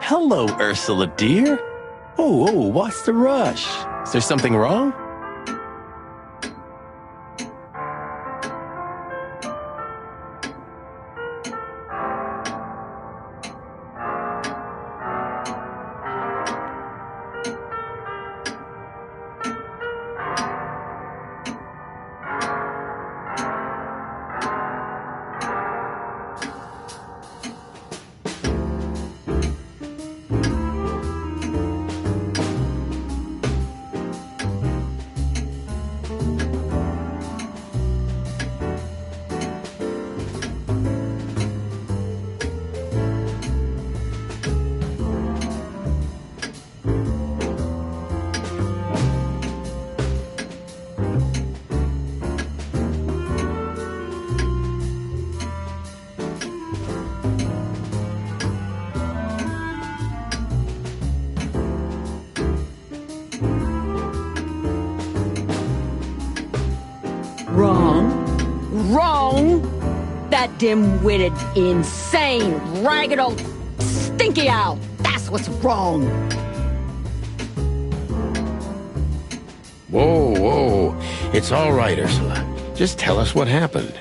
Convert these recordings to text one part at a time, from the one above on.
Hello, Ursula, dear. Oh, what's the rush? Is there something wrong? Wrong! That dim-witted, insane, ragged old stinky owl! That's what's wrong! Whoa. It's all right, Ursula. Just tell us what happened.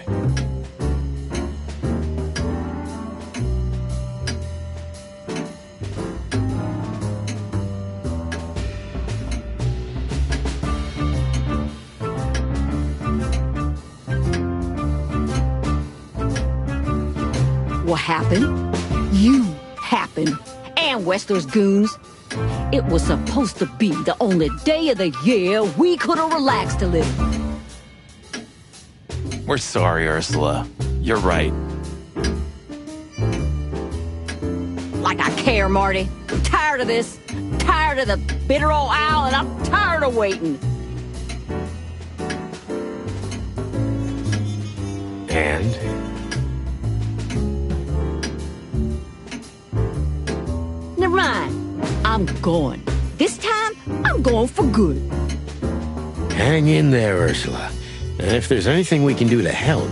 What happened? You happened. And Wester's goons. It was supposed to be the only day of the year we could have relaxed a little. We're sorry, Ursula. You're right. Like I care, Marty. I'm tired of this. I'm tired of the bitter old owl, and I'm tired of waiting. And? Never mind. I'm going. This time, I'm going for good. Hang in there, Ursula. And if there's anything we can do to help...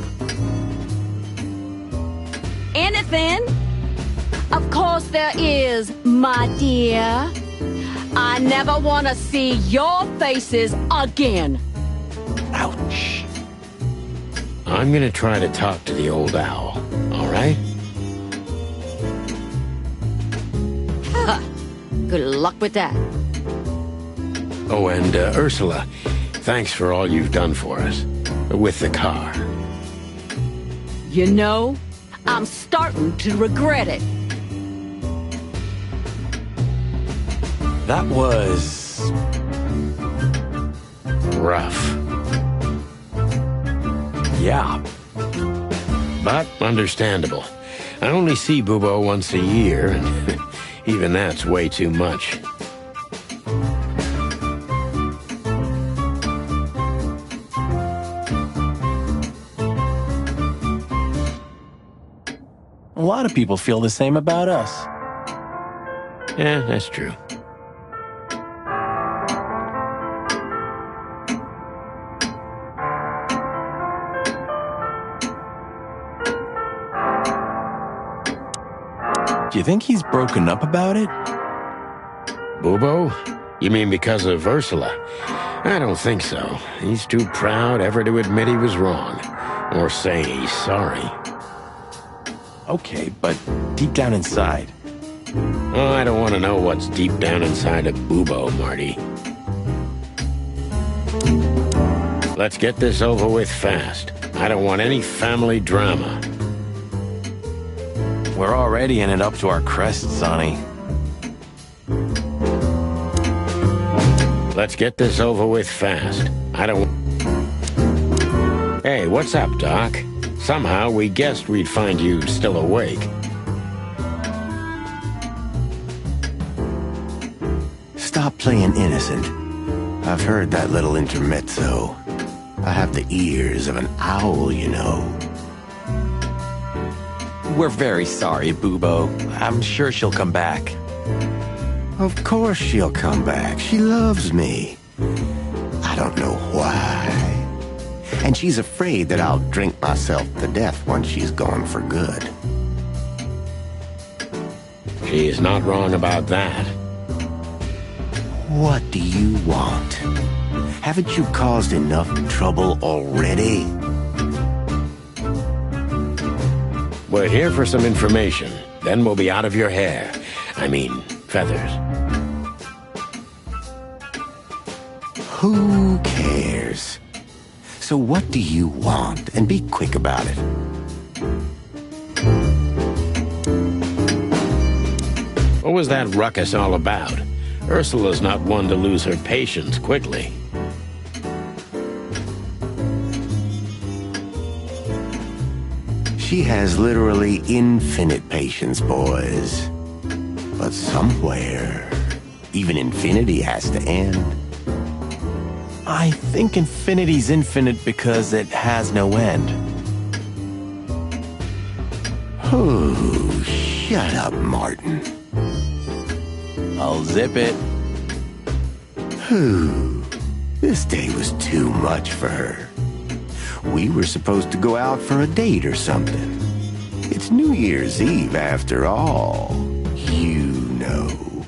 Anything? Of course there is, my dear. I never want to see your faces again. Ouch. I'm gonna try to talk to the old owl, all right? Good luck with that. Oh, and Ursula, thanks for all you've done for us. With the car. You know, I'm starting to regret it. That was... rough. yeah. But understandable. I only see Bubo once a year, and even that's way too much. A lot of people feel the same about us. Yeah, that's true. Do you think he's broken up about it? Bubo? You mean because of Ursula? I don't think so. He's too proud ever to admit he was wrong. Or say he's sorry. Okay, but deep down inside. Oh, I don't want to know what's deep down inside of Bubo, Marty. Let's get this over with fast. I don't want any family drama. We're already in it up to our crests, Sonny. Let's get this over with fast. I don't... Hey, what's up, Doc? Somehow we guessed we'd find you still awake. Stop playing innocent. I've heard that little intermezzo. I have the ears of an owl, you know. We're very sorry, Bubo. I'm sure she'll come back. Of course she'll come back. She loves me. I don't know why. And she's afraid that I'll drink myself to death once she's gone for good. She's not wrong about that. What do you want? Haven't you caused enough trouble already? We're here for some information. Then we'll be out of your hair. I mean, feathers. Who cares? So what do you want? And be quick about it. What was that ruckus all about? Ursula's not one to lose her patience quickly. She has literally infinite patience, boys. But somewhere, even infinity has to end. I think infinity's infinite because it has no end. Oh, shut up, Martin. I'll zip it. Whew. This day was too much for her. We were supposed to go out for a date or something. It's New Year's Eve after all. You know.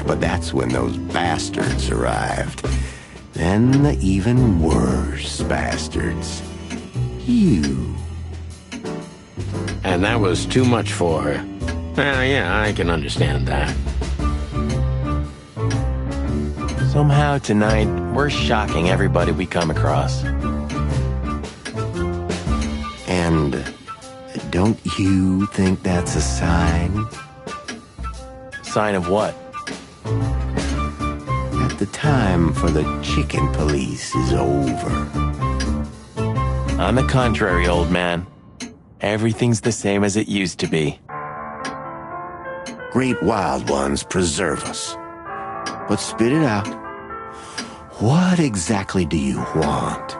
But that's when those bastards arrived. Then the even worse bastards. You. And that was too much for her. Yeah, I can understand that. Somehow tonight, we're shocking everybody we come across. And don't you think that's a sign? Sign of what? That the time for the chicken police is over. On the contrary, old man. Everything's the same as it used to be. Great wild ones preserve us. But spit it out. What exactly do you want?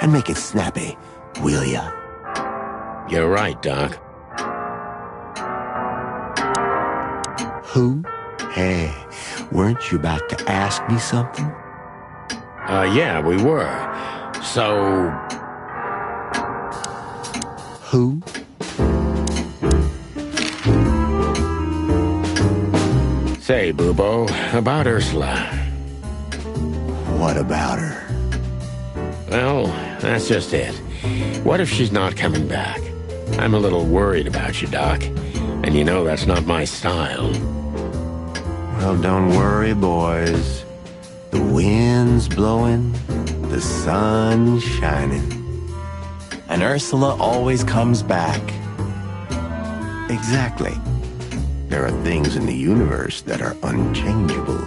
And make it snappy, will ya? You're right, Doc. Who? Hey, weren't you about to ask me something? Yeah, we were. So... Who? Say, Bubo, about Ursula. What about her? Well, that's just it. What if she's not coming back? I'm a little worried about you, Doc. And you know that's not my style. Well, don't worry, boys. The wind's blowing, the sun's shining. And Ursula always comes back. Exactly. There are things in the universe that are unchangeable.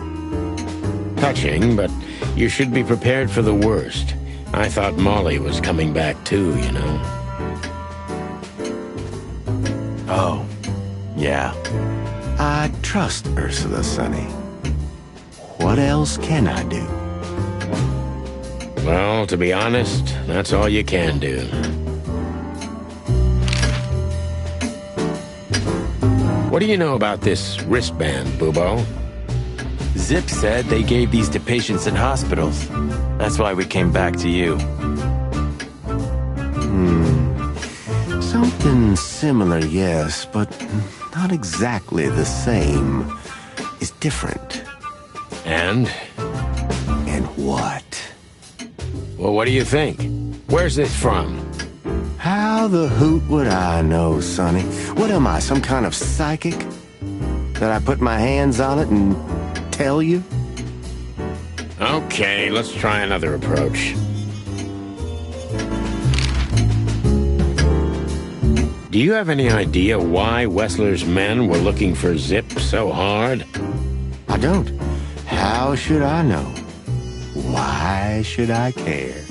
Touching, but you should be prepared for the worst. I thought Molly was coming back too, you know. Oh, yeah. I trust Ursula, Sonny. What else can I do? Well, to be honest, that's all you can do. What do you know about this wristband, Bubo? Zip said they gave these to patients in hospitals. That's why we came back to you. Something similar, yes, but not exactly the same. It's different. And? And what? Well, what do you think? Where's this from? How the hoot would I know, Sonny? What am I, some kind of psychic? That I put my hands on it and tell you? Okay, let's try another approach. Do you have any idea why Wessler's men were looking for Zip so hard? I don't. How should I know? Why should I care?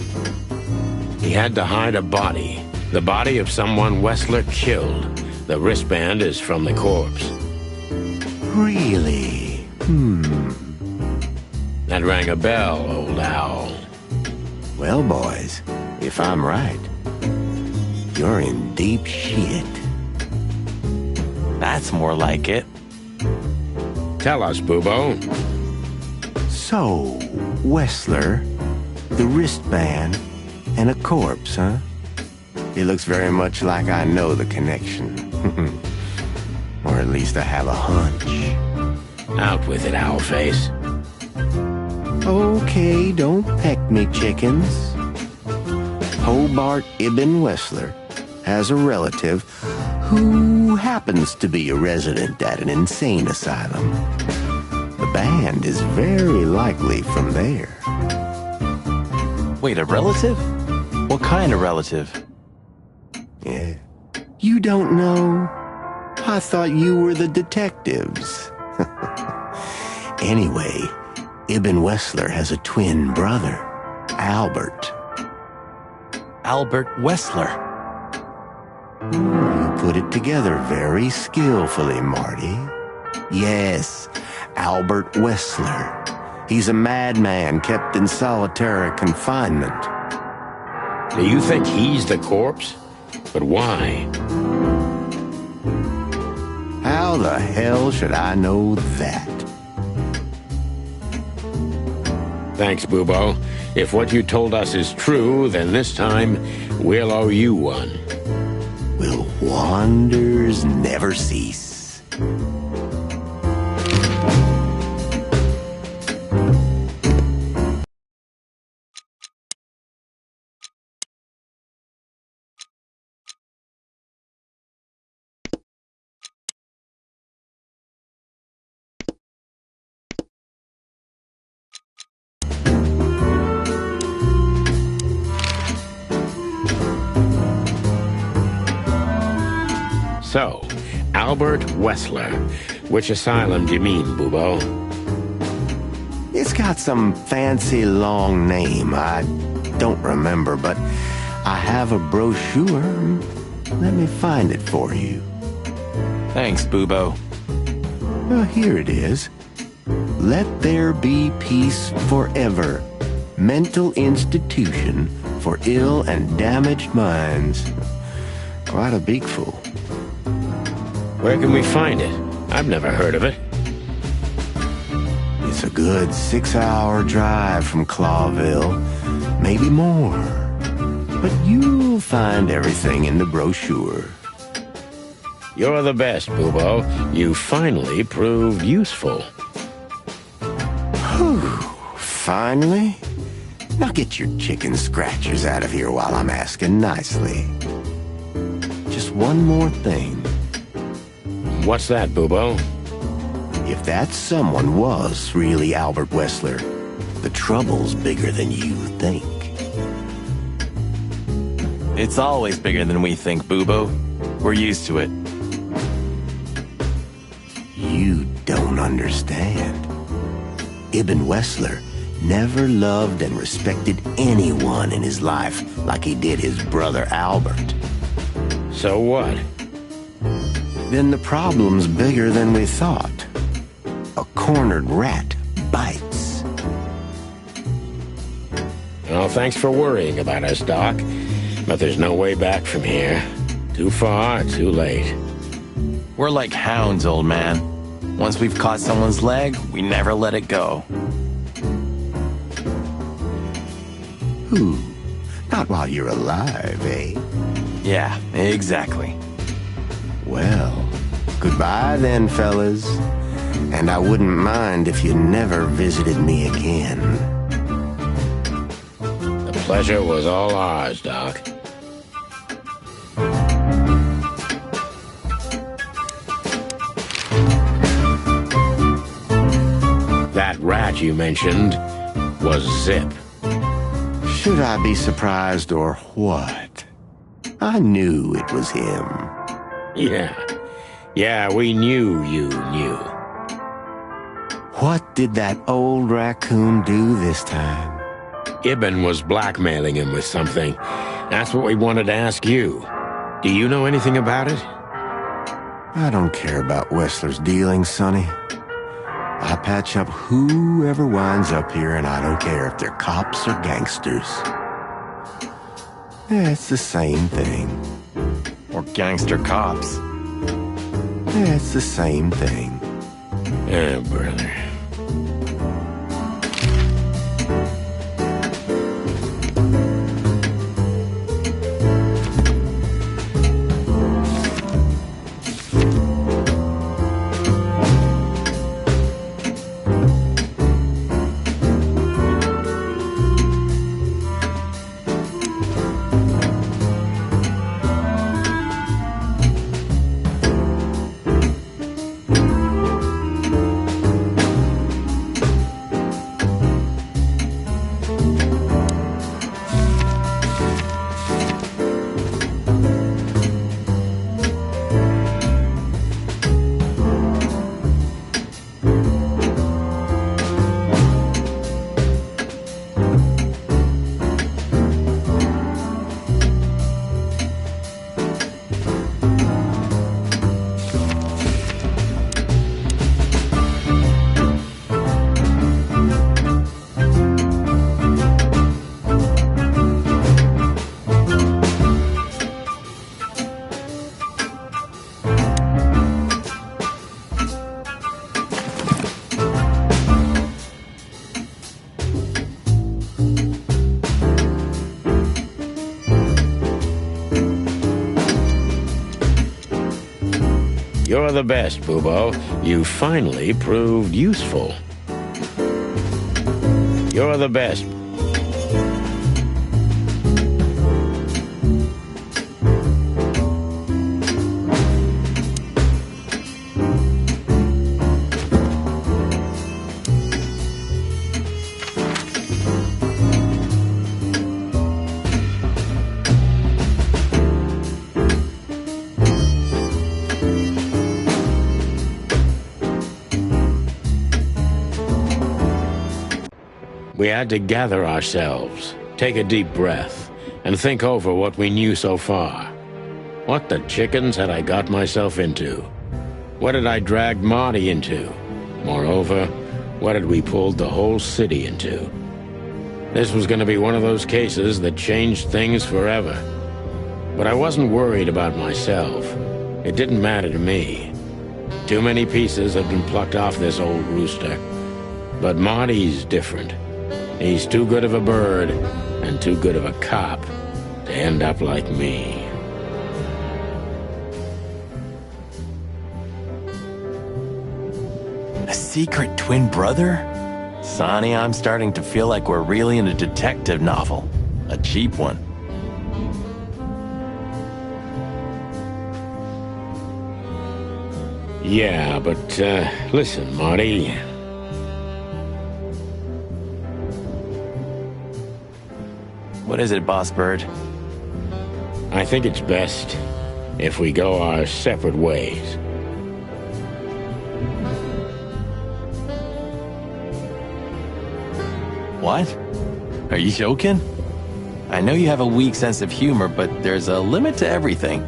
He had to hide a body. The body of someone Wessler killed. The wristband is from the corpse. Really? That rang a bell, old owl. Well, boys, if I'm right, you're in deep shit. That's more like it. Tell us, Bubo. So, Wessler, the wristband, and a corpse, huh? It looks very much like I know the connection. Or at least I have a hunch. Out with it, Owlface. Okay, don't peck me, chickens. Hobart Ibn Wessler has a relative who happens to be a resident at an insane asylum. The band is very likely from there. Wait, a relative? What kind of relative? Yeah. You don't know? I thought you were the detectives. Anyway, Ibn Wessler has a twin brother, Albert. Albert Wessler. You put it together very skillfully, Marty. Yes, Albert Wessler. He's a madman kept in solitary confinement. Do you think he's the corpse? But why? How the hell should I know that? Thanks, Bubo. If what you told us is true, then this time we'll owe you one. Will wonders never cease? So, Albert Wessler. Which asylum do you mean, Bubo? It's got some fancy long name. I don't remember, but I have a brochure. Let me find it for you. Thanks, Bubo. Here it is. Let There Be Peace Forever. Mental Institution for Ill and Damaged Minds. Quite a big fool. Where can we find it? I've never heard of it. It's a good 6-hour drive from Clawville. Maybe more. But you'll find everything in the brochure. You're the best, Bubo. You finally proved useful. Whew. Finally? Now get your chicken scratchers out of here while I'm asking nicely. Just one more thing. What's that, Bubo? If that someone was really Albert Wessler, the trouble's bigger than you think. It's always bigger than we think, Bubo. We're used to it. You don't understand. Ibn Wessler never loved and respected anyone in his life like he did his brother Albert. So what? Then the problem's bigger than we thought. A cornered rat bites. Well, thanks for worrying about us, Doc. But there's no way back from here. Too far, too late. We're like hounds, old man. Once we've caught someone's leg, we never let it go. Who? Not while you're alive, eh? Yeah, exactly. Well, goodbye then, fellas. And I wouldn't mind if you never visited me again. The pleasure was all ours, Doc. That rat you mentioned was Zip. Should I be surprised or what? I knew it was him. Yeah, we knew you knew. What did that old raccoon do this time? Ibn was blackmailing him with something. That's what we wanted to ask you. Do you know anything about it? I don't care about Wessler's dealings, Sonny. I patch up whoever winds up here, and I don't care if they're cops or gangsters. It's the same thing. Or gangster cops. It's the same thing. Oh, brother. You're the best, Bubo. You finally proved useful. You're the best. We had to gather ourselves, take a deep breath, and think over what we knew so far. What the chickens had I got myself into? What had I dragged Marty into? Moreover, what had we pulled the whole city into? This was going to be one of those cases that changed things forever. But I wasn't worried about myself. It didn't matter to me. Too many pieces had been plucked off this old rooster. But Marty's different. He's too good of a bird and too good of a cop to end up like me. A secret twin brother? Sonny, I'm starting to feel like we're really in a detective novel. A cheap one. Yeah, but listen, Marty. What is it, Boss Bird? I think it's best if we go our separate ways. What? Are you joking? I know you have a weak sense of humor, but there's a limit to everything.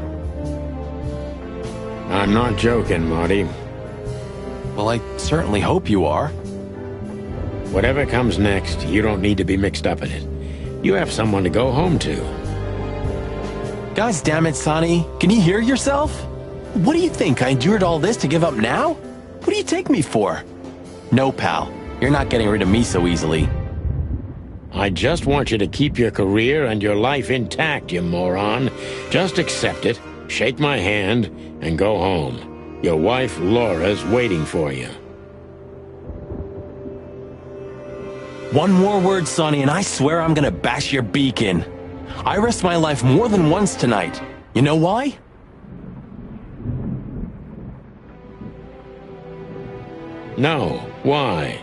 I'm not joking, Marty. Well, I certainly hope you are. Whatever comes next, you don't need to be mixed up in it. You have someone to go home to. Guys, damn it, Sonny. Can you hear yourself? What do you think? I endured all this to give up now? What do you take me for? No, pal. You're not getting rid of me so easily. I just want you to keep your career and your life intact, you moron. Just accept it, shake my hand, and go home. Your wife, Laura's waiting for you. One more word, Sonny, and I swear I'm gonna bash your beak in. I risked my life more than once tonight. You know why? No, why?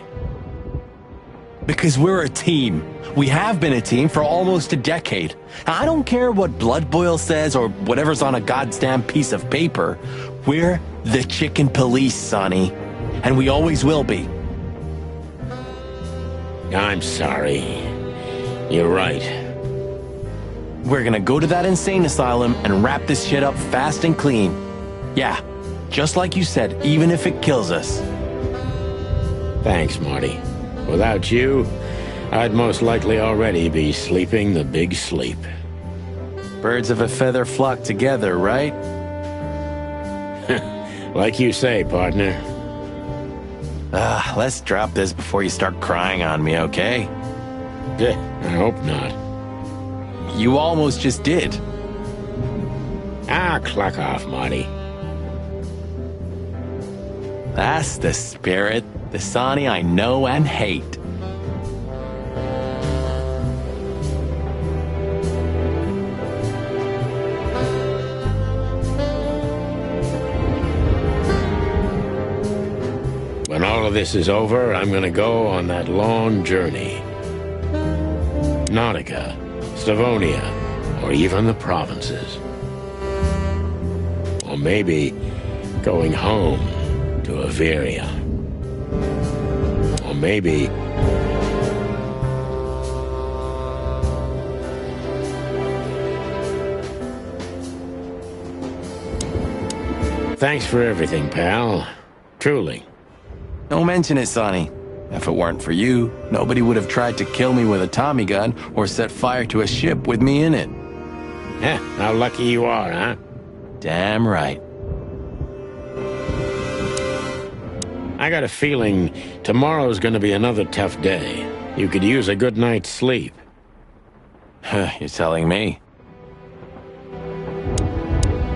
Because we're a team. We have been a team for almost a decade. I don't care what Blood Boil says or whatever's on a goddamn piece of paper. We're the Chicken Police, Sonny. And we always will be. I'm sorry. You're right. We're gonna go to that insane asylum and wrap this shit up fast and clean. Yeah, just like you said, even if it kills us. Thanks, Marty. Without you, I'd most likely already be sleeping the big sleep. Birds of a feather flock together, right? Like you say, partner. Let's drop this before you start crying on me, okay? I hope not. You almost just did. Clock off, Marty. That's the spirit, the Sonny I know and hate. When all of this is over, I'm gonna go on that long journey. Nautica, Stavonia, or even the provinces. Or maybe going home to Averia. Or maybe... Thanks for everything, pal. Truly. Don't mention it, Sonny. If it weren't for you, nobody would have tried to kill me with a Tommy gun or set fire to a ship with me in it. How lucky you are, huh? Damn right. I got a feeling tomorrow's gonna be another tough day. You could use a good night's sleep. You're telling me.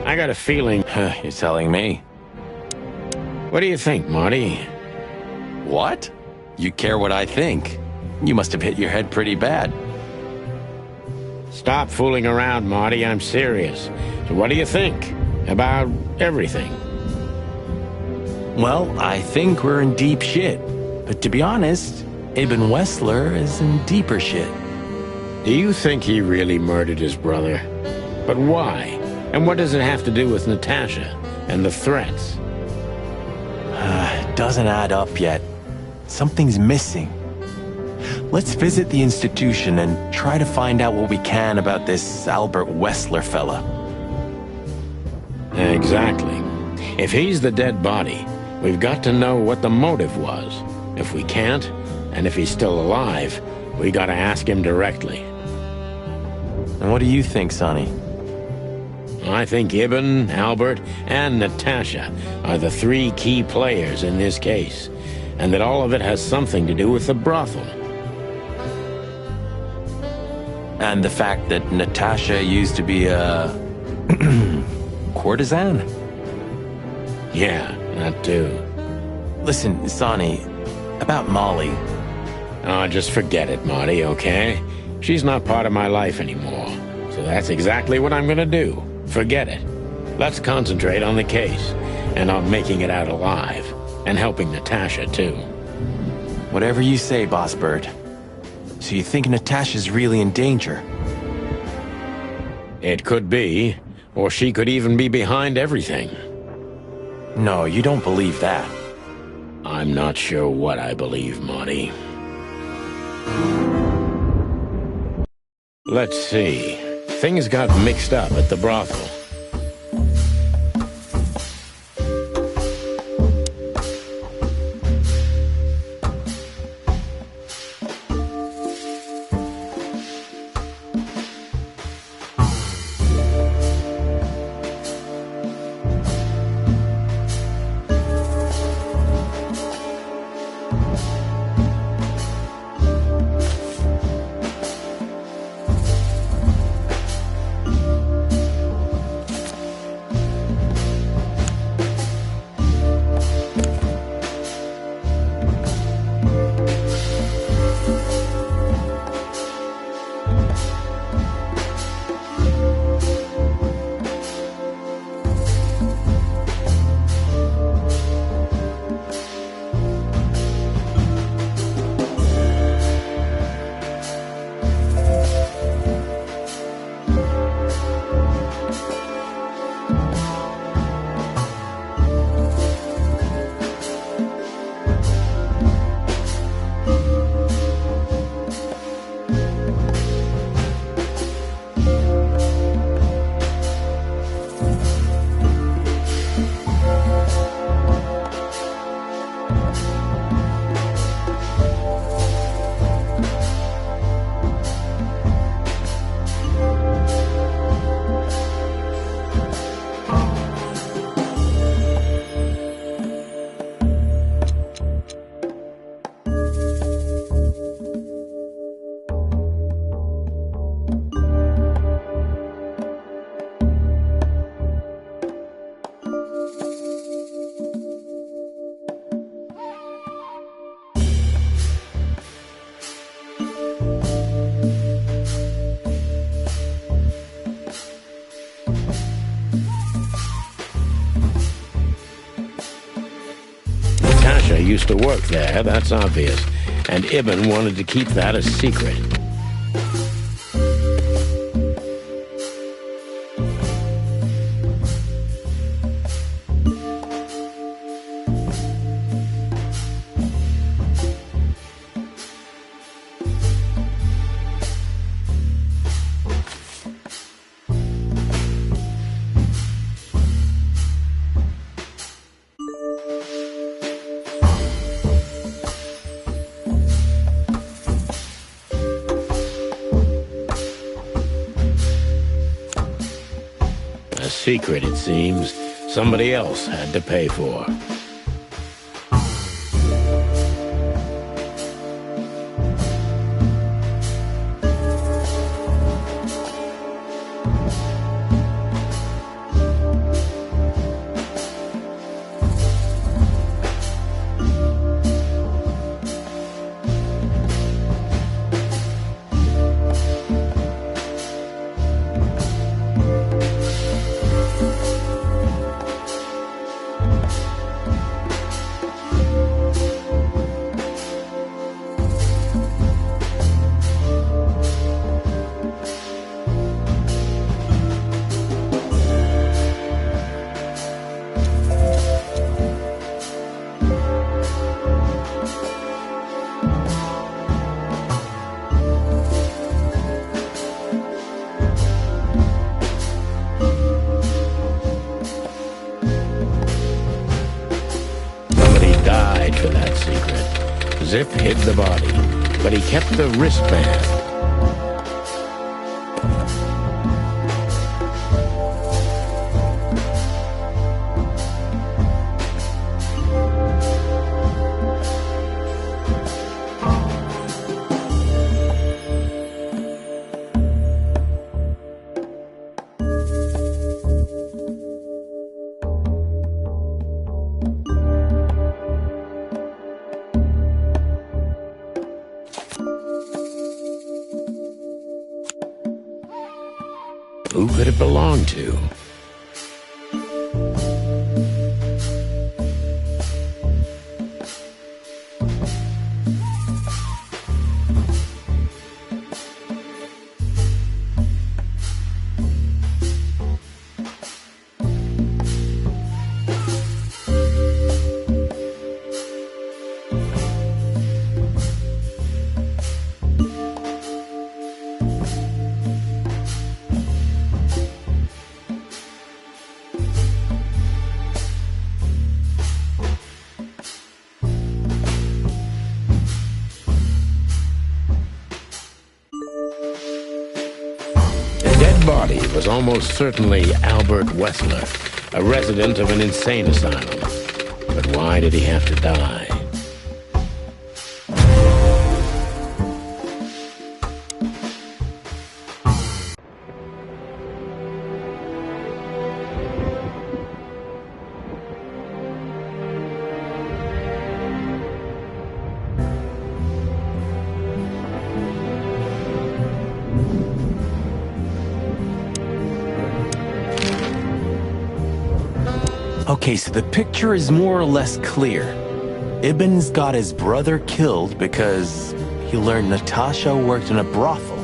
I got a feeling... You're telling me. What do you think, Marty? What? You care what I think? You must have hit your head pretty bad. Stop fooling around, Marty. I'm serious. So what do you think about everything? Well, I think we're in deep shit. But to be honest, Ibn Wessler is in deeper shit. Do you think he really murdered his brother? But why? And what does it have to do with Natasha and the threats? It doesn't add up yet. Something's missing. Let's visit the institution and try to find out what we can about this Albert Wessler fella. Exactly. If he's the dead body, we've got to know what the motive was. If we can't, and if he's still alive, we gotta ask him directly. And what do you think, Sonny? I think Ibn, Albert, and Natasha are the three key players in this case, and that all of it has something to do with the brothel. And the fact that Natasha used to be a courtesan? Yeah, that too. Listen, Sonny, about Molly. Oh, just forget it, Marty, okay? She's not part of my life anymore, so that's exactly what I'm gonna do. Forget it. Let's concentrate on the case, and on making it out alive, and helping Natasha, too. Whatever you say, Boss Bird. So you think Natasha's really in danger? It could be, or she could even be behind everything. No, you don't believe that. I'm not sure what I believe, Marty. Let's see. Things got mixed up at the brothel. Natasha used to work there, that's obvious. And Ibn wanted to keep that a secret. A secret, it seems, somebody else had to pay for. after that secret. Zip hid the body, but he kept the wristband. Who could it belong to? Body was almost certainly Albert Wessler, a resident of an insane asylum. But why did he have to die? Okay, so the picture is more or less clear. Ibn's got his brother killed because he learned Natasha worked in a brothel.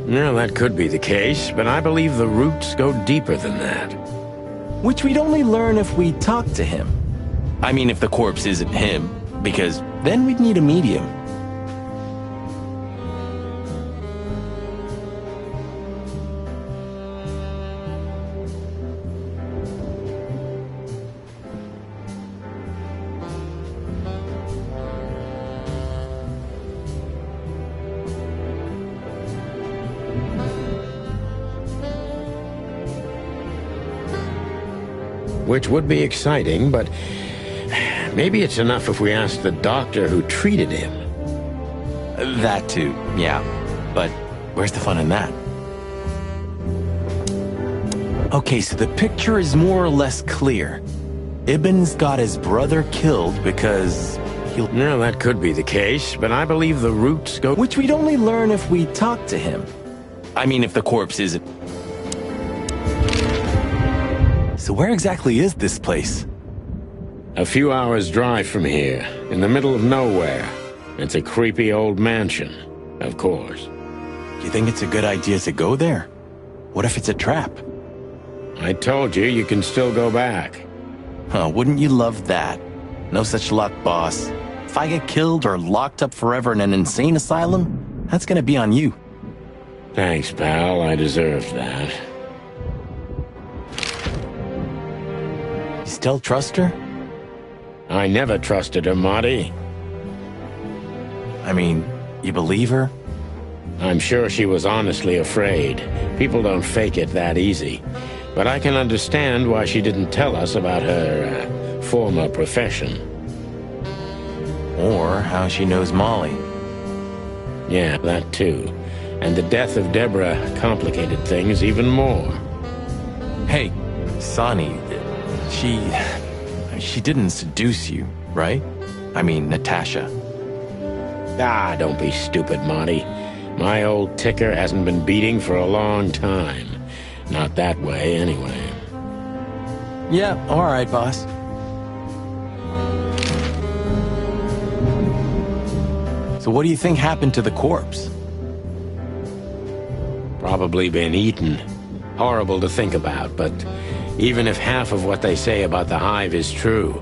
Well, that could be the case, but I believe the roots go deeper than that. Which we'd only learn if we talked to him. I mean, if the corpse isn't him, because then we'd need a medium. Which would be exciting, but maybe it's enough if we ask the doctor who treated him. That too, yeah. But where's the fun in that? Okay, so the picture is more or less clear. Ibn's got his brother killed because he'll... Well, that could be the case, but I believe the roots go... Which we'd only learn if we talked to him. I mean, if the corpse isn't... So where exactly is this place? A few hours' drive from here, in the middle of nowhere. It's a creepy old mansion, of course. You think it's a good idea to go there? What if it's a trap? I told you, you can still go back. Oh, wouldn't you love that? No such luck, boss. If I get killed or locked up forever in an insane asylum, that's gonna be on you. Thanks, pal. I deserved that. You still trust her? I never trusted her, Marty. I mean, you believe her? I'm sure she was honestly afraid. People don't fake it that easy. But I can understand why she didn't tell us about her former profession. Or how she knows Molly. Yeah, that too. And the death of Deborah complicated things even more. Hey, Sonny, she didn't seduce you, right? I mean, Natasha. Ah, don't be stupid, Monty. My old ticker hasn't been beating for a long time. Not that way, anyway. Yeah, all right, boss. So what do you think happened to the corpse? Probably been eaten. Horrible to think about, but even if half of what they say about the hive is true,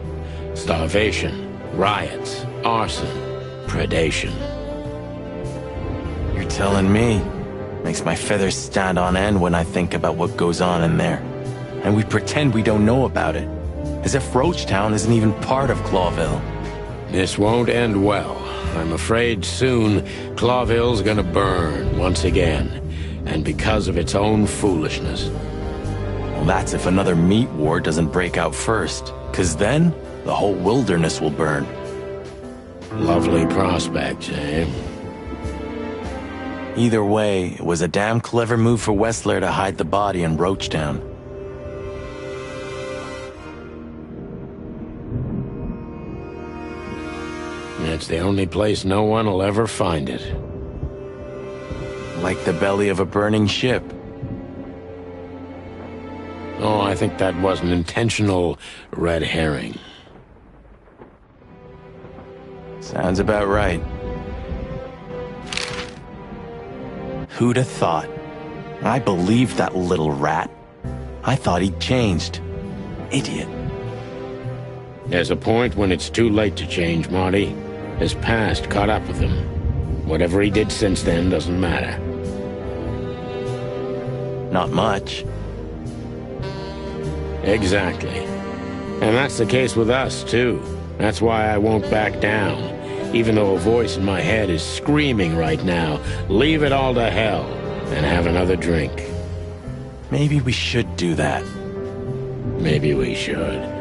starvation, riots, arson, predation. You're telling me. Makes my feathers stand on end when I think about what goes on in there. And we pretend we don't know about it. As if Roachtown isn't even part of Clawville. This won't end well. I'm afraid soon Clawville's gonna burn once again. And because of its own foolishness. Well, that's if another meat war doesn't break out first. 'Cause then, the whole wilderness will burn. Lovely prospects, eh? Either way, it was a damn clever move for Wessler to hide the body in Roachtown. It's the only place no one will ever find it. Like the belly of a burning ship. Oh, I think that was an intentional red herring. Sounds about right. Who'd have thought? I believed that little rat. I thought he'd changed. Idiot. There's a point when it's too late to change, Marty. His past caught up with him. Whatever he did since then doesn't matter. Not much. Exactly. And that's the case with us, too. That's why I won't back down. Even though a voice in my head is screaming right now, leave it all to hell and have another drink. Maybe we should do that. Maybe we should.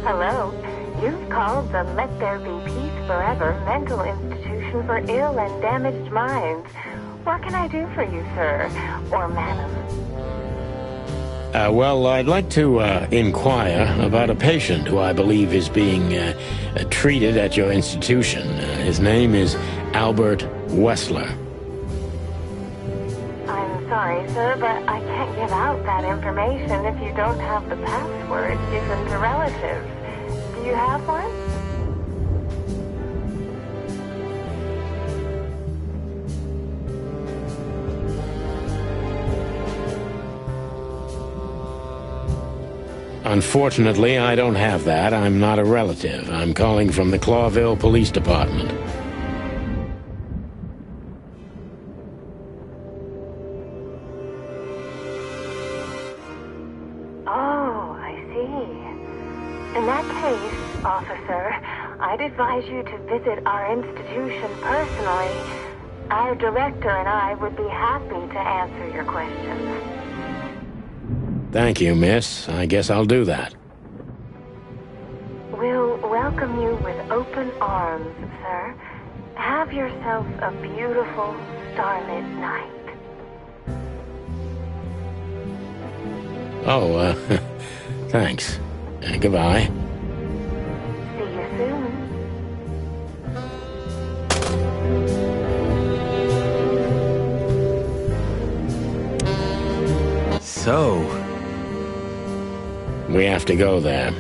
Hello. You've called the Let There Be Peace Forever mental institution for ill and damaged minds. What can I do for you, sir? Or madam? Well, I'd like to inquire about a patient who I believe is being treated at your institution. His name is Albert Wessler. I'm sorry, sir, but I can't give out that information if you don't have the password given to relatives. Do you have one? Unfortunately, I don't have that. I'm not a relative. I'm calling from the Clawville Police Department. officer. I'd advise you to visit our institution personally. Our director and I would be happy to answer your questions. Thank you, miss. I guess I'll do that. We'll welcome you with open arms, sir. Have yourself a beautiful, starlit night. Oh, thanks. Goodbye. See you soon. So, We have to go there.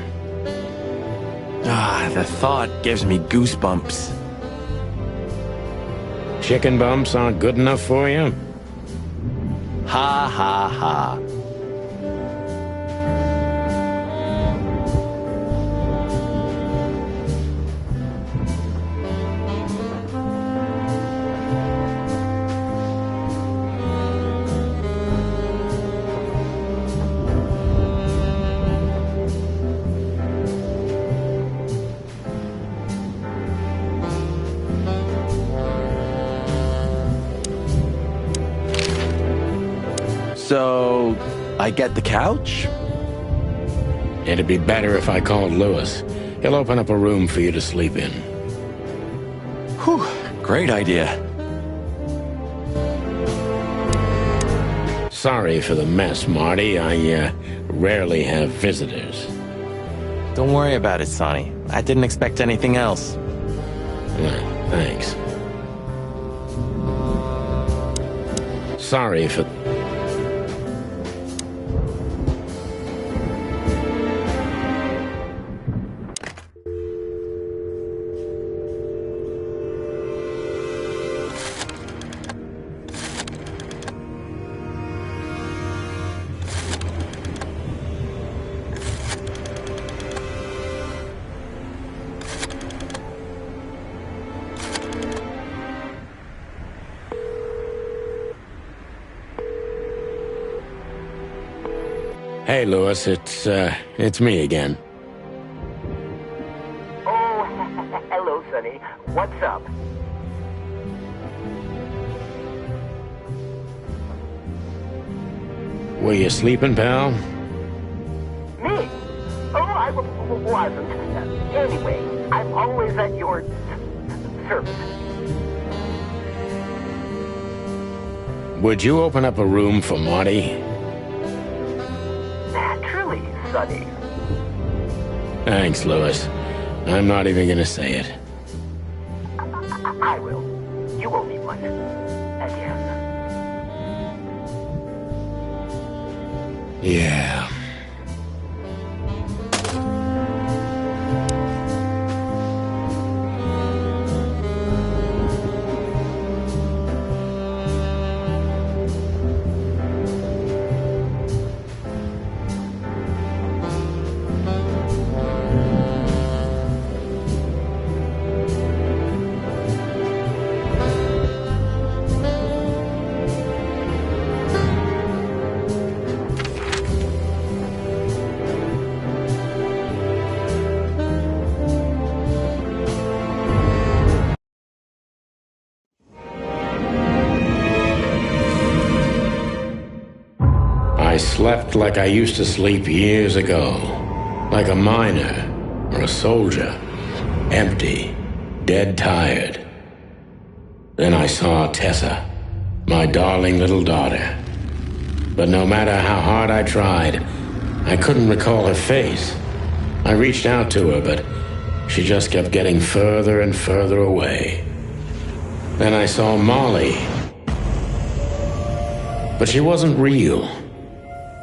the thought gives me goosebumps. Chicken bumps aren't good enough for you? Ha ha ha. So, I get the couch? It'd be better if I called Lewis. He'll open up a room for you to sleep in. Whew, great idea. Sorry for the mess, Marty. I rarely have visitors. Don't worry about it, Sonny. I didn't expect anything else. Thanks. Sorry for... Hey, Lewis, it's me again. Oh, hello, Sonny. What's up? Were you sleeping, pal? Me? Oh, I wasn't. Anyway, I'm always at your service. Would you open up a room for Marty? Naturally, Sonny. Thanks, Lewis. I'm not even gonna say it. I will. You owe me one. Again. Yeah. I slept like I used to sleep years ago. Like a miner or a soldier. Empty. Dead tired. Then I saw Tessa. My darling little daughter. But no matter how hard I tried, I couldn't recall her face. I reached out to her, but she just kept getting further and further away. Then I saw Molly. But she wasn't real.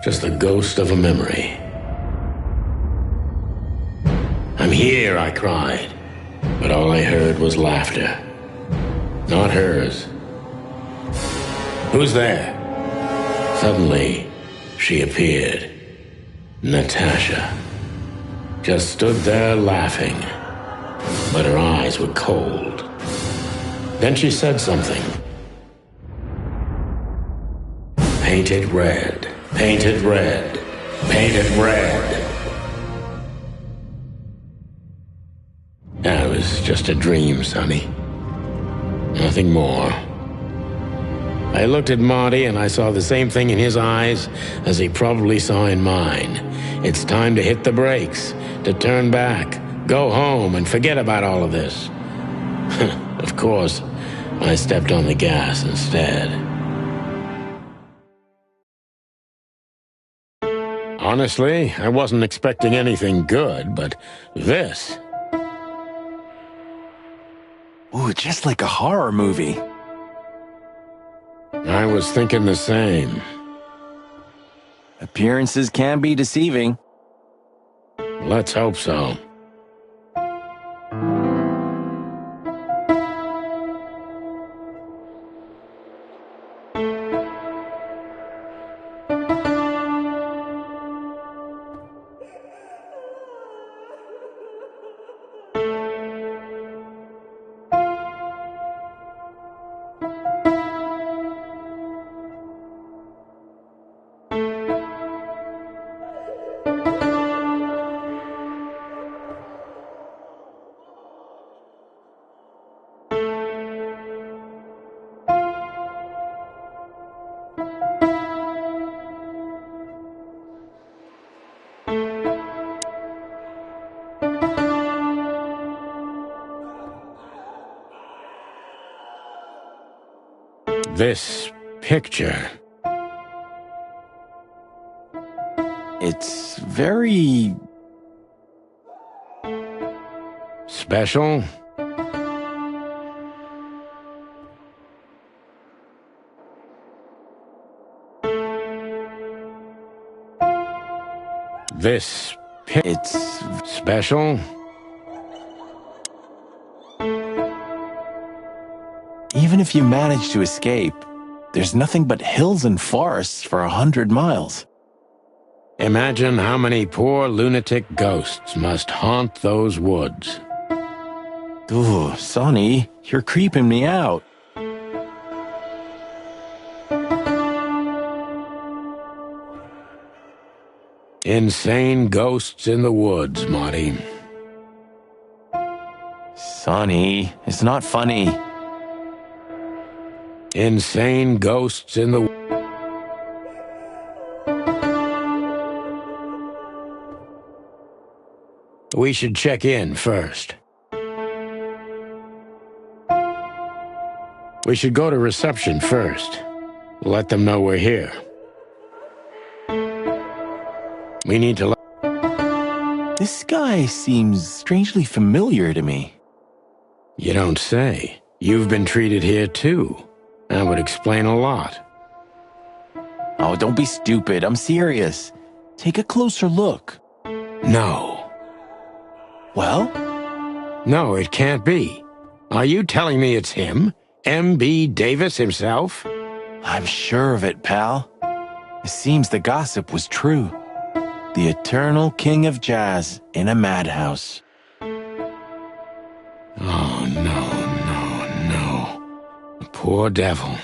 Just the ghost of a memory. I'm here, I cried. But all I heard was laughter. Not hers. Who's there? Suddenly, she appeared. Natasha. Just stood there laughing. But her eyes were cold. Then she said something. Painted red. Painted red. Painted red. That was just a dream, Sonny. Nothing more. I looked at Marty and I saw the same thing in his eyes as he probably saw in mine. It's time to hit the brakes, to turn back, go home and forget about all of this. Of course, I stepped on the gas instead. Honestly, I wasn't expecting anything good, but this... Ooh, just like a horror movie. I was thinking the same. Appearances can be deceiving. Let's hope so. This picture. It's very... special? This It's special? Even if you manage to escape, there's nothing but hills and forests for 100 miles. Imagine how many poor lunatic ghosts must haunt those woods. Ooh, Sonny, you're creeping me out. Insane ghosts in the woods, Marty. Sonny, it's not funny. Insane ghosts in the... We should check in first. We should go to reception first. Let them know we're here. We need to... This guy seems strangely familiar to me. You don't say. You've been treated here too. That would explain a lot. Oh, don't be stupid. I'm serious. Take a closer look. No. Well? No, it can't be. Are you telling me it's him? M.B. Davis himself? I'm sure of it, pal. It seems the gossip was true. The eternal king of jazz in a madhouse. Oh, no. The poor devil.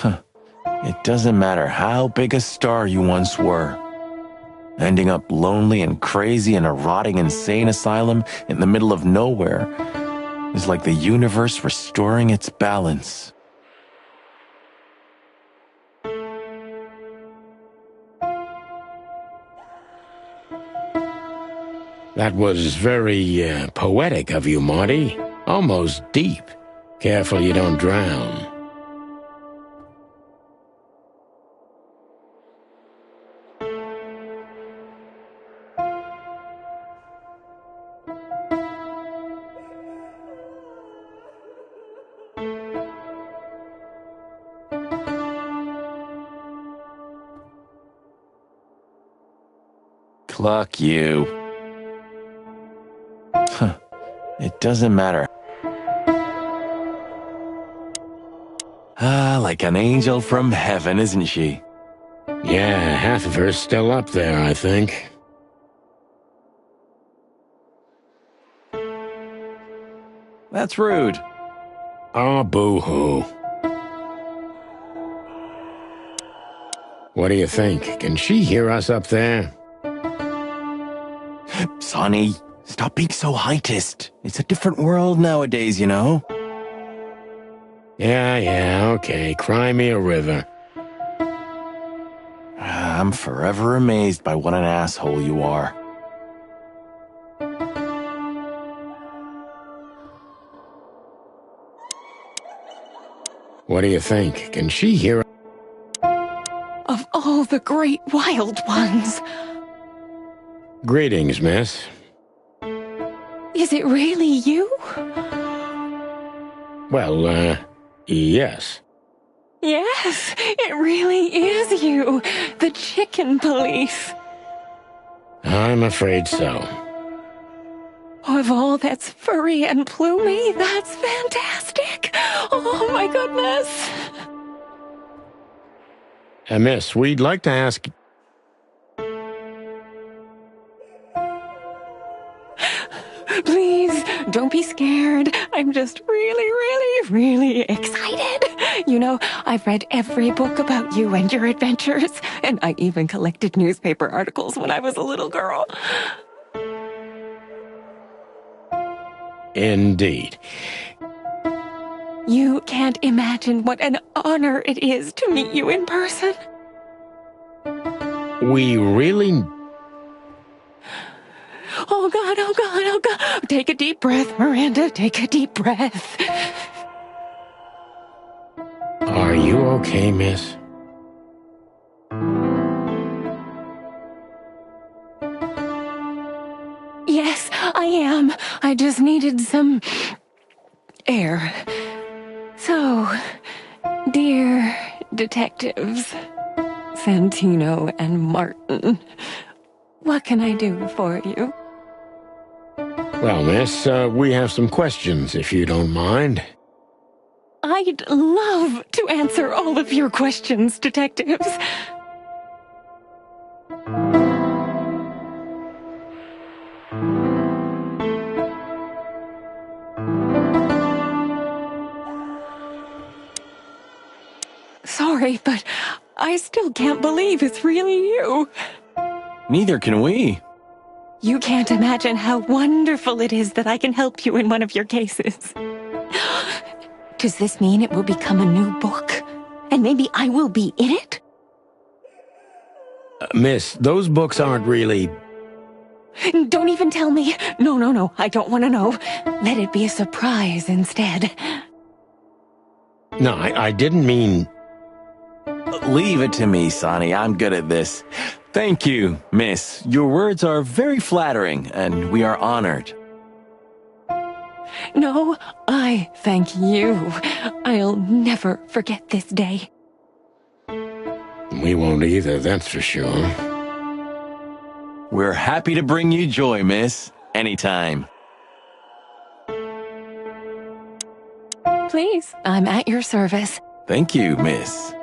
It doesn't matter how big a star you once were. Ending up lonely and crazy in a rotting insane asylum in the middle of nowhere is like the universe restoring its balance. That was very poetic of you, Marty. Almost deep. Careful you don't drown. Cluck you. It doesn't matter. Like an angel from heaven, isn't she? Yeah, half of her's still up there, I think. That's rude. Oh, boo-hoo. What do you think? Can she hear us up there? Sonny, stop being so heightist. It's a different world nowadays, you know? Yeah, okay. Cry me a river. I'm forever amazed by what an asshole you are. What do you think? Can she hear? Of all the great wild ones. Greetings, miss. Is it really you? Well, yes. Yes, it really is you. The chicken police. I'm afraid so. Of all that's furry and plumey, that's fantastic. Oh, my goodness. Miss, we'd like to ask... Please, don't be scared. I'm just really excited. You know, I've read every book about you and your adventures, and I even collected newspaper articles when I was a little girl. Indeed. You can't imagine what an honor it is to meet you in person. We really... Oh, God, oh, God, oh, God. Take a deep breath, Miranda. Take a deep breath. Are you okay, miss? Yes, I am. I just needed some air. So, dear detectives, Santino and Martin, what can I do for you? Well, miss, we have some questions, if you don't mind. I'd love to answer all of your questions, detectives. Sorry, but I still can't believe it's really you. Neither can we. You can't imagine how wonderful it is that I can help you in one of your cases. Does this mean it will become a new book? And maybe I will be in it? Miss, those books aren't really... Don't even tell me. No, I don't want to know. Let it be a surprise instead. No, I didn't mean... Leave it to me, Sonny. I'm good at this. Thank you, miss. Your words are very flattering, and we are honored. No, I thank you. I'll never forget this day. We won't either, that's for sure. We're happy to bring you joy, miss. Anytime. Please, I'm at your service. Thank you, miss.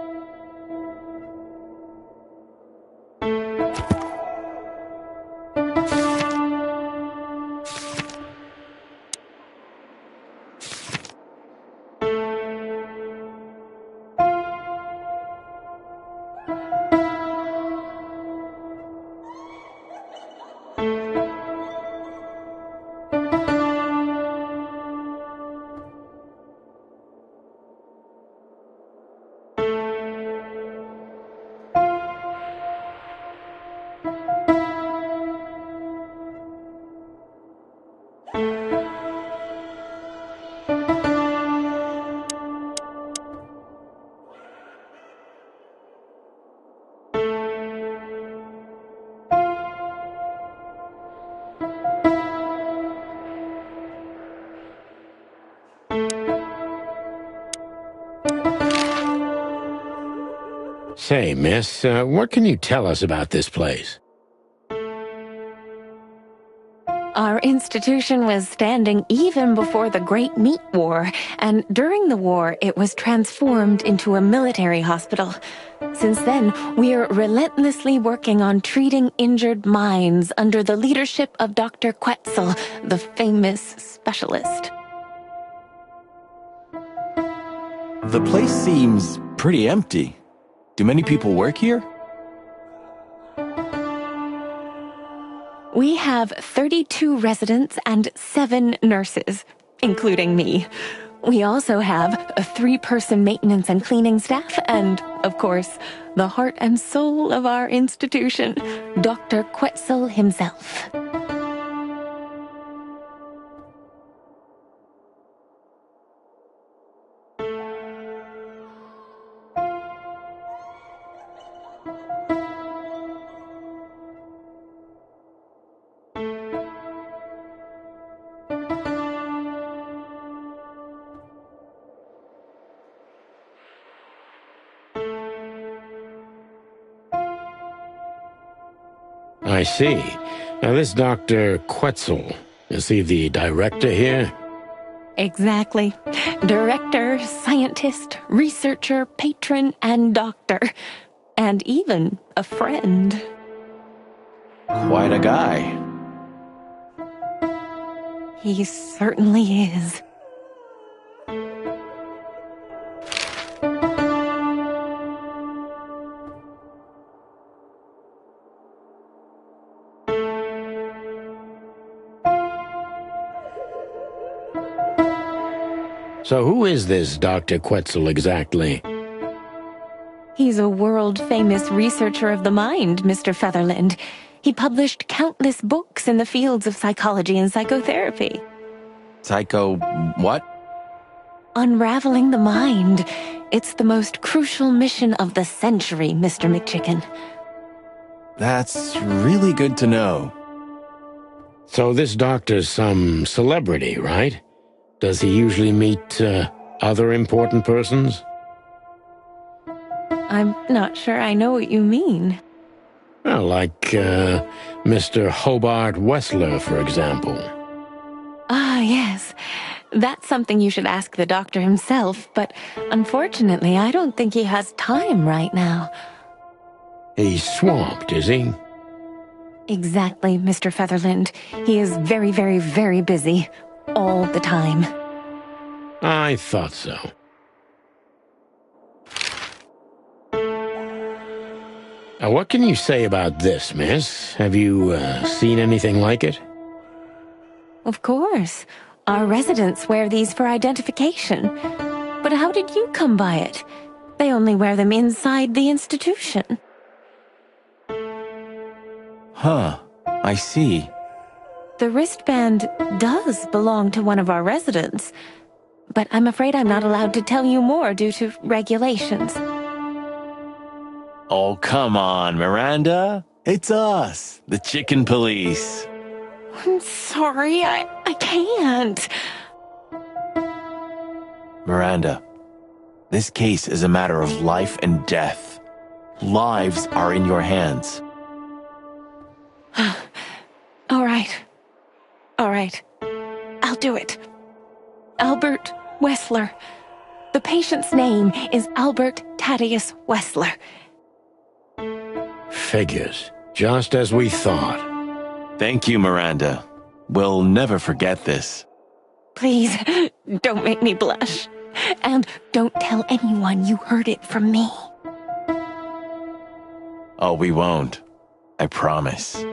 Say, miss, what can you tell us about this place? Our institution was standing even before the Great Meat War, and during the war, it was transformed into a military hospital. Since then, we're relentlessly working on treating injured minds under the leadership of Dr. Quetzal, the famous specialist. The place seems pretty empty. Do many people work here? We have 32 residents and 7 nurses, including me. We also have a 3-person maintenance and cleaning staff and, of course, the heart and soul of our institution, Dr. Quetzal himself. I see. Now, this Dr. Quetzal, is he the director here? Exactly. Director, scientist, researcher, patron, and doctor. And even a friend. Quite a guy. He certainly is. So who is this Dr. Quetzal exactly? He's a world-famous researcher of the mind, Mr. Featherland. He published countless books in the fields of psychology and psychotherapy. Psycho... what? Unraveling the mind. It's the most crucial mission of the century, Mr. McChicken. That's really good to know. So this doctor's some celebrity, right? Does he usually meet other important persons? I'm not sure I know what you mean. Well, like Mr. Hobart Wessler, for example. Ah, yes. That's something you should ask the doctor himself, but unfortunately, I don't think he has time right now. He's swamped, is he? Exactly, Mr. Featherland. He is very, very, very busy. All the time. I thought so. Now, what can you say about this, miss? Have you seen anything like it? Of course. Our residents wear these for identification. But how did you come by it? They only wear them inside the institution. Huh. I see. The wristband does belong to one of our residents, but I'm afraid I'm not allowed to tell you more due to regulations. Oh, come on, Miranda. It's us, the Chicken Police. I'm sorry, I can't. Miranda, this case is a matter of life and death. Lives are in your hands. All right. All right. I'll do it. Albert Wessler. The patient's name is Albert Thaddeus Wessler. Figures. Just as we thought. Thank you, Miranda. We'll never forget this. Please, don't make me blush. And don't tell anyone you heard it from me. Oh, we won't. I promise.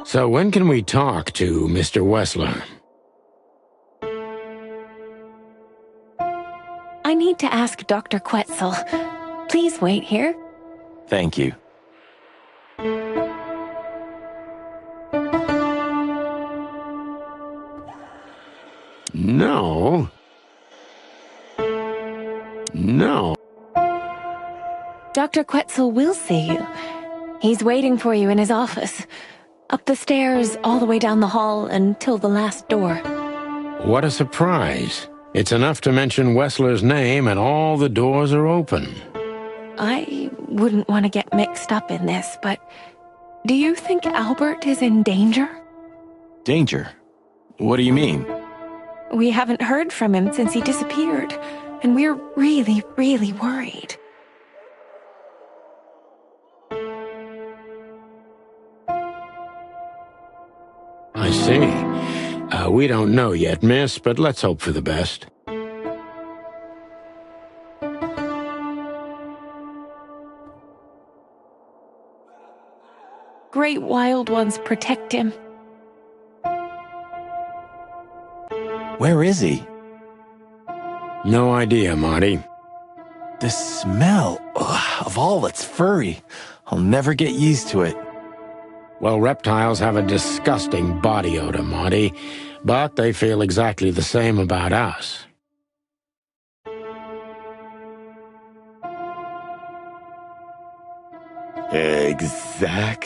So when can we talk to Mr. Wessler? I need to ask Dr. Quetzal. Please wait here. Thank you. No. No. Dr. Quetzal will see you. He's waiting for you in his office. Up the stairs, all the way down the hall, until the last door. What a surprise. It's enough to mention Wessler's name and all the doors are open. I wouldn't want to get mixed up in this, but do you think Albert is in danger? Danger? What do you mean? We haven't heard from him since he disappeared, and we're really, really worried. I see. We don't know yet, miss, but let's hope for the best. great wild ones protect him. Where is he? No idea, Marty. The smell of all that's furry. I'll never get used to it. Well, reptiles have a disgusting body odor, Marty, but they feel exactly the same about us. Exactly.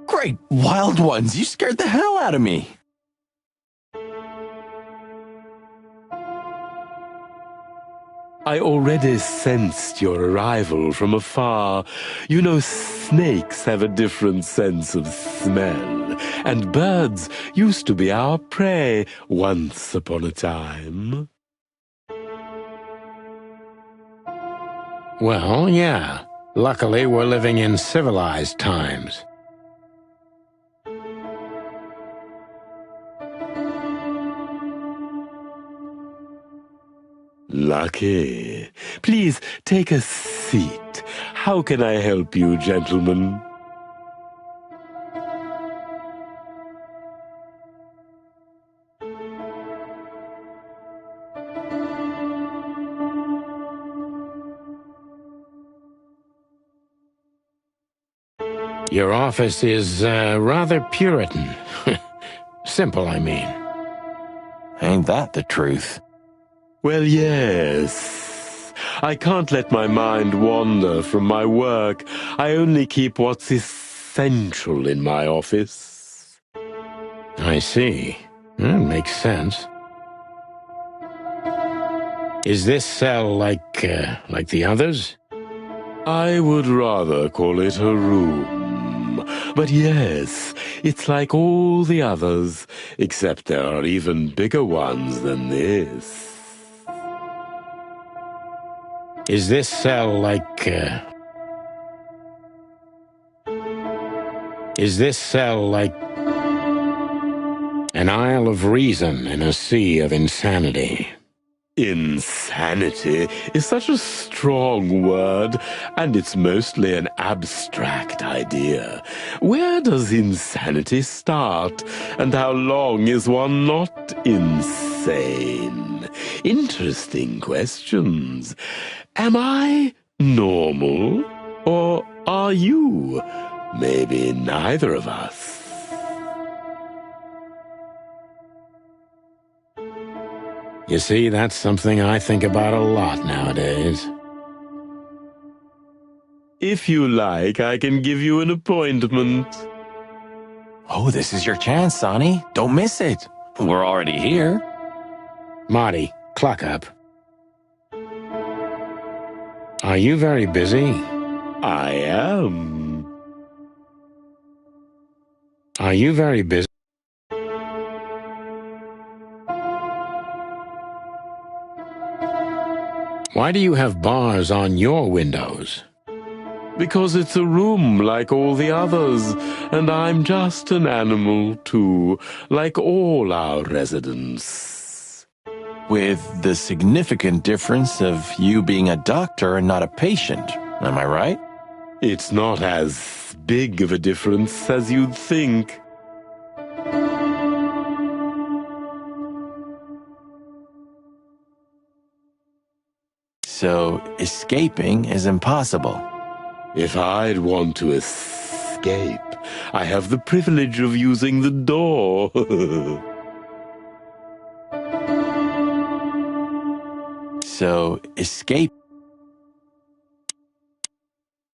Great wild ones, you scared the hell out of me. I already sensed your arrival from afar. You know, snakes have a different sense of smell, and birds used to be our prey once upon a time. Well, yeah. Luckily, we're living in civilized times. Lucky. Please take a seat. How can I help you, gentlemen? Your office is rather Puritan. Simple, I mean. Ain't that the truth? Well, yes. I can't let my mind wander from my work. I only keep what's essential in my office. I see. That makes sense. Is this cell like the others? I would rather call it a room. But yes, it's like all the others, except there are even bigger ones than this. Is this cell like... Is this cell like... an isle of reason in a sea of insanity? Insanity is such a strong word, and it's mostly an abstract idea. Where does insanity start, and how long is one not insane? Interesting questions. Am I normal, or are you? Maybe neither of us. You see, that's something I think about a lot nowadays. If you like, I can give you an appointment. Oh, this is your chance, Sonny. Don't miss it. We're already here. Marty, clock up. Are you very busy? I am. Are you very busy? Why do you have bars on your windows? Because it's a room like all the others, and I'm just an animal too, like all our residents. With the significant difference of you being a doctor and not a patient, am I right? It's not as big of a difference as you'd think. So escaping is impossible. If I'd want to escape, I have the privilege of using the door. So escape.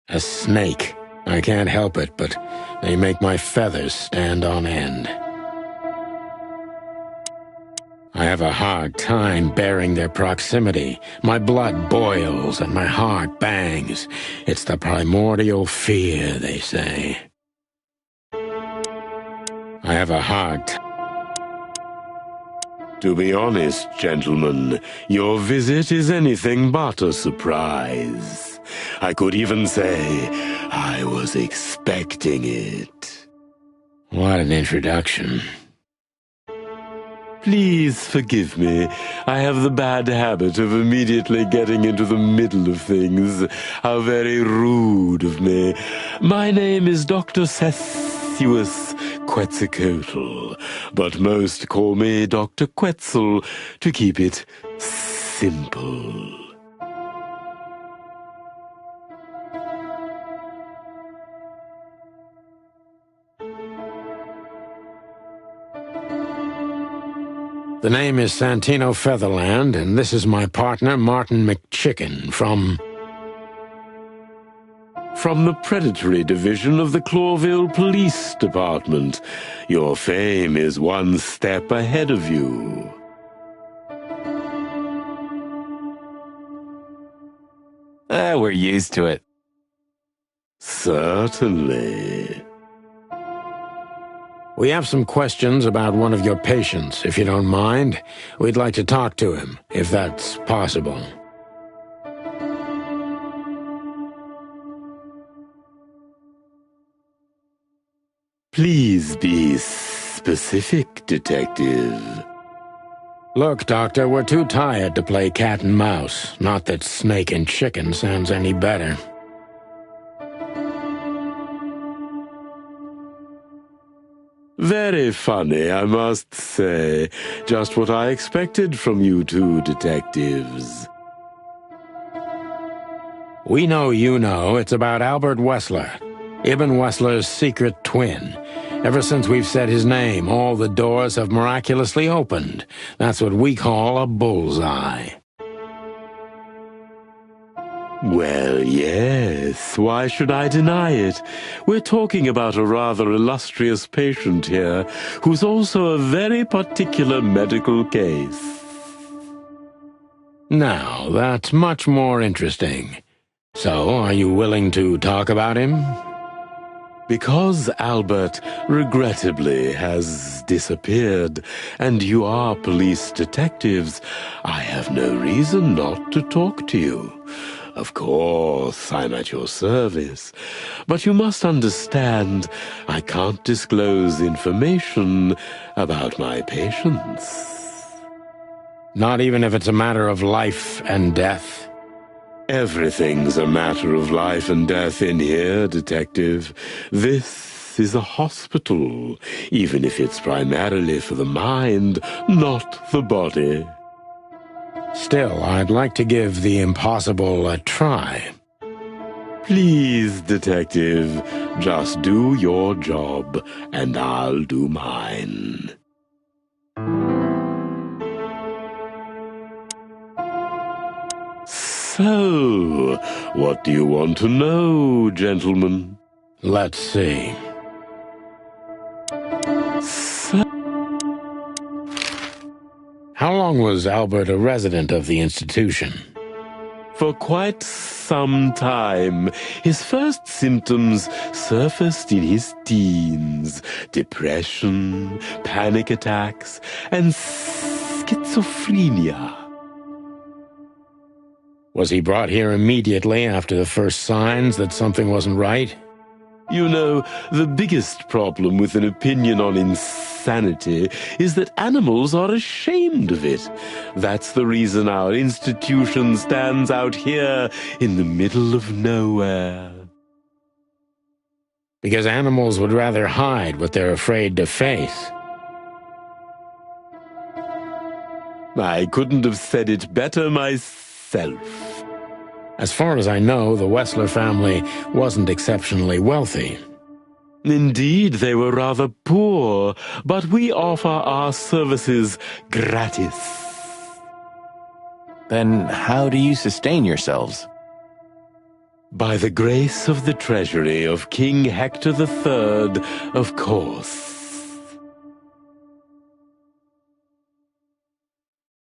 A snake. I can't help it, but they make my feathers stand on end. I have a hard time bearing their proximity. My blood boils and my heart bangs. It's the primordial fear, they say. I have a hard time. To be honest, gentlemen, your visit is anything but a surprise. I could even say I was expecting it. What an introduction. Please forgive me. I have the bad habit of immediately getting into the middle of things. How very rude of me. My name is Dr. Sessuus Quetzalcoatl, but most call me Dr. Quetzal to keep it simple. The name is Santino Featherland, and this is my partner, Martin McChicken, from the Predatory Division of the Clawville Police Department. Your fame is one step ahead of you. We're used to it. Certainly. We have some questions about one of your patients, if you don't mind. We'd like to talk to him, if that's possible. Please be specific, Detective. Look, Doctor, we're too tired to play cat and mouse. Not that snake and chicken sounds any better. Very funny, I must say. Just what I expected from you two detectives. We know you know it's about Albert Wessler, Ibn Wessler's secret twin. Ever since we've said his name, all the doors have miraculously opened. That's what we call a bullseye. Well, yes, why should I deny it? We're talking about a rather illustrious patient here, who's also a very particular medical case. Now, that's much more interesting. So, are you willing to talk about him? Because Albert, regrettably, has disappeared, and you are police detectives, I have no reason not to talk to you. Of course, I'm at your service, but you must understand, I can't disclose information about my patients. Not even if it's a matter of life and death? Everything's a matter of life and death in here, Detective. This is a hospital, even if it's primarily for the mind, not the body. Still, I'd like to give the impossible a try. Please, Detective, just do your job, and I'll do mine. So, what do you want to know, gentlemen? Let's see. How long was Albert a resident of the institution? For quite some time. His first symptoms surfaced in his teens. Depression, panic attacks, and schizophrenia. Was he brought here immediately after the first signs that something wasn't right? You know, the biggest problem with an opinion on insanity is that animals are ashamed of it. That's the reason our institution stands out here in the middle of nowhere. Because animals would rather hide what they're afraid to face. I couldn't have said it better myself. As far as I know, the Wessler family wasn't exceptionally wealthy. Indeed, they were rather poor, but we offer our services gratis. Then how do you sustain yourselves? By the grace of the treasury of King Hector III, of course.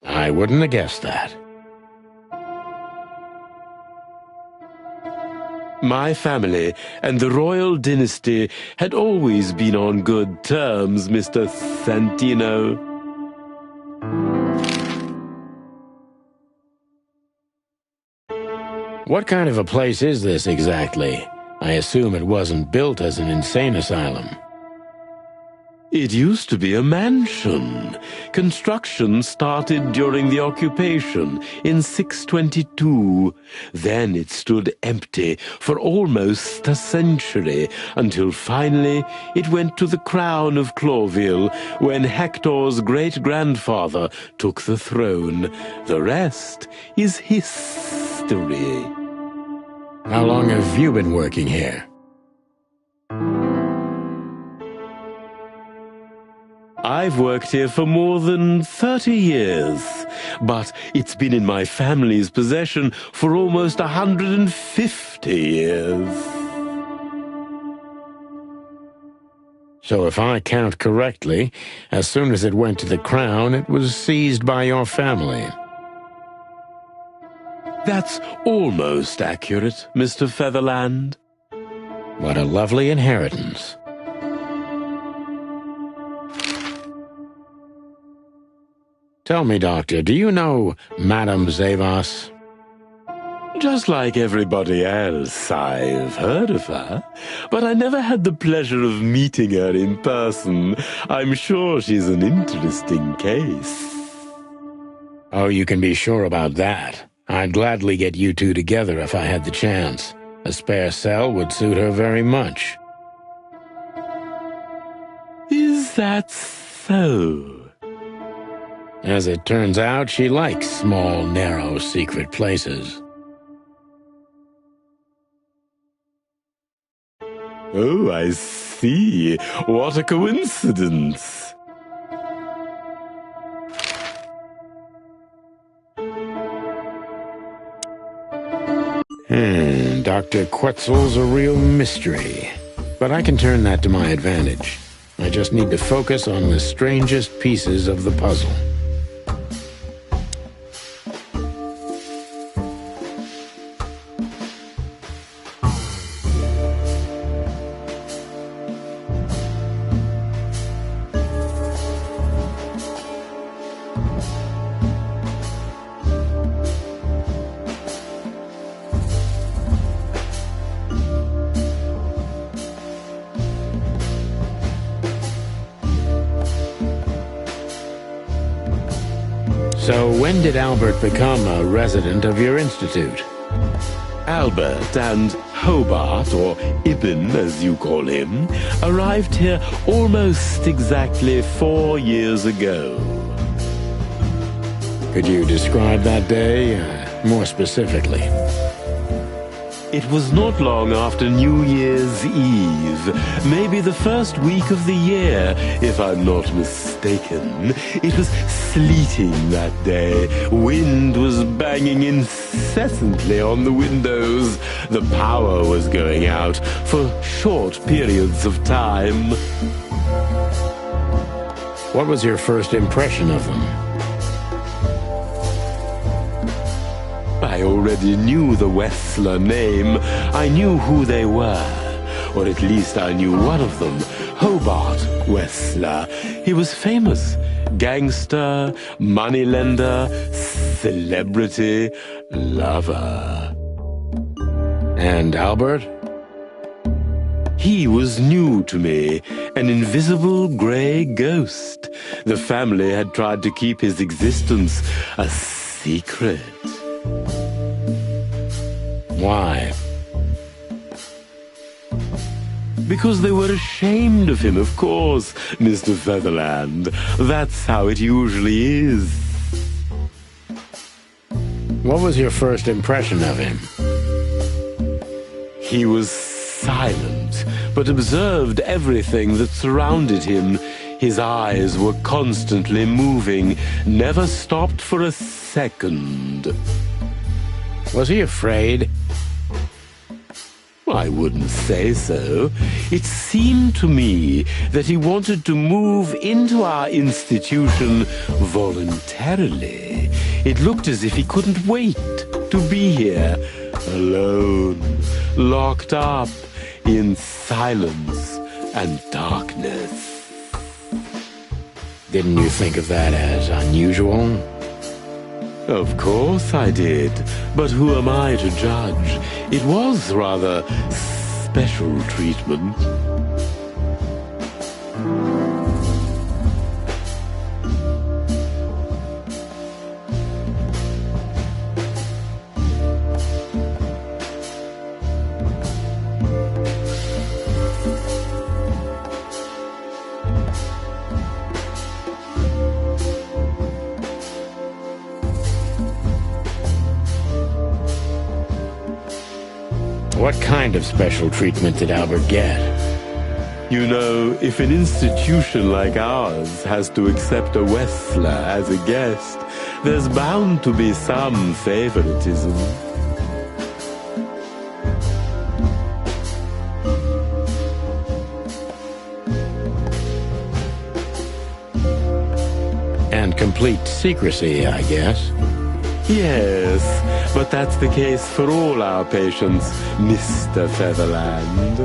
I wouldn't have guessed that. My family and the royal dynasty had always been on good terms, Mr. Santino. What kind of a place is this exactly? I assume it wasn't built as an insane asylum. It used to be a mansion. Construction started during the occupation in 622. Then it stood empty for almost a century, until finally it went to the crown of Clawville when Hector's great-grandfather took the throne. The rest is history. How long have you been working here? I've worked here for more than 30 years, but it's been in my family's possession for almost 150 years. So if I count correctly, as soon as it went to the crown, it was seized by your family. That's almost accurate, Mr. Featherland. What a lovely inheritance. Tell me, Doctor, do you know Madame Zavas? Just like everybody else, I've heard of her, but I never had the pleasure of meeting her in person. I'm sure she's an interesting case. Oh, you can be sure about that. I'd gladly get you two together if I had the chance. A spare cell would suit her very much. Is that so? As it turns out, she likes small, narrow, secret places. Oh, I see. What a coincidence. Dr. Quetzal's a real mystery. But I can turn that to my advantage. I just need to focus on the strangest pieces of the puzzle. So when did Albert become a resident of your institute? Albert and Hobart, or Ibn as you call him, arrived here almost exactly 4 years ago. Could you describe that day more specifically? It was not long after New Year's Eve, maybe the first week of the year, if I'm not mistaken. It was sleeting that day. Wind was banging incessantly on the windows. The power was going out for short periods of time. What was your first impression of them? I already knew the Wessler name. I knew who they were, or at least I knew one of them, Hobart Wessler. He was famous. Gangster, moneylender, celebrity, lover. And Albert? He was new to me, an invisible gray ghost. The family had tried to keep his existence a secret. Why? Because they were ashamed of him, of course, Mr. Featherland. That's how it usually is. What was your first impression of him? He was silent, but observed everything that surrounded him. His eyes were constantly moving, never stopped for a second. Was he afraid? I wouldn't say so. It seemed to me that he wanted to move into our institution voluntarily. It looked as if he couldn't wait to be here, alone, locked up in silence and darkness. Didn't you think of that as unusual? Of course I did, but who am I to judge? It was rather special treatment. What kind of special treatment did Albert get? You know, if an institution like ours has to accept a Westler as a guest, there's bound to be some favoritism. And complete secrecy, I guess. Yes, but that's the case for all our patients, Mr. Featherland.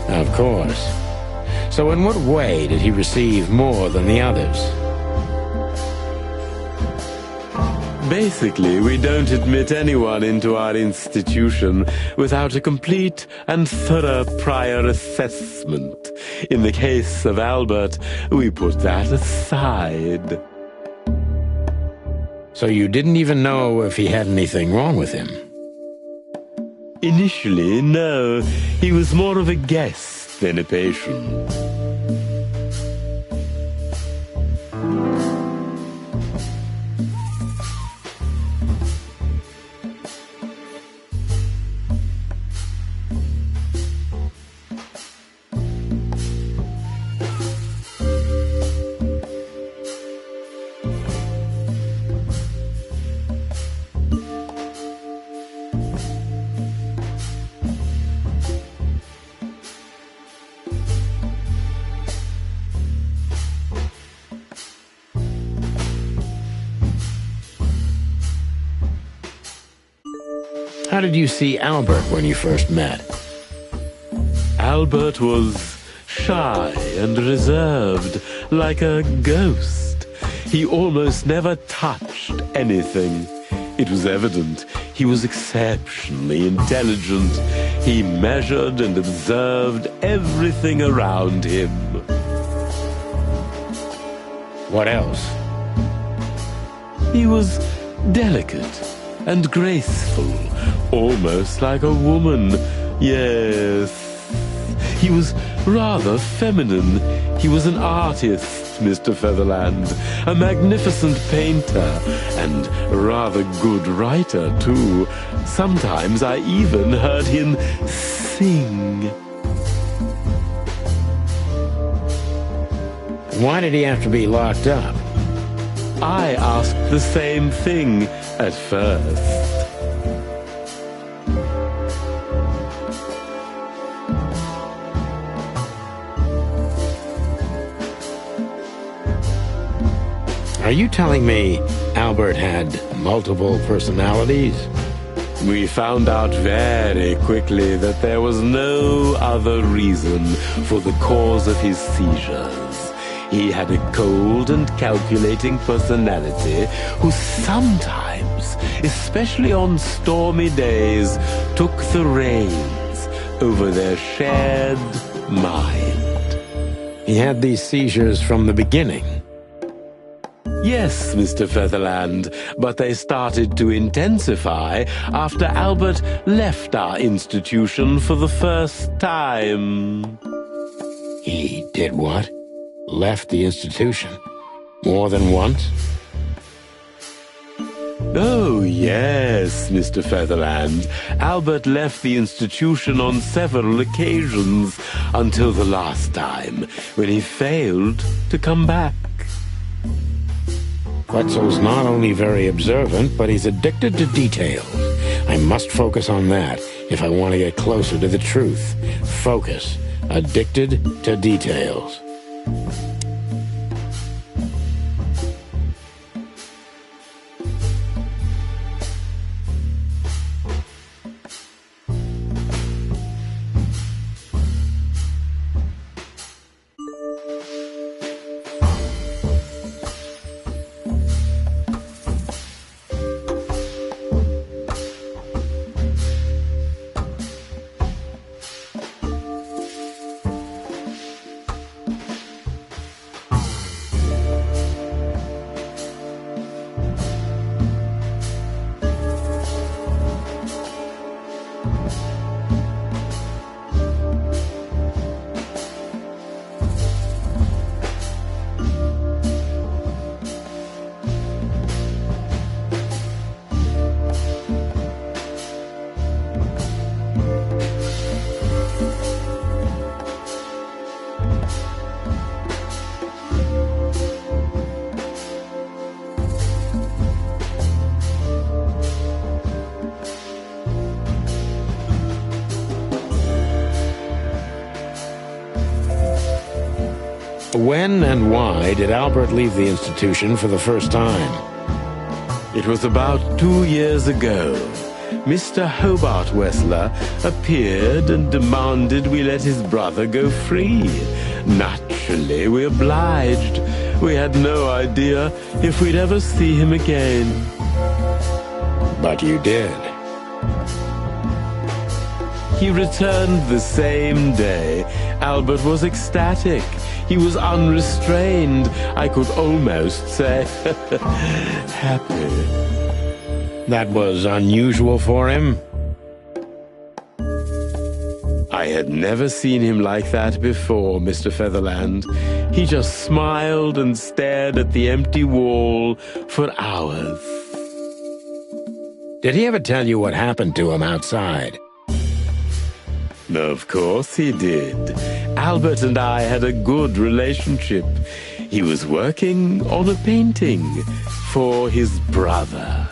Of course. So in what way did he receive more than the others? Basically, we don't admit anyone into our institution without a complete and thorough prior assessment. In the case of Albert, we put that aside. So you didn't even know if he had anything wrong with him? Initially, no. He was more of a guest than a patient. How did you see Albert when you first met? Albert was shy and reserved, like a ghost. He almost never touched anything. It was evident he was exceptionally intelligent. He measured and observed everything around him. What else? He was delicate and graceful, almost like a woman. Yes, he was rather feminine. He was an artist, Mr. Featherland, a magnificent painter, and a rather good writer, too. Sometimes I even heard him sing. Why did he have to be locked up? I asked the same thing at first. Are you telling me Albert had multiple personalities? We found out very quickly that there was no other reason for the cause of his seizures. He had a cold and calculating personality who sometimes, especially on stormy days, took the reins over their shared mind. He had these seizures from the beginning. Yes, Mr. Featherland, but they started to intensify after Albert left our institution for the first time. He did what? Left the institution? More than once? Oh, yes, Mr. Featherland. Albert left the institution on several occasions until the last time, when he failed to come back. Quetzal's not only very observant, but he's addicted to details. I must focus on that if I want to get closer to the truth. Focus. Addicted to details. When and why did Albert leave the institution for the first time? It was about 2 years ago. Mr. Hobart Wessler appeared and demanded we let his brother go free. Naturally, we obliged. We had no idea if we'd ever see him again. But you did. He returned the same day. Albert was ecstatic. He was unrestrained. I could almost say happy. That was unusual for him? I had never seen him like that before, Mr. Featherland. He just smiled and stared at the empty wall for hours. Did he ever tell you what happened to him outside? Of course he did. Albert and I had a good relationship. He was working on a painting for his brother.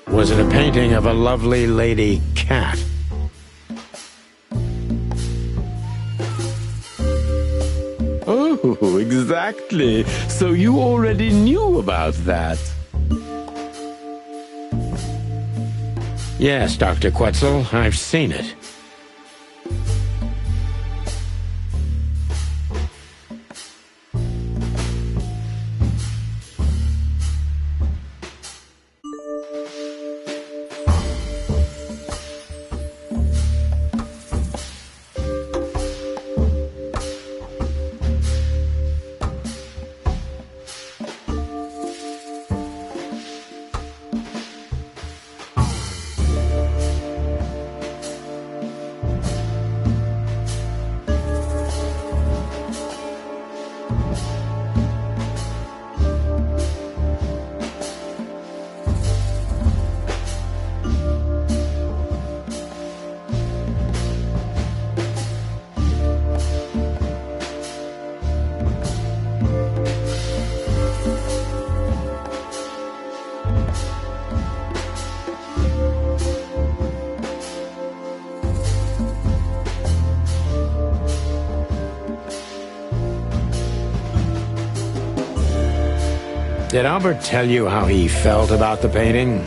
Was it a painting of a lovely lady cat? Oh, exactly. So you already knew about that. Yes, Dr. Quetzal, I've seen it. Did Albert tell you how he felt about the painting?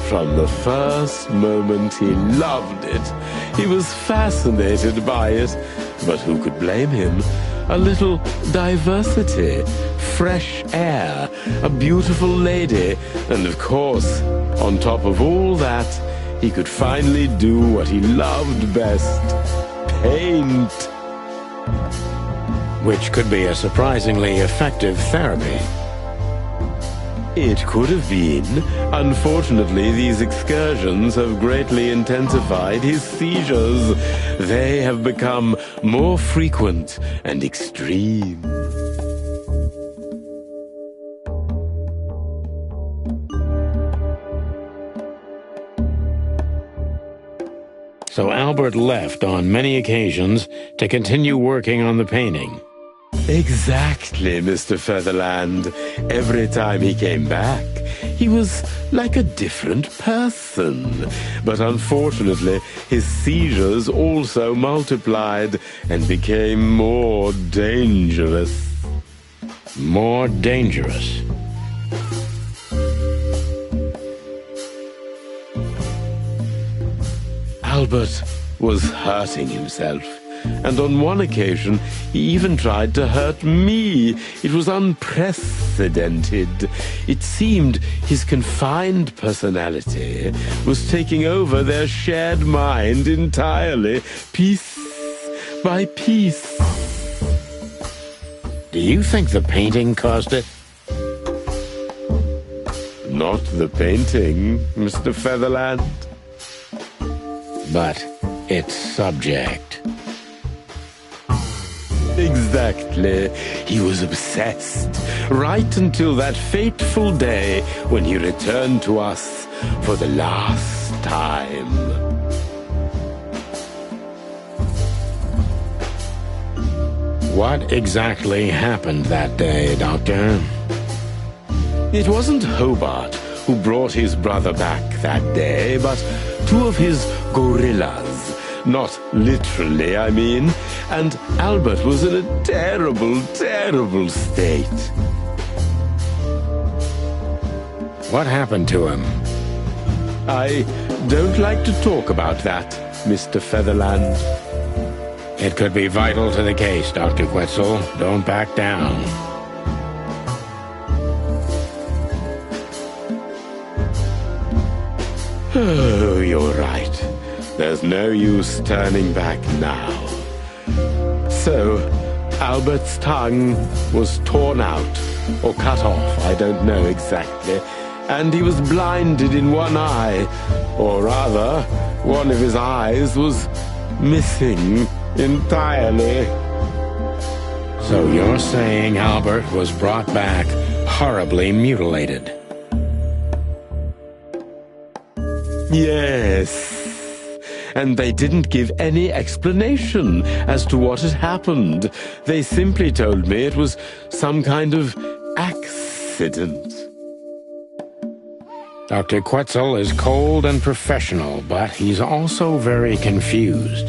From the first moment he loved it. He was fascinated by it. But who could blame him? A little diversity, fresh air, a beautiful lady, and of course, on top of all that, he could finally do what he loved best: paint. Which could be a surprisingly effective therapy. It could have been. Unfortunately, these excursions have greatly intensified his seizures. They have become more frequent and extreme. So Albert left on many occasions to continue working on the painting. Exactly, Mr. Featherland. Every time he came back, he was like a different person. But unfortunately, his seizures also multiplied and became more dangerous. More dangerous? Albert was hurting himself. And on one occasion, he even tried to hurt me. It was unprecedented. It seemed his confined personality was taking over their shared mind entirely, piece by piece. Do you think the painting caused it? Not the painting, Mr. Featherland. But its subject. Exactly. He was obsessed, right until that fateful day when he returned to us for the last time. What exactly happened that day, Doctor? It wasn't Hobart who brought his brother back that day, but two of his gorillas. Not literally, I mean. And Albert was in a terrible, terrible state. What happened to him? I don't like to talk about that, Mr. Featherland. It could be vital to the case, Dr. Quetzal. Don't back down. Oh, you're right. There's no use turning back now. So, Albert's tongue was torn out, or cut off, I don't know exactly, and he was blinded in one eye, or rather, one of his eyes was missing entirely. So you're saying Albert was brought back horribly mutilated? Yes. And they didn't give any explanation as to what had happened. They simply told me it was some kind of accident. Dr. Quetzal is cold and professional, but he's also very confused.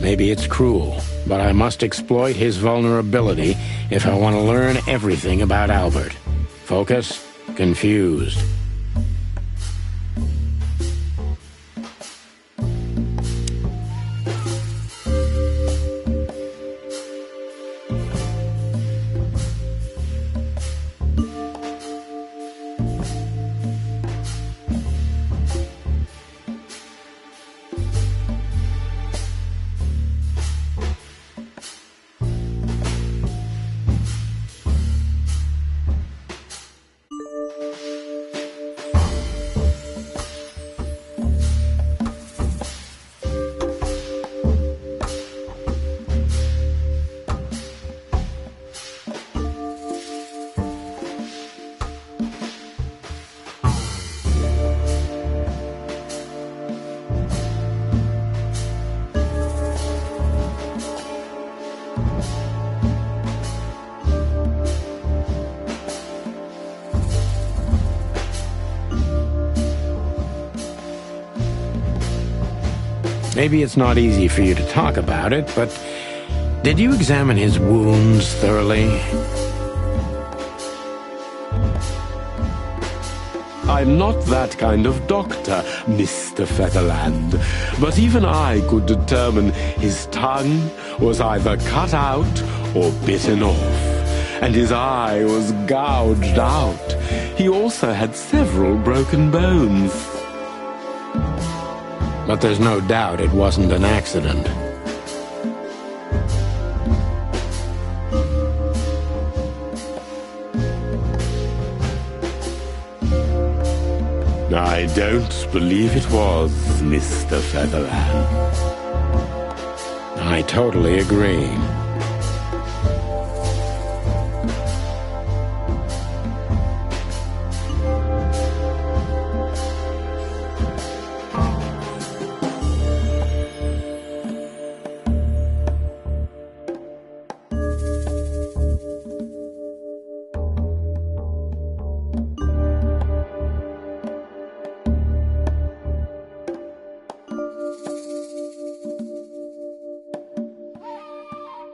Maybe it's cruel, but I must exploit his vulnerability if I want to learn everything about Albert. Focus, confused. Maybe it's not easy for you to talk about it, but did you examine his wounds thoroughly? I'm not that kind of doctor, Mr. Featherland, but even I could determine his tongue was either cut out or bitten off, and his eye was gouged out. He also had several broken bones. But there's no doubt it wasn't an accident. I don't believe it was, Mr. Featherland. I totally agree.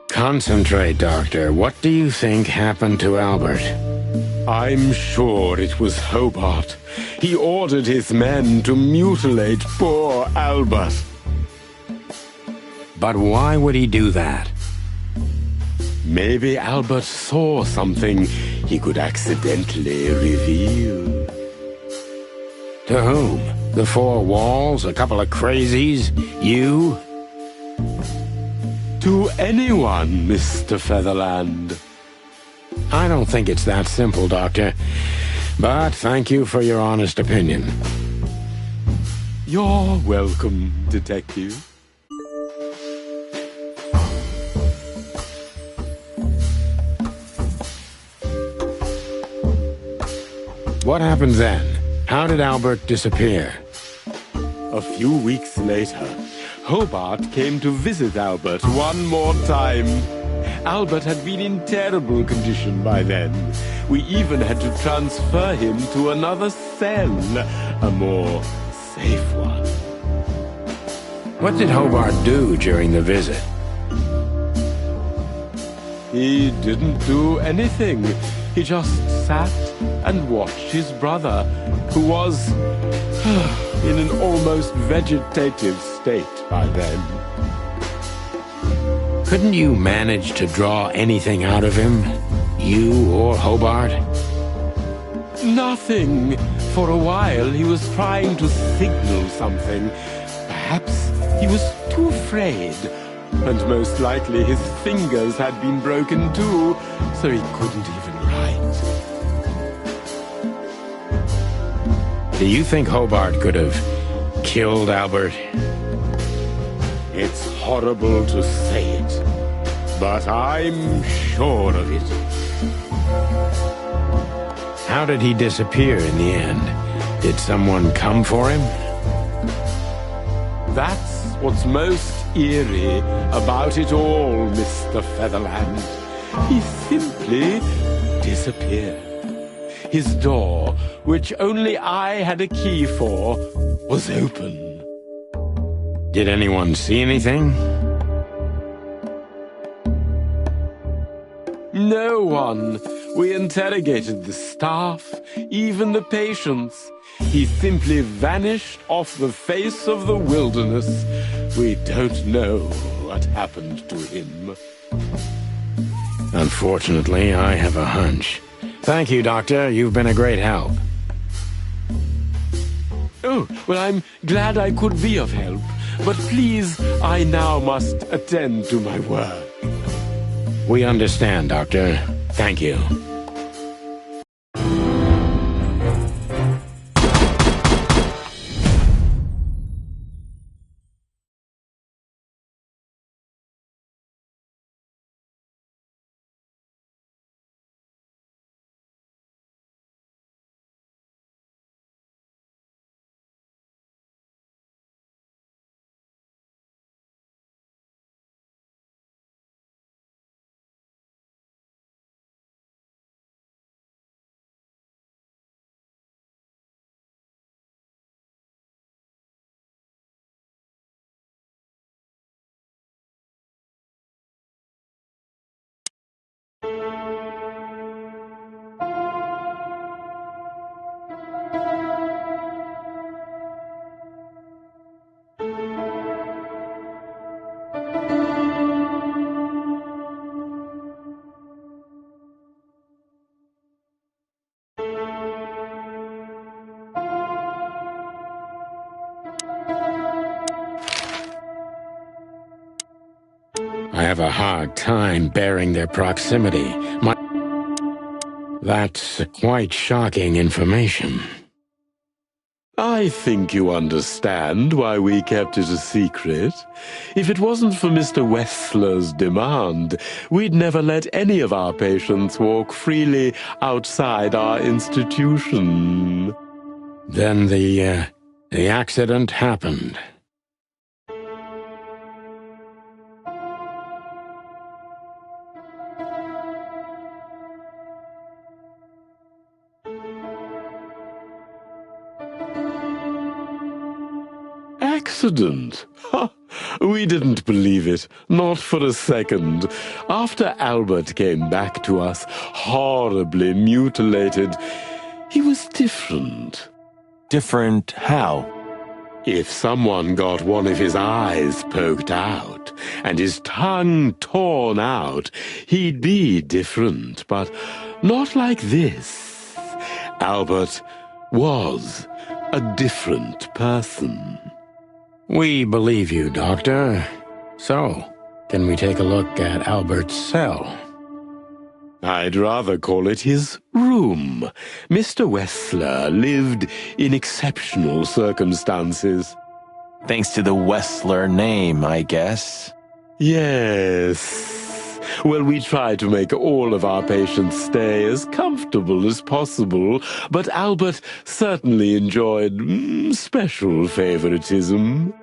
Concentrate, Doctor. What do you think happened to Albert? I'm sure it was Hobart. He ordered his men to mutilate poor Albert. But why would he do that? Maybe Albert saw something he could accidentally reveal. To whom? The four walls? A couple of crazies? You? To anyone, Mr. Featherland. I don't think it's that simple, Doctor. But thank you for your honest opinion. You're welcome, Detective. What happened then? How did Albert disappear? A few weeks later, Hobart came to visit Albert one more time. Albert had been in terrible condition by then. We even had to transfer him to another cell, a more safe one. What did Hobart do during the visit? He didn't do anything. He just sat and watched his brother, who was in an almost vegetative state by then. Couldn't you manage to draw anything out of him? You or Hobart? Nothing. For a while, he was trying to signal something. Perhaps he was too afraid. And most likely his fingers had been broken too, so he couldn't even write. Do you think Hobart could have killed Albert? It's horrible to say it, but I'm sure of it. How did he disappear in the end? Did someone come for him? That's what's most eerie about it all, Mr. Featherland. He simply disappeared. His door, which only I had a key for, was open. Did anyone see anything? No one. We interrogated the staff, even the patients. He simply vanished off the face of the wilderness. We don't know what happened to him. Unfortunately, I have a hunch. Thank you, Doctor. You've been a great help. Oh, well, I'm glad I could be of help. But please, I now must attend to my work. We understand, Doctor. Thank you. I have a hard time bearing their proximity. That's quite shocking information. I think you understand why we kept it a secret. If it wasn't for Mr. Wessler's demand, we'd never let any of our patients walk freely outside our institution. Then the accident happened. Accident? Ha! We didn't believe it, not for a second. After Albert came back to us, horribly mutilated, he was different. Different how? If someone got one of his eyes poked out and his tongue torn out, he'd be different, but not like this. Albert was a different person. We believe you, Doctor. So, can we take a look at Albert's cell? I'd rather call it his room. Mr. Wessler lived in exceptional circumstances. Thanks to the Wessler name, I guess. Yes. Well, we try to make all of our patients stay as comfortable as possible, but Albert certainly enjoyed special favoritism.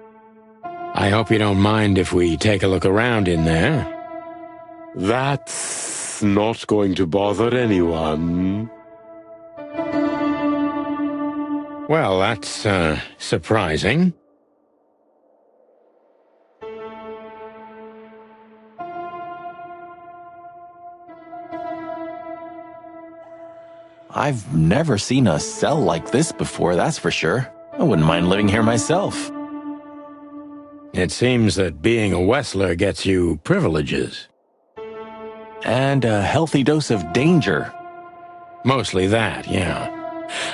I hope you don't mind if we take a look around in there. That's not going to bother anyone. Well, that's surprising. I've never seen a cell like this before, that's for sure. I wouldn't mind living here myself. It seems that being a Wessler gets you privileges. And a healthy dose of danger. Mostly that, yeah.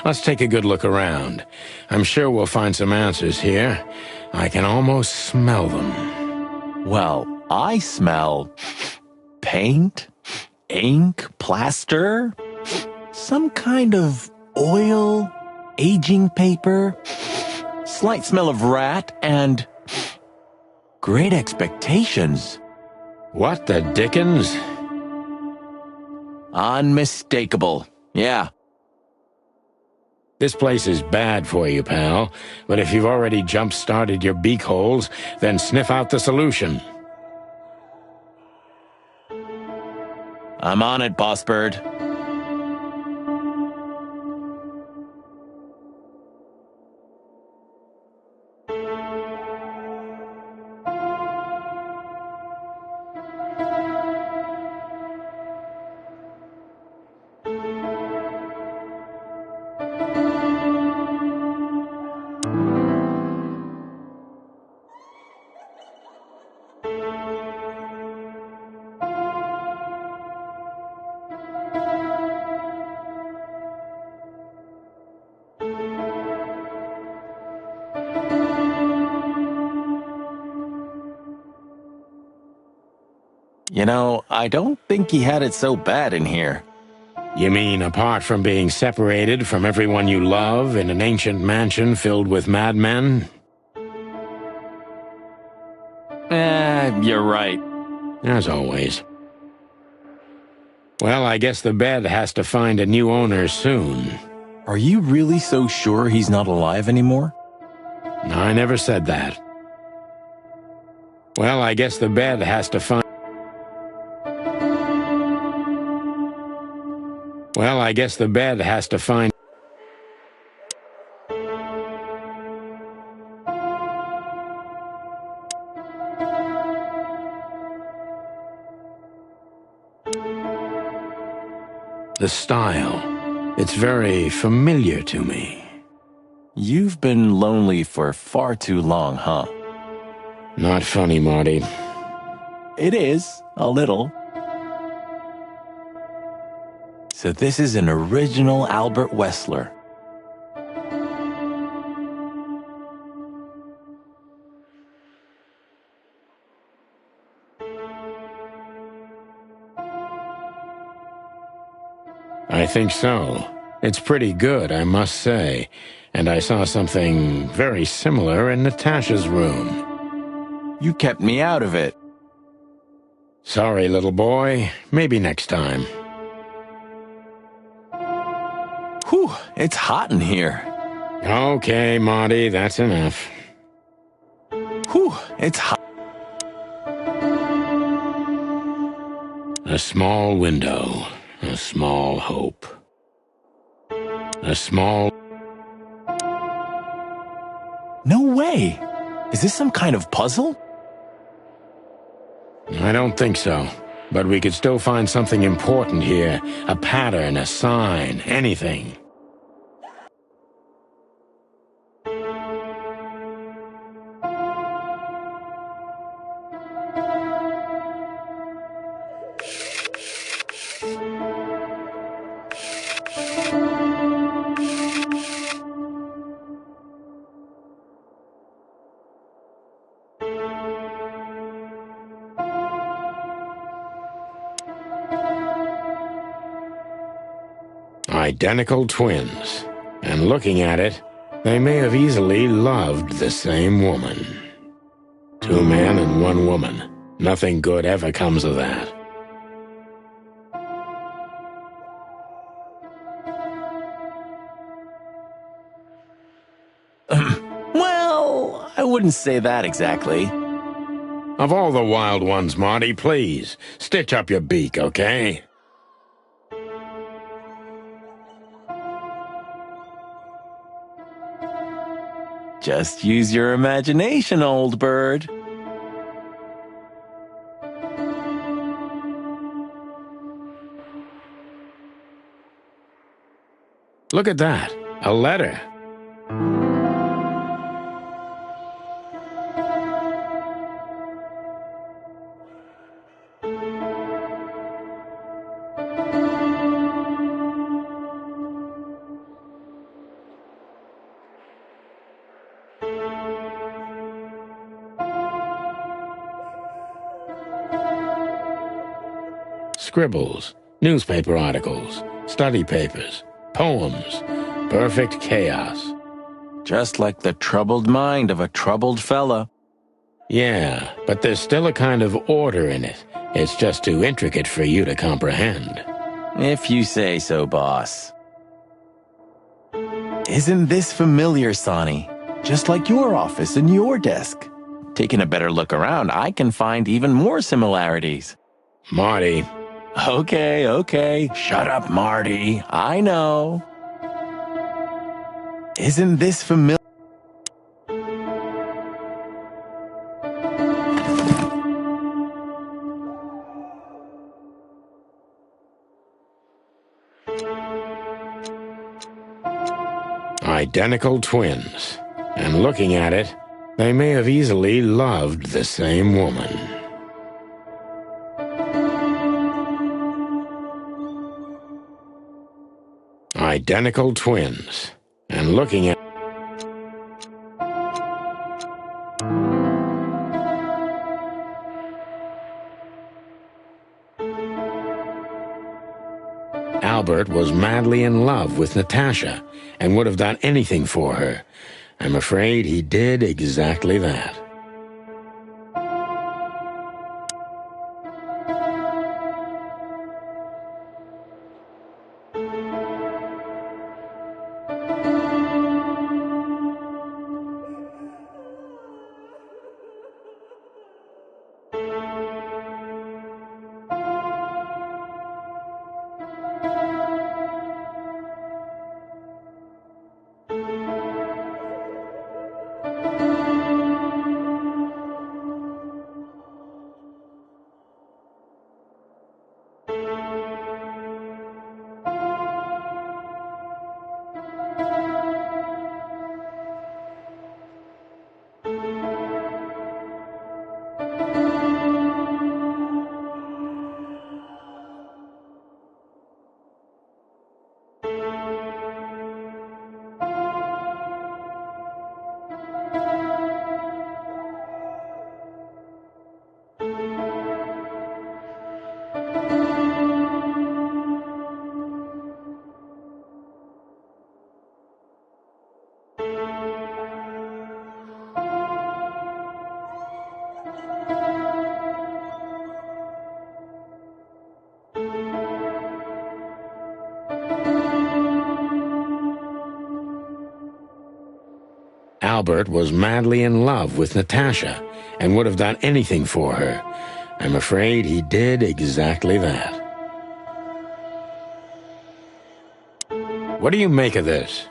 Let's take a good look around. I'm sure we'll find some answers here. I can almost smell them. Well, I smell paint, ink, plaster, some kind of oil, aging paper, slight smell of rat, and great expectations. What the dickens? Unmistakable, yeah. This place is bad for you, pal. But if you've already jump-started your beak holes, then sniff out the solution. I'm on it, Boss Bird. You know, I don't think he had it so bad in here. You mean apart from being separated from everyone you love in an ancient mansion filled with madmen? You're right. As always. Well, I guess the bed has to find a new owner soon. Are you really so sure he's not alive anymore? I never said that. Well, I guess the bed has to find... Well, I guess the bed has to find... The style. It's very familiar to me. You've been lonely for far too long, huh? Not funny, Marty. It is, a little. So this is an original Albert Wessler. I think so. It's pretty good, I must say. And I saw something very similar in Natasha's room. You kept me out of it. Sorry, little boy. Maybe next time. Whew, it's hot in here. Okay, Marty, that's enough. Whew, it's hot. A small window, a small hope. A small... No way! Is this some kind of puzzle? I don't think so. But we could still find something important here. A pattern, a sign, anything. Identical twins. And looking at it, they may have easily loved the same woman. 2 men and 1 woman. Nothing good ever comes of that. Well, I wouldn't say that exactly. Of all the wild ones, Marty, please, stitch up your beak, okay? Just use your imagination, old bird. Look at that. A letter. Scribbles, newspaper articles, study papers, poems, perfect chaos. Just like the troubled mind of a troubled fella. Yeah, but there's still a kind of order in it. It's just too intricate for you to comprehend. If you say so, boss. Isn't this familiar, Sonny? Just like your office and your desk. Taking a better look around, I can find even more similarities. Marty. Okay. Shut up, Marty. I know. Isn't this familiar? Identical twins. And looking at it, they may have easily loved the same woman. Identical twins. And looking at Albert was madly in love with Natasha and would have done anything for her. I'm afraid he did exactly that. Albert was madly in love with Natasha and would have done anything for her. I'm afraid he did exactly that. What do you make of this?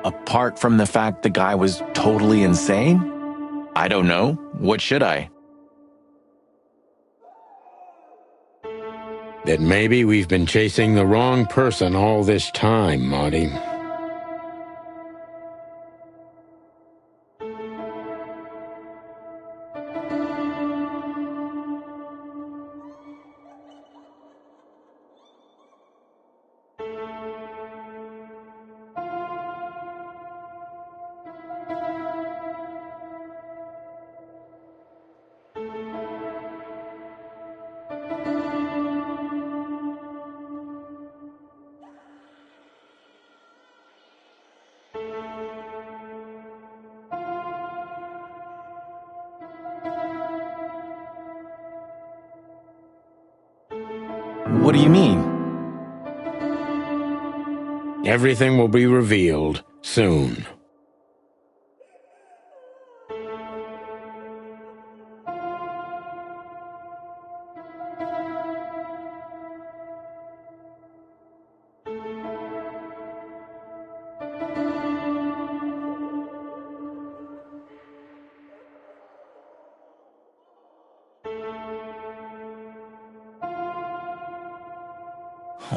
Apart from the fact the guy was totally insane? I don't know. What should I? That maybe we've been chasing the wrong person all this time, Marty. What do you mean? Everything will be revealed soon.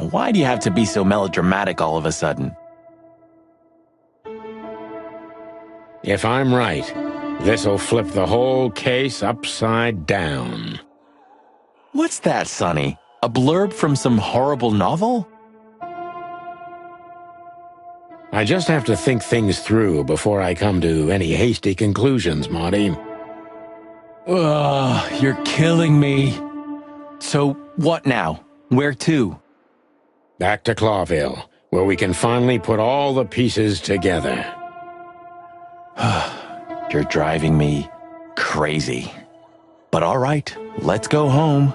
Why do you have to be so melodramatic all of a sudden? If I'm right, this'll flip the whole case upside down. What's that, Sonny? A blurb from some horrible novel? I just have to think things through before I come to any hasty conclusions, Marty. Ugh, you're killing me. So, what now? Where to? Back to Clawville, where we can finally put all the pieces together. You're driving me crazy. But all right, let's go home.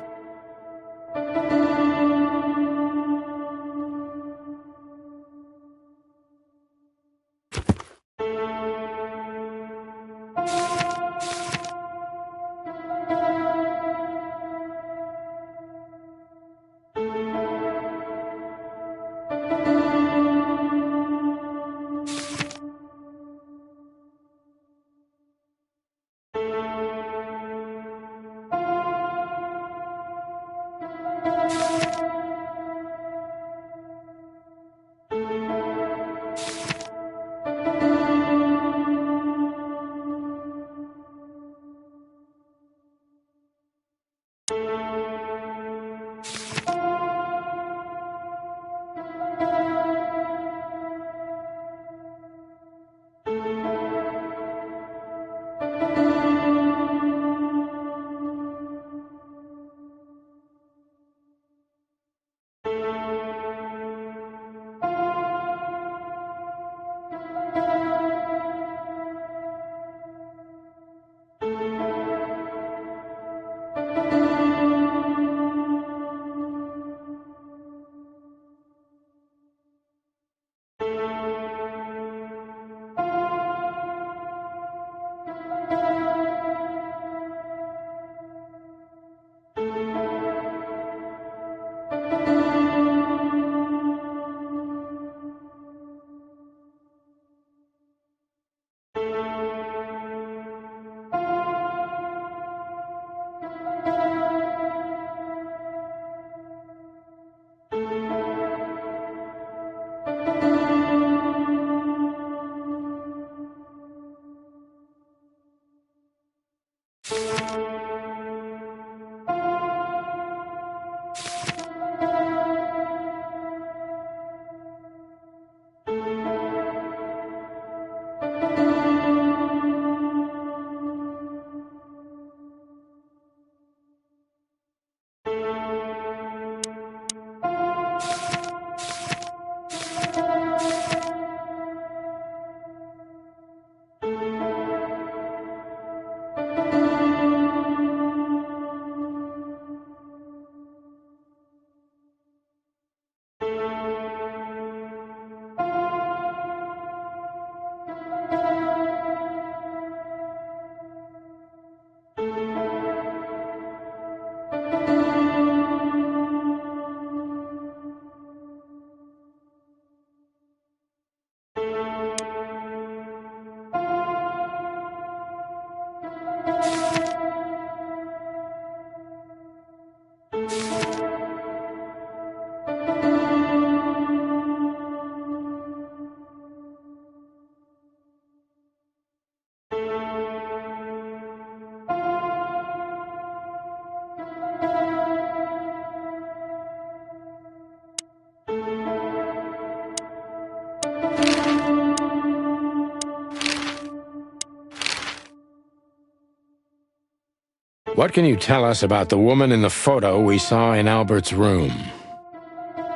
What can you tell us about the woman in the photo we saw in Albert's room?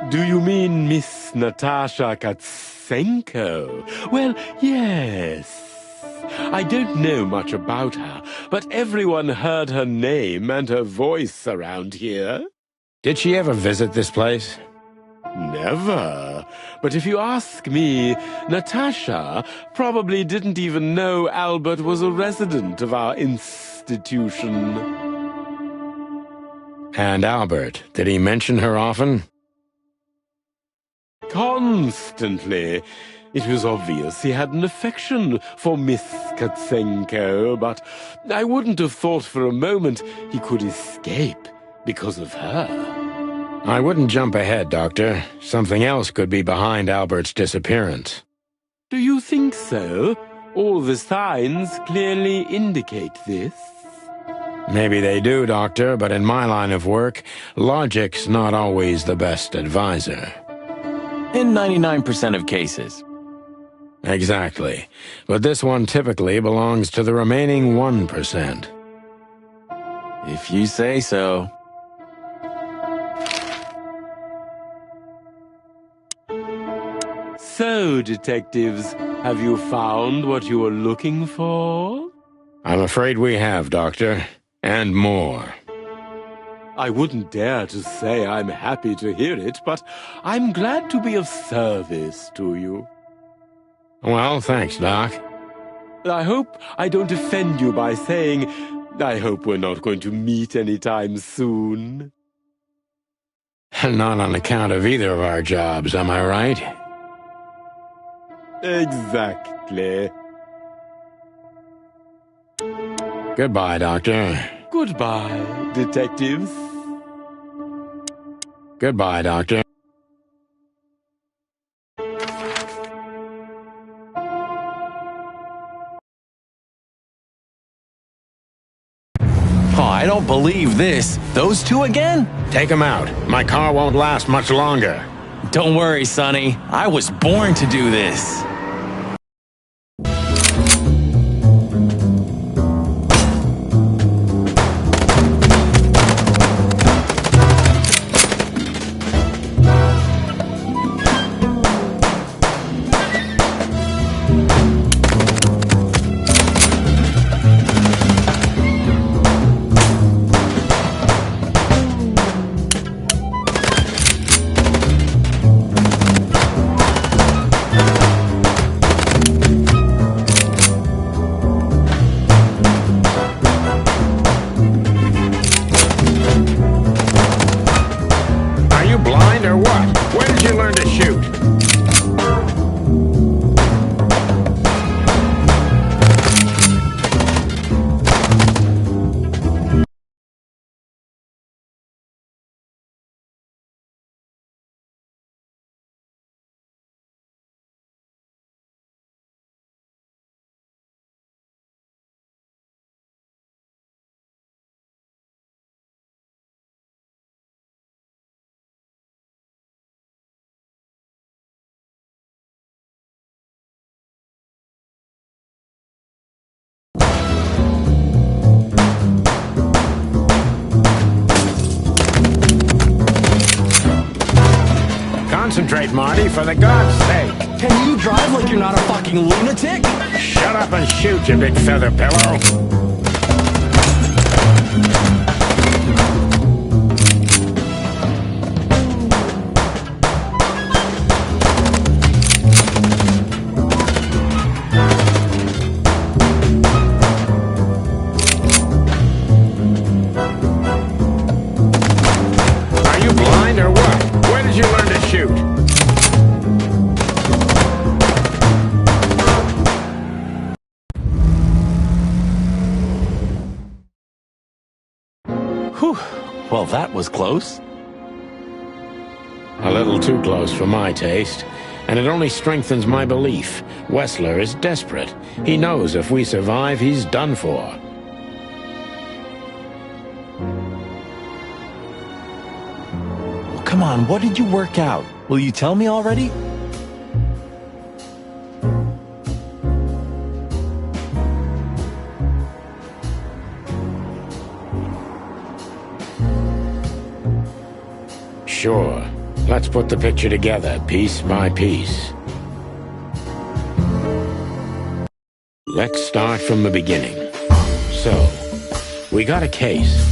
Do you mean Miss Natasha Katsenko? Well, yes. I don't know much about her, but everyone heard her name and her voice around here. Did she ever visit this place? Never. But if you ask me, Natasha probably didn't even know Albert was a resident of our institution. And Albert, did he mention her often? Constantly. It was obvious he had an affection for Miss Katsenko, but I wouldn't have thought for a moment he could escape because of her. I wouldn't jump ahead, Doctor. Something else could be behind Albert's disappearance. Do you think so? All the signs clearly indicate this. Maybe they do, Doctor, but in my line of work, logic's not always the best advisor. In 99% of cases. Exactly. But this one typically belongs to the remaining 1%. If you say so. So, detectives, have you found what you were looking for? I'm afraid we have, Doctor. And more. I wouldn't dare to say I'm happy to hear it, but I'm glad to be of service to you. Well, thanks, Doc. I hope I don't offend you by saying I hope we're not going to meet anytime soon. Not on account of either of our jobs, am I right? Exactly. Goodbye, Doctor. Goodbye, detectives. Goodbye, Doctor. Oh, I don't believe this. Those two again? Take them out. My car won't last much longer. Don't worry, Sonny. I was born to do this. Concentrate, Marty, for the God's sake. Can you drive like you're not a fucking lunatic? Shut up and shoot, you big feather pillow. Are you blind or what? Where did you learn to shoot? Whew. Well, that was close. A little too close for my taste. And it only strengthens my belief. Wessler is desperate. He knows if we survive, he's done for. Well, come on, what did you work out? Will you tell me already? Sure. Let's put the picture together, piece by piece. Let's start from the beginning. So, we got a case.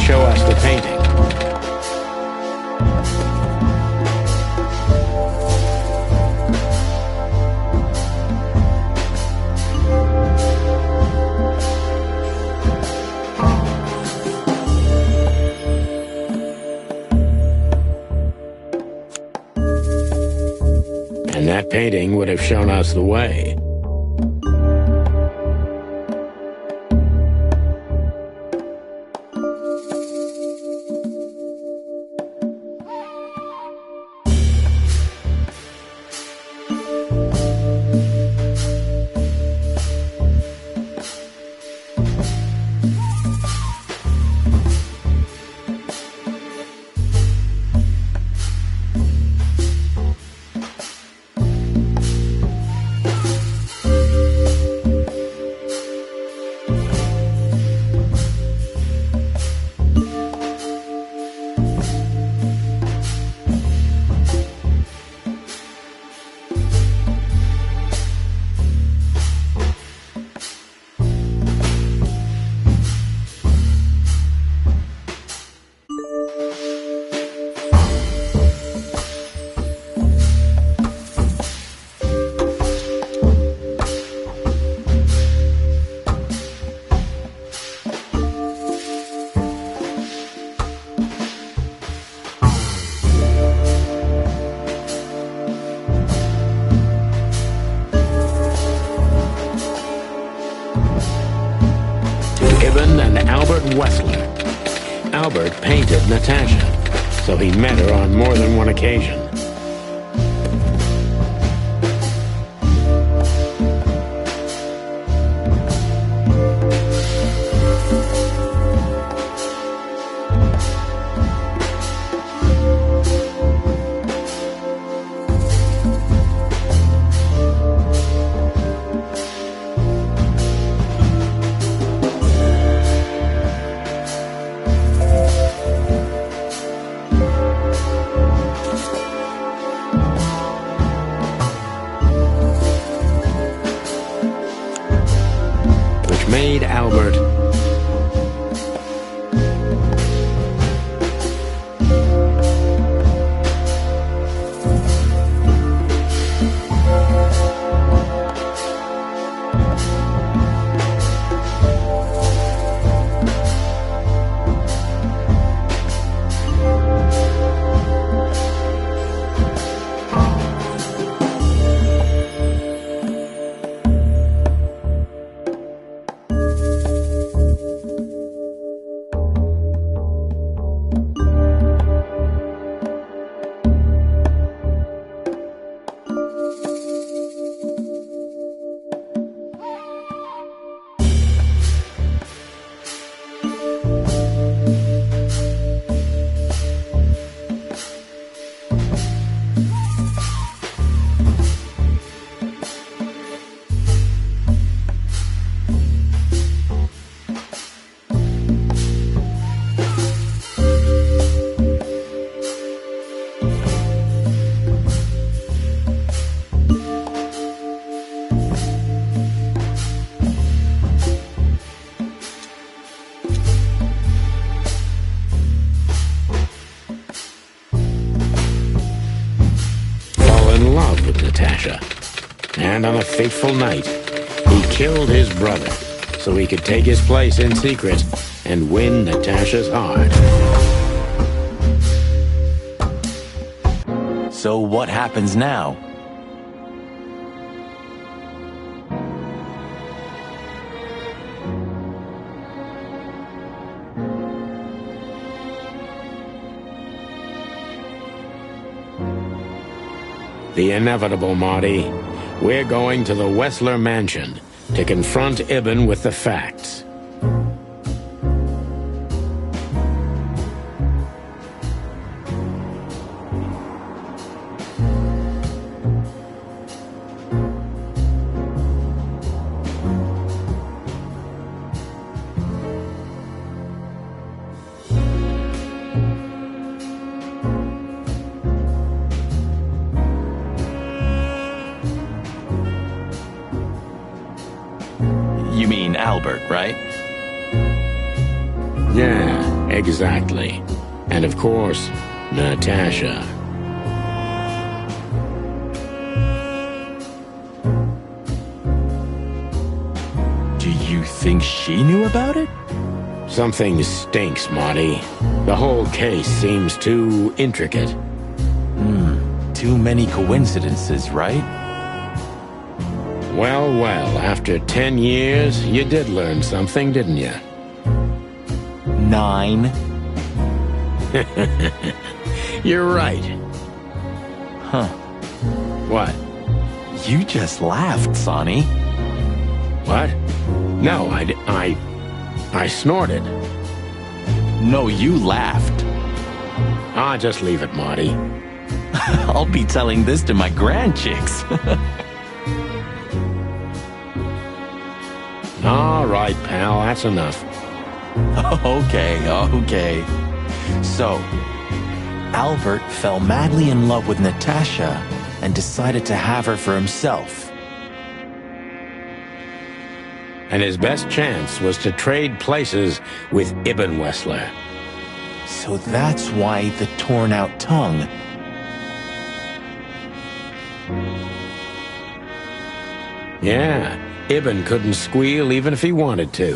show us the painting. And that painting would have shown us the way. Albert painted Natasha, so he met her on more than one occasion. Made Albert Natasha. And on a fateful night, he killed his brother so he could take his place in secret and win Natasha's heart. So what happens now? The inevitable, Marty. We're going to the Wessler mansion to confront Ibn with the facts. You mean Albert, right? Yeah, Exactly. And of course, Natasha. Do you think she knew about it? Something stinks, Marty. The whole case seems too intricate. Too many coincidences, right? Well, after 10 years, you did learn something, didn't you? 9. You're right. Huh. What? You just laughed, Sonny. What? No, I snorted. No, you laughed. Ah, just leave it, Marty. I'll be telling this to my grandchicks. All right, pal, that's enough. Okay. So, Albert fell madly in love with Natasha and decided to have her for himself. And his best chance was to trade places with Ibn Wessler. So that's why the torn-out tongue. Yeah, Ibn couldn't squeal even if he wanted to.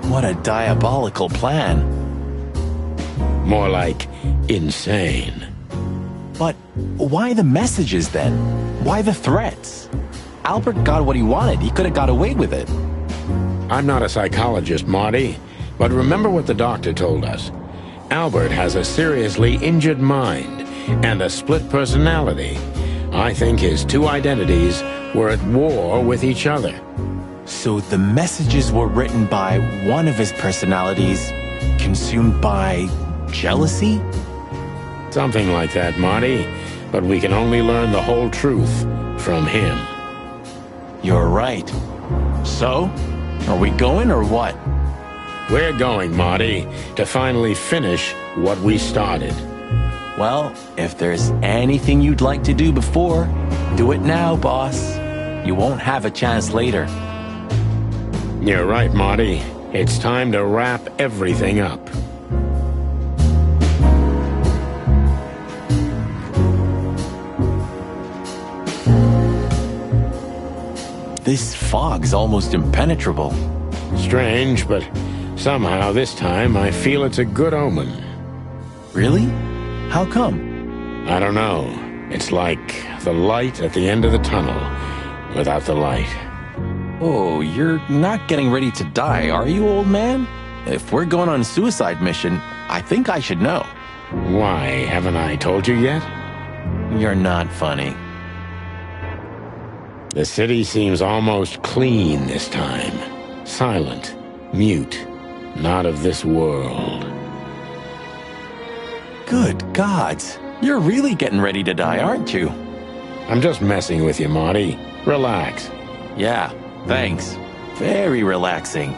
What a diabolical plan. More like insane. But why the messages then? Why the threats? Albert got what he wanted. He could have got away with it. I'm not a psychologist, Marty, but remember what the doctor told us. Albert has a seriously injured mind and a split personality. I think his two identities were at war with each other. So the messages were written by one of his personalities, consumed by jealousy? Something like that, Marty. But we can only learn the whole truth from him. You're right. So, are we going or what? We're going, Marty, to finally finish what we started. Well, if there's anything you'd like to do before, do it now, boss. You won't have a chance later. You're right, Marty. It's time to wrap everything up. This fog's almost impenetrable. Strange, but somehow this time I feel it's a good omen. Really? How come? I don't know. It's like the light at the end of the tunnel without the light. Oh, you're not getting ready to die, are you, old man? If we're going on a suicide mission, I think I should know. Why, haven't I told you yet? You're not funny. The city seems almost clean this time. Silent, mute, not of this world. Good gods. You're really getting ready to die, aren't you? I'm just messing with you, Marty. Relax. Yeah, thanks. Very relaxing.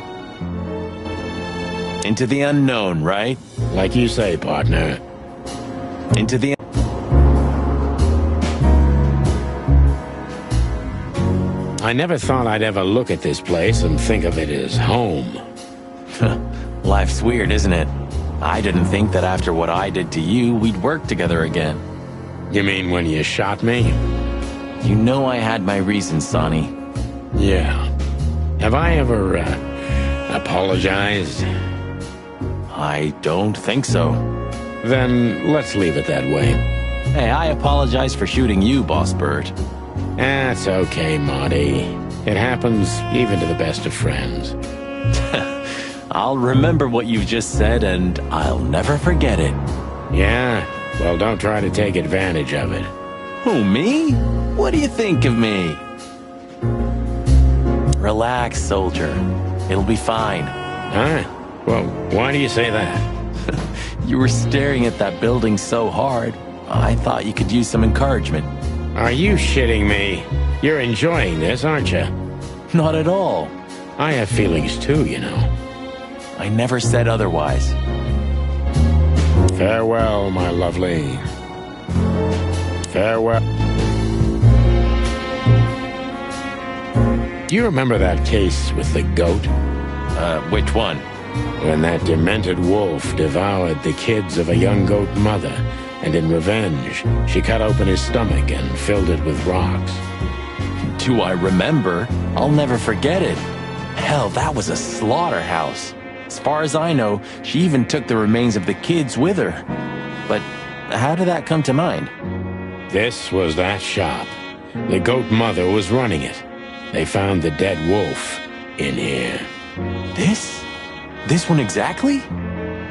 Into the unknown, right? Like you say, partner. Into the... I never thought I'd ever look at this place and think of it as home. Life's weird, isn't it? I didn't think that after what I did to you, we'd work together again. You mean when you shot me? You know I had my reasons, Sonny. Yeah. Have I ever, apologized? I don't think so. Then let's leave it that way. Hey, I apologize for shooting you, Boss Bird. That's okay, Marty. It happens even to the best of friends. I'll remember what you've just said, and I'll never forget it. Yeah? Well, don't try to take advantage of it. Who, me? What do you think of me? Relax, soldier. It'll be fine. Huh? Well, why do you say that? You were staring at that building so hard, I thought you could use some encouragement. Are you shitting me? You're enjoying this, aren't you? Not at all. I have feelings too, you know. I never said otherwise. Farewell, my lovely. Farewell. Do you remember that case with the goat? Which one? when that demented wolf devoured the kids of a young goat mother, and in revenge, she cut open his stomach and filled it with rocks. Do I remember? I'll never forget it. Hell, that was a slaughterhouse. As far as I know, she even took the remains of the kids with her. But how did that come to mind? This was that shop. The goat mother was running it. They found the dead wolf in here. This one exactly?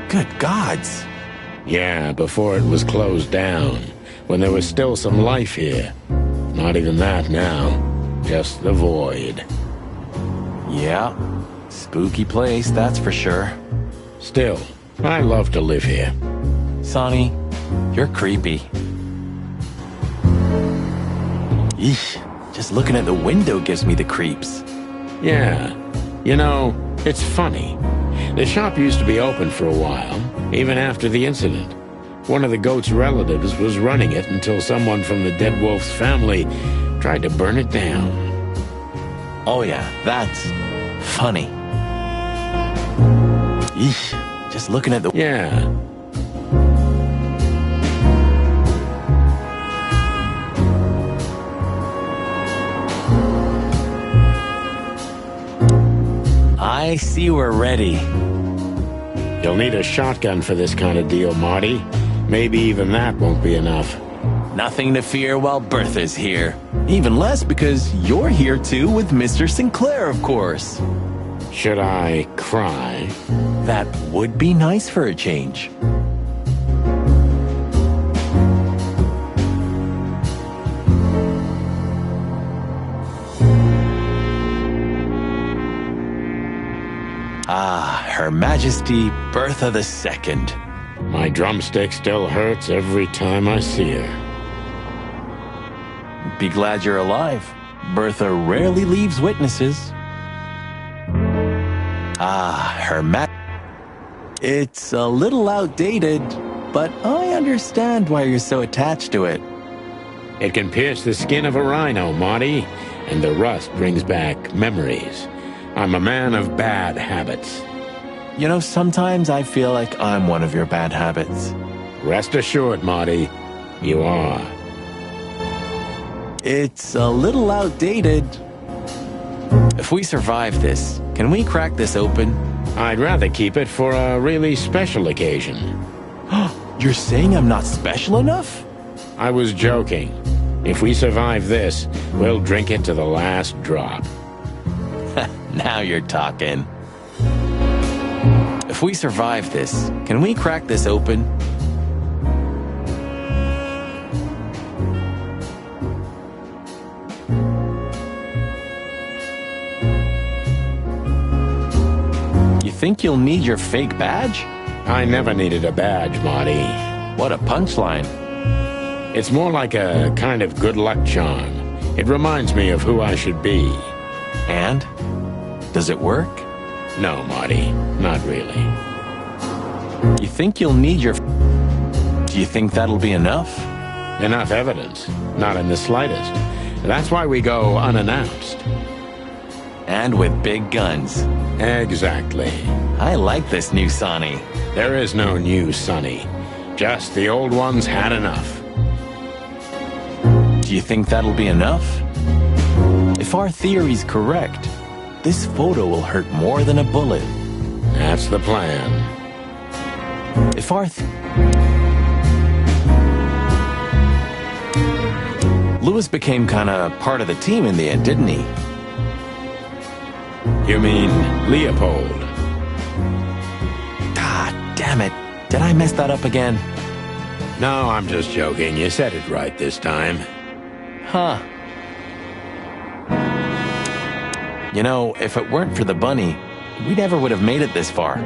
Good gods. Yeah, before it was closed down, when there was still some life here. Not even that now, just the void. Yeah, spooky place, that's for sure. Still, I love to live here. Sonny, you're creepy. Eesh, just looking at the window gives me the creeps. Yeah, you know, it's funny. The shop used to be open for a while, even after the incident. One of the goat's relatives was running it until someone from the dead wolf's family tried to burn it down. Oh yeah, that's funny. Eesh, just looking at the... Yeah. I see we're ready. You'll need a shotgun for this kind of deal, Marty. Maybe even that won't be enough. Nothing to fear while Bertha's here. Even less because you're here too with Mr. Sinclair, of course. Should I cry? That would be nice for a change. Ah, Her Majesty Bertha II. My drumstick still hurts every time I see her. Be glad you're alive. Bertha rarely leaves witnesses. Ah, Her Majesty. It's a little outdated, but I understand why you're so attached to it. It can pierce the skin of a rhino, Marty, and the rust brings back memories. I'm a man of bad habits. You know, sometimes I feel like I'm one of your bad habits. Rest assured, Marty, you are. It's a little outdated. If we survive this, can we crack this open? I'd rather keep it for a really special occasion. You're saying I'm not special enough? I was joking. If we survive this, we'll drink it to the last drop. Now you're talking. If we survive this, can we crack this open? You think you'll need your fake badge? I never needed a badge, Marty. What a punchline. It's more like a kind of good luck charm. It reminds me of who I should be. And? Does it work? No, Marty, not really. You think you'll need your... Do you think that'll be enough? Enough evidence. Not in the slightest. That's why we go unannounced. And with big guns. Exactly. I like this new Sonny. There is no new Sonny. Just the old ones had enough. Do you think that'll be enough? If our theory's correct, this photo will hurt more than a bullet. That's the plan. If our... Louis became kinda part of the team in the end, didn't he? You mean Leopold? God damn it. Did I mess that up again? No, I'm just joking. You said it right this time. Huh. You know, if it weren't for the bunny, we never would have made it this far.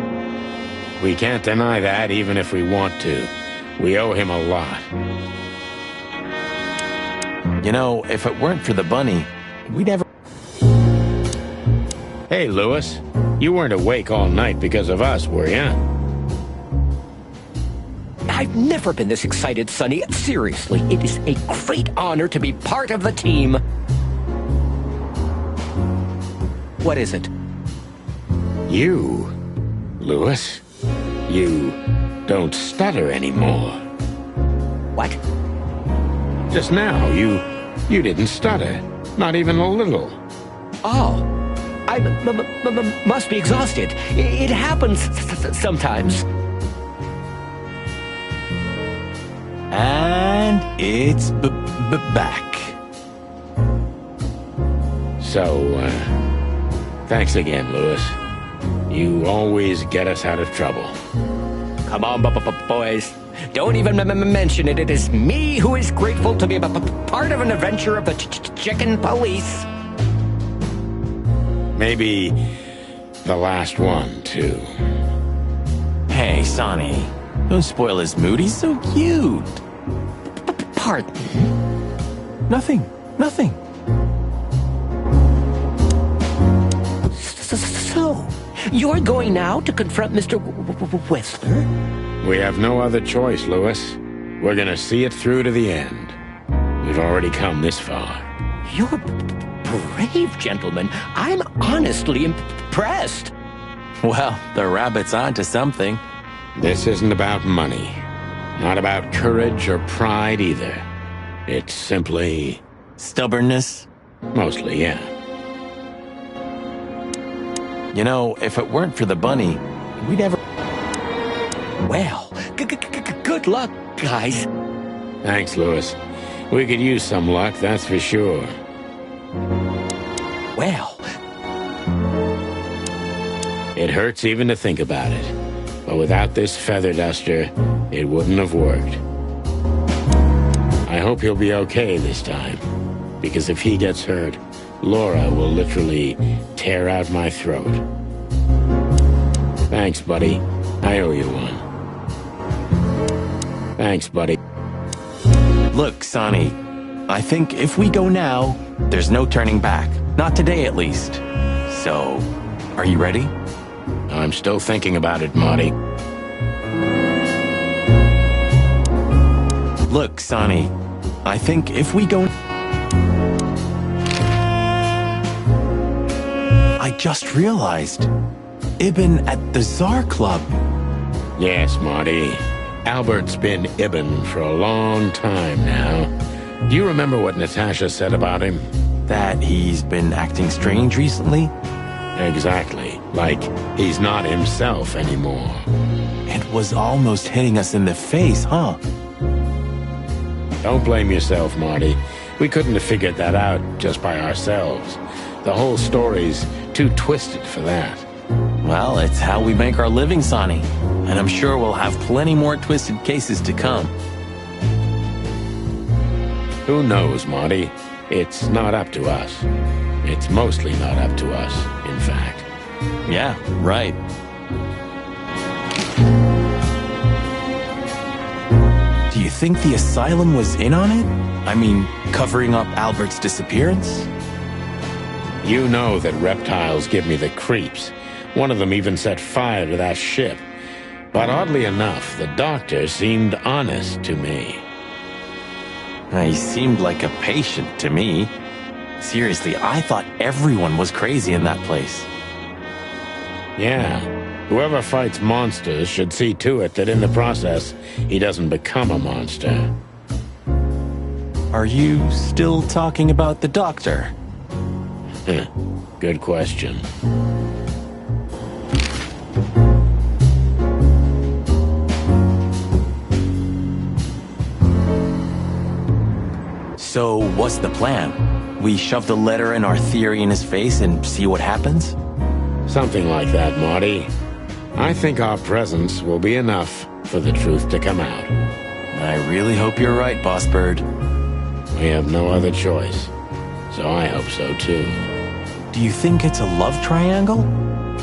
We can't deny that even if we want to. We owe him a lot. You know, if it weren't for the bunny, we never... Hey, Louis. You weren't awake all night because of us, were you? I've never been this excited, Sonny. Seriously, it is a great honor to be part of the team. What is it? You. Louis, you don't stutter anymore. What? Just now, you didn't stutter. Not even a little. Oh, I must be exhausted. It happens sometimes. And it's back. So, thanks again, Louis. You always get us out of trouble. Come on, boys. Don't even mention it. It is me who is grateful to be part of an adventure of the chicken police. Maybe the last one, too. Hey, Sonny. Don't spoil his mood. He's so cute. Pardon? Nothing. So, you're going now to confront Mr. Whistler? We have no other choice, Louis. We're gonna see it through to the end. We've already come this far. You're brave, gentlemen. I'm honestly impressed. Well, the rabbit's onto something. This isn't about money. Not about courage or pride either. It's simply... Stubbornness? Mostly, yeah. You know, if it weren't for the bunny, we'd ever... Well, good luck, guys. Thanks, Louis. We could use some luck, that's for sure. Well... It hurts even to think about it. But without this feather duster, it wouldn't have worked. I hope he'll be okay this time. Because if he gets hurt, Laura will literally tear out my throat. Thanks, buddy. I owe you one. Thanks, buddy. Look, Sonny, I think if we go now, there's no turning back. Not today, at least. So, are you ready? I'm still thinking about it, Marty. Look, Sonny, I think if we go... I just realized. Ibn at the Tsar Club. Yes, Marty. Albert's been Ibn for a long time now. Do you remember what Natasha said about him? That he's been acting strange recently? Exactly. Like he's not himself anymore. It was almost hitting us in the face, huh? Don't blame yourself, Marty. We couldn't have figured that out just by ourselves. The whole story's too twisted for that. Well, it's how we make our living, Sonny. And I'm sure we'll have plenty more twisted cases to come. Who knows, Marty? It's not up to us. It's mostly not up to us, in fact. Yeah, right. Do you think the asylum was in on it? I mean, covering up Albert's disappearance? You know that reptiles give me the creeps. One of them even set fire to that ship. But oddly enough, the doctor seemed honest to me. He seemed like a patient to me. Seriously, I thought everyone was crazy in that place. Yeah. Whoever fights monsters should see to it that in the process, he doesn't become a monster. Are you still talking about the doctor? Good question. So, what's the plan? We shove the letter and our theory in his face and see what happens? Something like that, Marty. I think our presence will be enough for the truth to come out. I really hope you're right, Boss Bird. We have no other choice. So I hope so, too. Do you think it's a love triangle?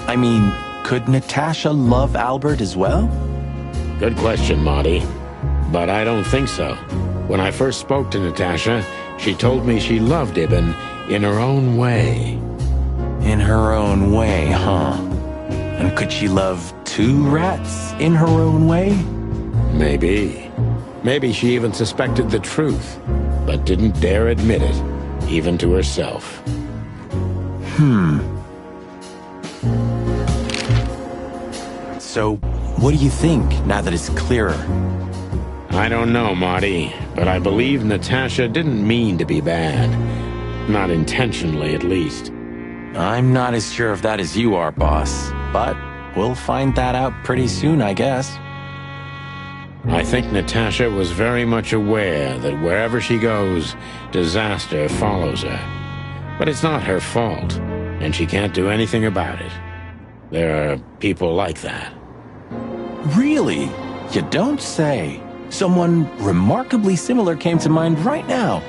I mean, could Natasha love Albert as well? Good question, Marty. But I don't think so. When I first spoke to Natasha, she told me she loved Ibn in her own way. In her own way, huh? And could she love two rats in her own way? Maybe. Maybe she even suspected the truth, but didn't dare admit it, even to herself. So, what do you think, now that it's clearer? I don't know, Marty, but I believe Natasha didn't mean to be bad. Not intentionally, at least. I'm not as sure of that as you are, boss. But we'll find that out pretty soon, I guess. I think Natasha was very much aware that wherever she goes, disaster follows her. But it's not her fault, and she can't do anything about it. There are people like that. Really? You don't say. Someone remarkably similar came to mind right now.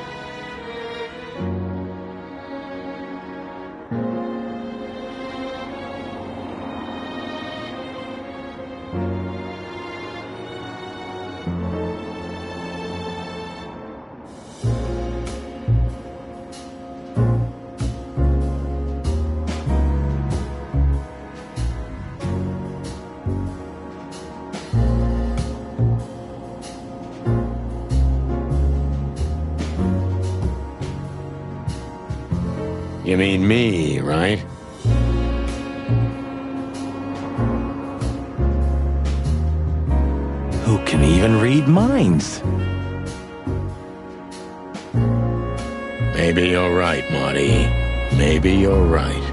You mean me, right? Who can even read minds? Maybe you're right, Marty. Maybe you're right.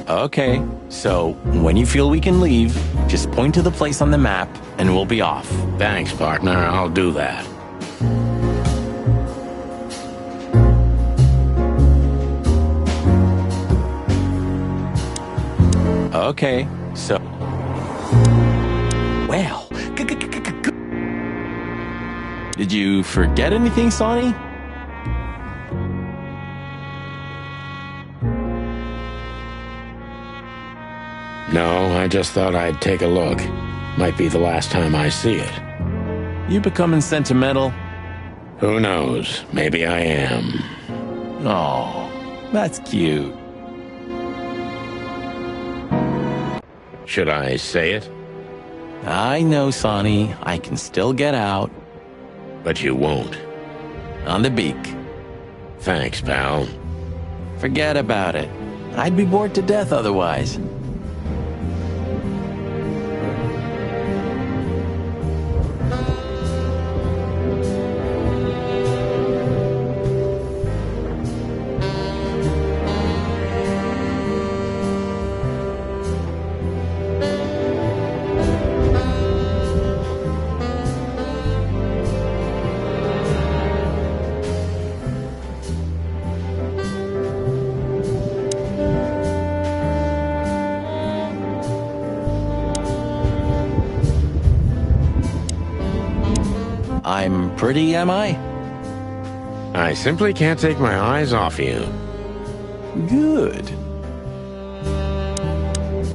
Okay, so when you feel we can leave, just point to the place on the map and we'll be off. Thanks, partner. I'll do that. Okay, so... Well... Did you forget anything, Sonny? No, I just thought I'd take a look. Might be the last time I see it. You becoming sentimental? Who knows? Maybe I am. Oh, that's cute. Should I say it? I know, Sonny. I can still get out. But you won't. On the beak. Thanks, pal. Forget about it. I'd be bored to death otherwise. I'm pretty, am I? I simply can't take my eyes off you. Good.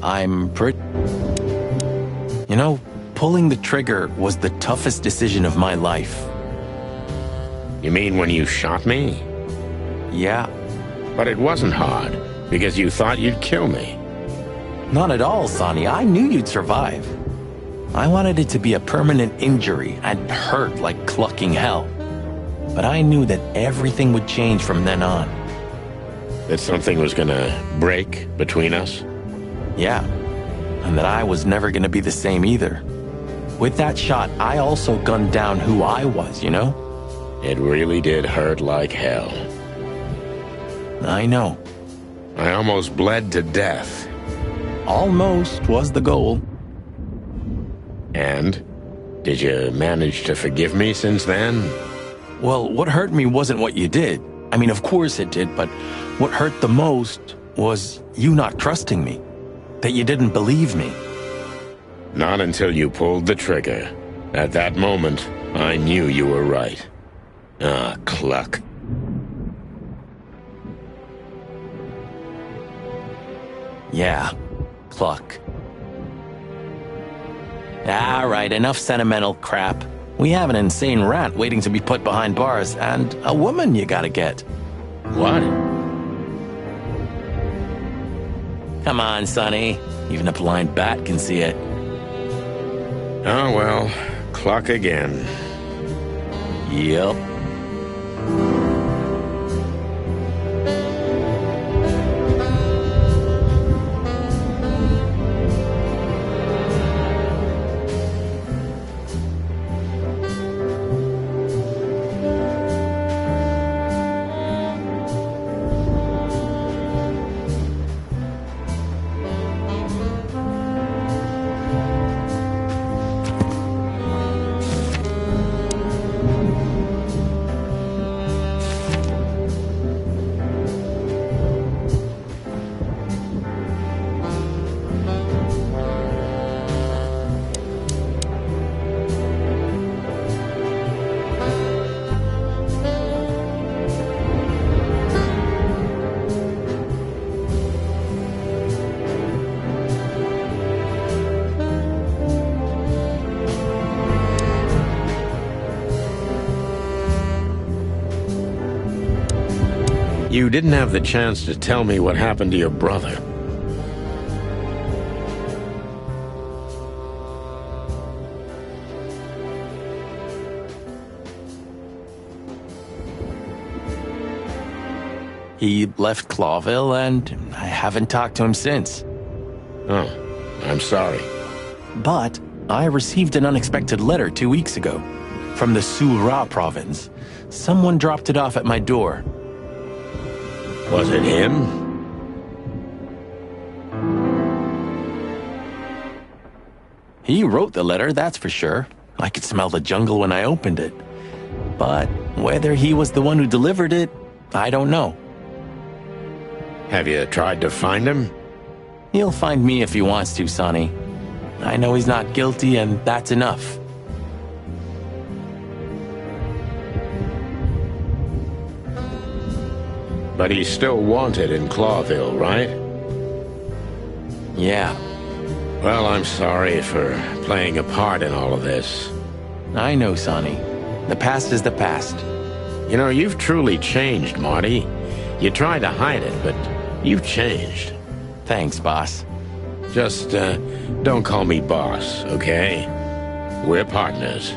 I'm pretty... You know, pulling the trigger was the toughest decision of my life. You mean when you shot me? Yeah. But it wasn't hard, because you thought you'd kill me. Not at all, Sonny. I knew you'd survive. I wanted it to be a permanent injury and hurt like clucking hell. But I knew that everything would change from then on. That something was gonna break between us? Yeah. And that I was never gonna be the same either. With that shot, I also gunned down who I was, you know? It really did hurt like hell. I know. I almost bled to death. Almost was the goal. And? Did you manage to forgive me since then? Well, what hurt me wasn't what you did. I mean, of course it did, but what hurt the most was you not trusting me. That you didn't believe me. Not until you pulled the trigger. At that moment, I knew you were right. Ah, cluck. Yeah, cluck. All right, enough sentimental crap. We have an insane rat waiting to be put behind bars, and a woman you gotta get. What? Come on, Sonny. Even a blind bat can see it. Oh, well, cluck again. Yep. You didn't have the chance to tell me what happened to your brother. He left Clawville, and I haven't talked to him since. Oh, I'm sorry. But I received an unexpected letter 2 weeks ago from the Sura province. Someone dropped it off at my door. Was it him? He wrote the letter, that's for sure. I could smell the jungle when I opened it. But whether he was the one who delivered it, I don't know. Have you tried to find him? He'll find me if he wants to, Sonny. I know he's not guilty, and that's enough. But he's still wanted in Clawville, right? Yeah. Well, I'm sorry for playing a part in all of this. I know, Sonny. The past is the past. You know, you've truly changed, Marty. You tried to hide it, but you've changed. Thanks, boss. Just, don't call me boss, okay? We're partners.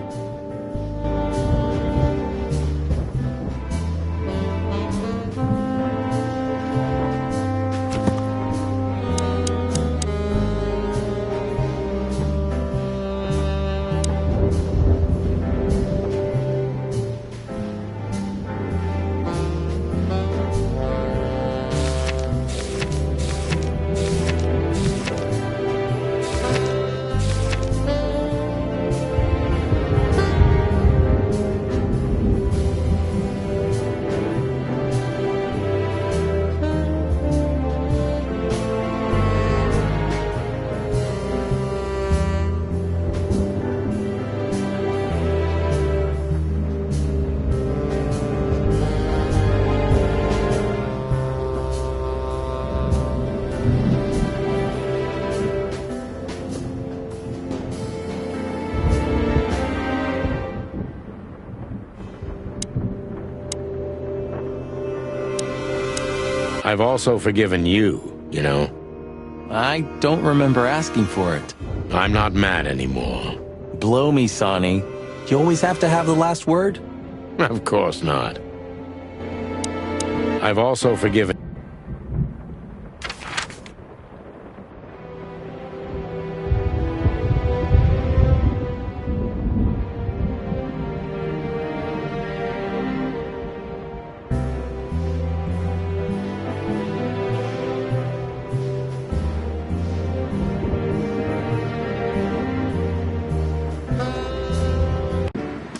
I've also forgiven you, you know. I don't remember asking for it. I'm not mad anymore. Blow me, Sonny. You always have to have the last word? Of course not. I've also forgiven...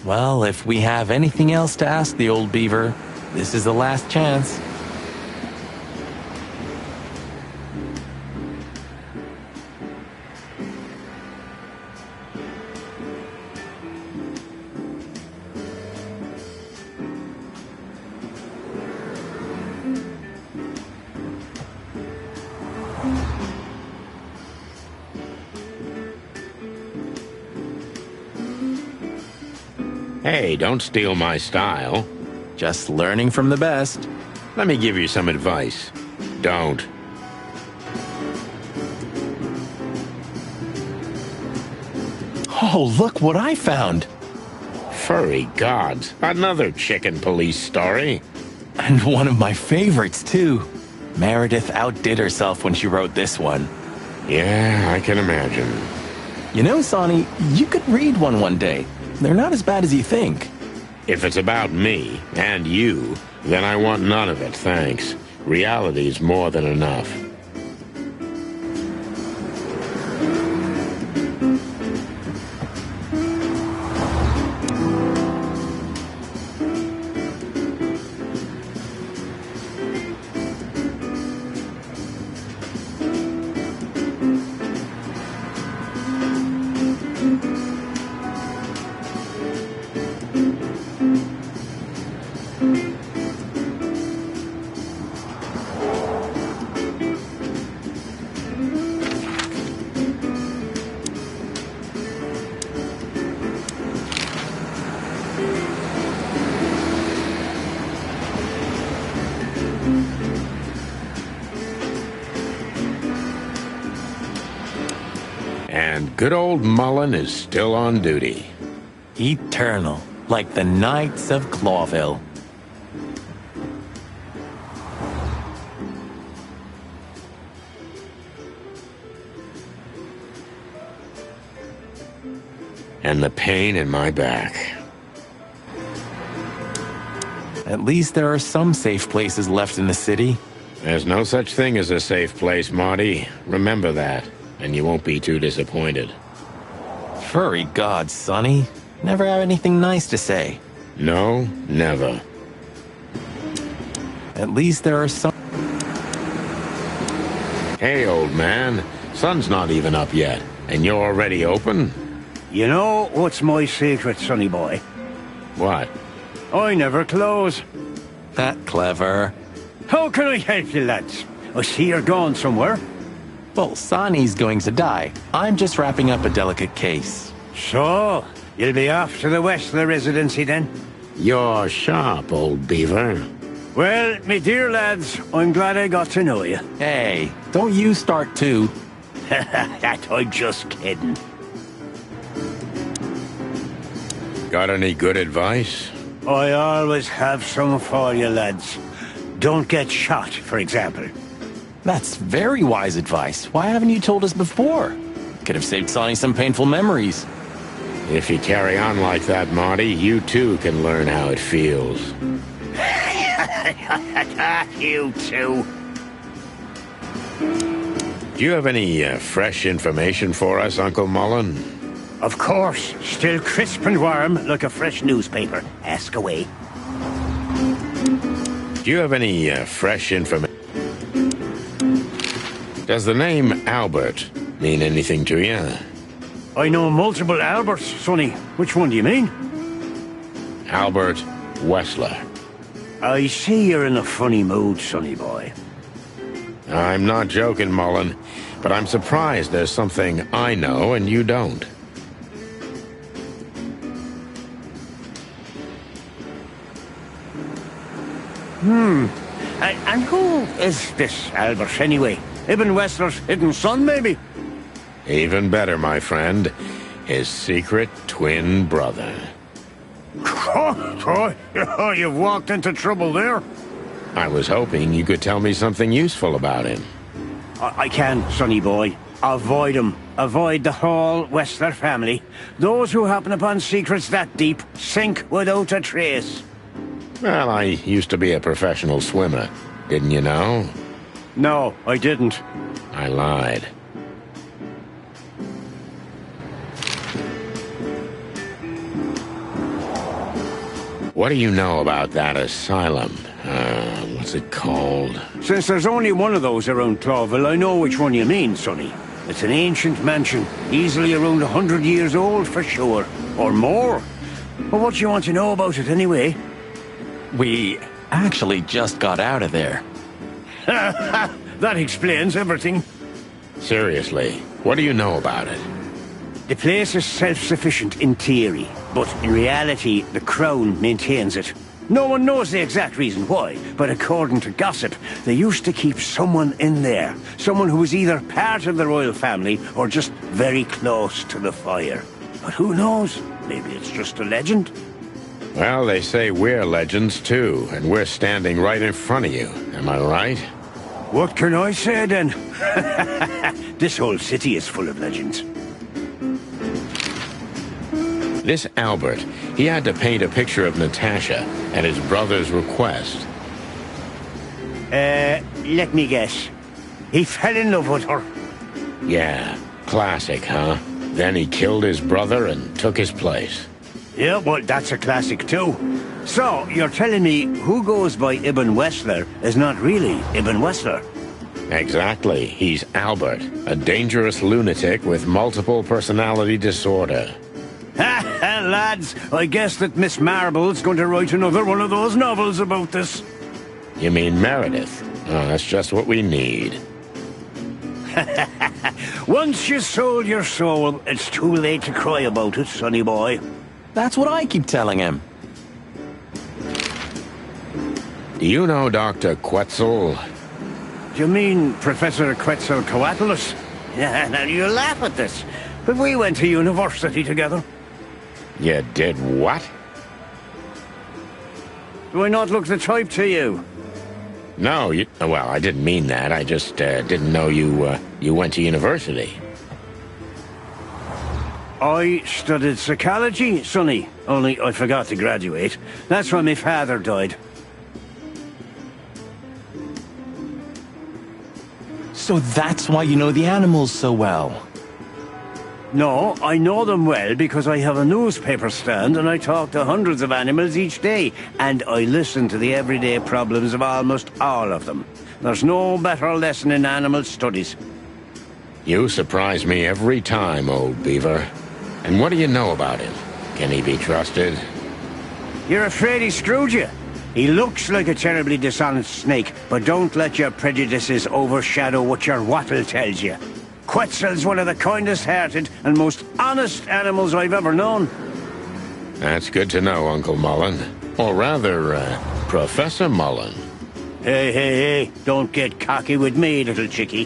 Well, if we have anything else to ask the old beaver, this is the last chance. Hey, don't steal my style. Just learning from the best. Let me give you some advice. Don't. Oh, look what I found. Furry gods. Another chicken police story. And one of my favorites, too. Meredith outdid herself when she wrote this one. Yeah, I can imagine. You know, Sonny, you could read one day. They're not as bad as you think. If it's about me, and you, then I want none of it, thanks. Reality's more than enough. And good old Mullen is still on duty. Eternal, like the Knights of Clawville. And the pain in my back. At least there are some safe places left in the city. There's no such thing as a safe place, Marty. Remember that, and you won't be too disappointed. Furry gods, Sonny. Never have anything nice to say. No, never. At least there are some... Hey, old man. Sun's not even up yet, and you're already open? You know what's my secret, sonny boy? What? I never close. That clever. How can I help you, lads? I see you're gone somewhere. Well, Sonny's going to die. I'm just wrapping up a delicate case. So, you'll be off to the Westler residency then? You're sharp, old beaver. Well, me dear lads, I'm glad I got to know you. Hey, don't you start too. That I'm just kidding. Got any good advice? I always have some for you, lads. Don't get shot, for example. That's very wise advice. Why haven't you told us before? Could have saved Sonny some painful memories. If you carry on like that, Marty, you too can learn how it feels. You too. Do you have any fresh information for us, Uncle Mullen? Of course. Still crisp and warm, like a fresh newspaper. Ask away. Do you have any fresh information? Does the name Albert mean anything to you? I know multiple Alberts, Sonny. Which one do you mean? Albert Wessler. I see you're in a funny mood, sonny boy. I'm not joking, Mullen, but I'm surprised there's something I know and you don't. And who is this Albert, anyway? Ibn Wessler's hidden son, maybe? Even better, my friend. His secret twin brother. Oh, you've walked into trouble there. I was hoping you could tell me something useful about him. I can, sonny boy. Avoid him. Avoid the whole Wessler family. Those who happen upon secrets that deep sink without a trace. Well, I used to be a professional swimmer. Didn't you know? No, I didn't. I lied. What do you know about that asylum? What's it called? Since there's only one of those around Clawville, I know which one you mean, sonny. It's an ancient mansion, easily around 100 years old for sure. Or more. Well, what do you want to know about it anyway? We actually just got out of there. That explains everything. Seriously, what do you know about it? The place is self-sufficient in theory, but in reality, the Crown maintains it. No one knows the exact reason why, but according to gossip, they used to keep someone in there. Someone who was either part of the royal family or just very close to the fire. But who knows? Maybe it's just a legend. Well, they say we're legends too, and we're standing right in front of you. Am I right? What can I say then? This whole city is full of legends. This Albert, he had to paint a picture of Natasha at his brother's request. Let me guess. He fell in love with her. Yeah, classic, huh? Then he killed his brother and took his place. Yeah, well, that's a classic too. So, you're telling me who goes by Ibn Wessler is not really Ibn Wessler? Exactly. He's Albert, a dangerous lunatic with multiple personality disorder. Ha, lads, I guess that Miss Marble's going to write another one of those novels about this. You mean Meredith? Oh, that's just what we need. Once you sold your soul, it's too late to cry about it, sonny boy. That's what I keep telling him. Do you know Dr. Quetzal? Do you mean Professor Quetzalcoatlus? Yeah, now you laugh at this, but we went to university together. You did what? Do I not look the type to you? No, well, I didn't mean that. I just didn't know you went to university. I studied psychology, sonny, only I forgot to graduate. That's when my father died. So that's why you know the animals so well. No, I know them well because I have a newspaper stand and I talk to hundreds of animals each day. And I listen to the everyday problems of almost all of them. There's no better lesson in animal studies. You surprise me every time, old beaver. And what do you know about him? Can he be trusted? You're afraid he screwed you? He looks like a terribly dishonest snake, but don't let your prejudices overshadow what your wattle tells you. Quetzal's one of the kindest-hearted and most honest animals I've ever known. That's good to know, Uncle Mullen. Or rather, Professor Mullen. Hey, don't get cocky with me, little chickie.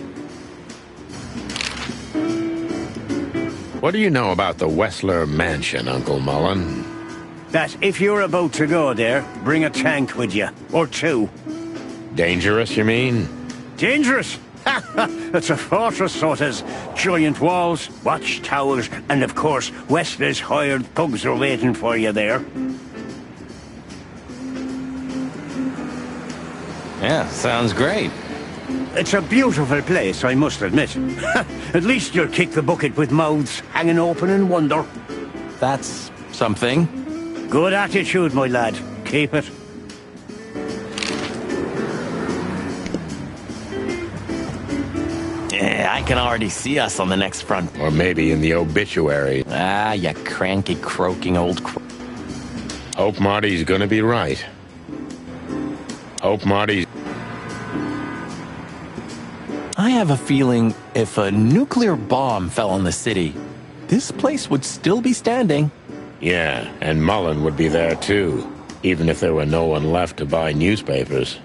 What do you know about the Wessler Mansion, Uncle Mullen? That if you're about to go there, bring a tank with you. Or two. Dangerous, you mean? Dangerous? It's a fortress, so it is. Giant walls, watchtowers, and of course, Wessler's hired thugs are waiting for you there. Yeah, sounds great. It's a beautiful place, I must admit. At least you'll kick the bucket with mouths hanging open in wonder. That's something. Good attitude, my lad. Keep it. Yeah, I can already see us on the next front. Or maybe in the obituary. Ah, you cranky, croaking old Hope Marty's gonna be right. Hope Marty's... I have a feeling if a nuclear bomb fell on the city, this place would still be standing. Yeah, and Mullen would be there too, even if there were no one left to buy newspapers.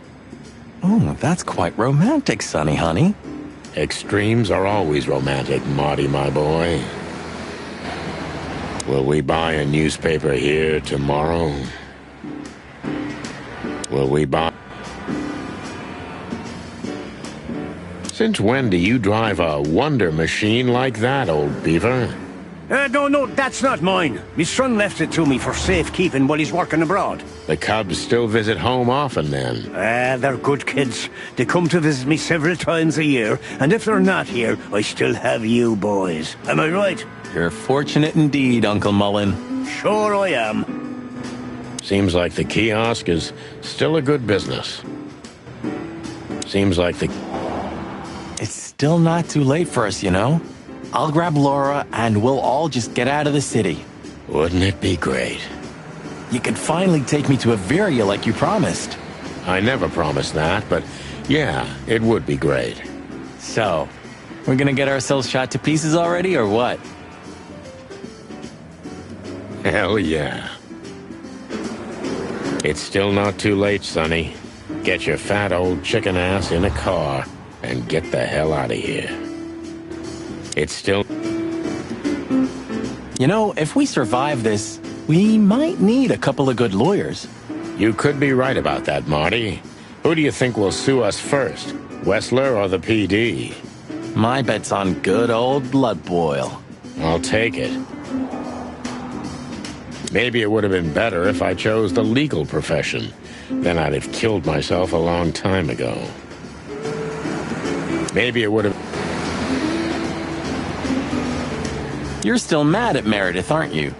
Oh, that's quite romantic, Sonny, honey. Extremes are always romantic, Marty, my boy. Will we buy a newspaper here tomorrow? Will we buy... Since when do you drive a wonder machine like that, old beaver? No, that's not mine. My son left it to me for safekeeping while he's working abroad. The Cubs still visit home often, then? They're good kids. They come to visit me several times a year, and if they're not here, I still have you boys. Am I right? You're fortunate indeed, Uncle Mullen. Sure I am. Seems like the kiosk is still a good business. Seems like the... It's still not too late for us, you know? I'll grab Laura, and we'll all just get out of the city. Wouldn't it be great? You could finally take me to Averia like you promised. I never promised that, but yeah, it would be great. So, we're gonna get ourselves shot to pieces already, or what? Hell yeah. It's still not too late, Sonny. Get your fat old chicken ass in a car and get the hell out of here. It's still... You know, if we survive this, we might need a couple of good lawyers. You could be right about that, Marty. Who do you think will sue us first? Wessler or the PD? My bet's on good old Blood Boil. I'll take it. Maybe it would have been better if I chose the legal profession. Then I'd have killed myself a long time ago. Maybe it would have... You're still mad at Meredith, aren't you?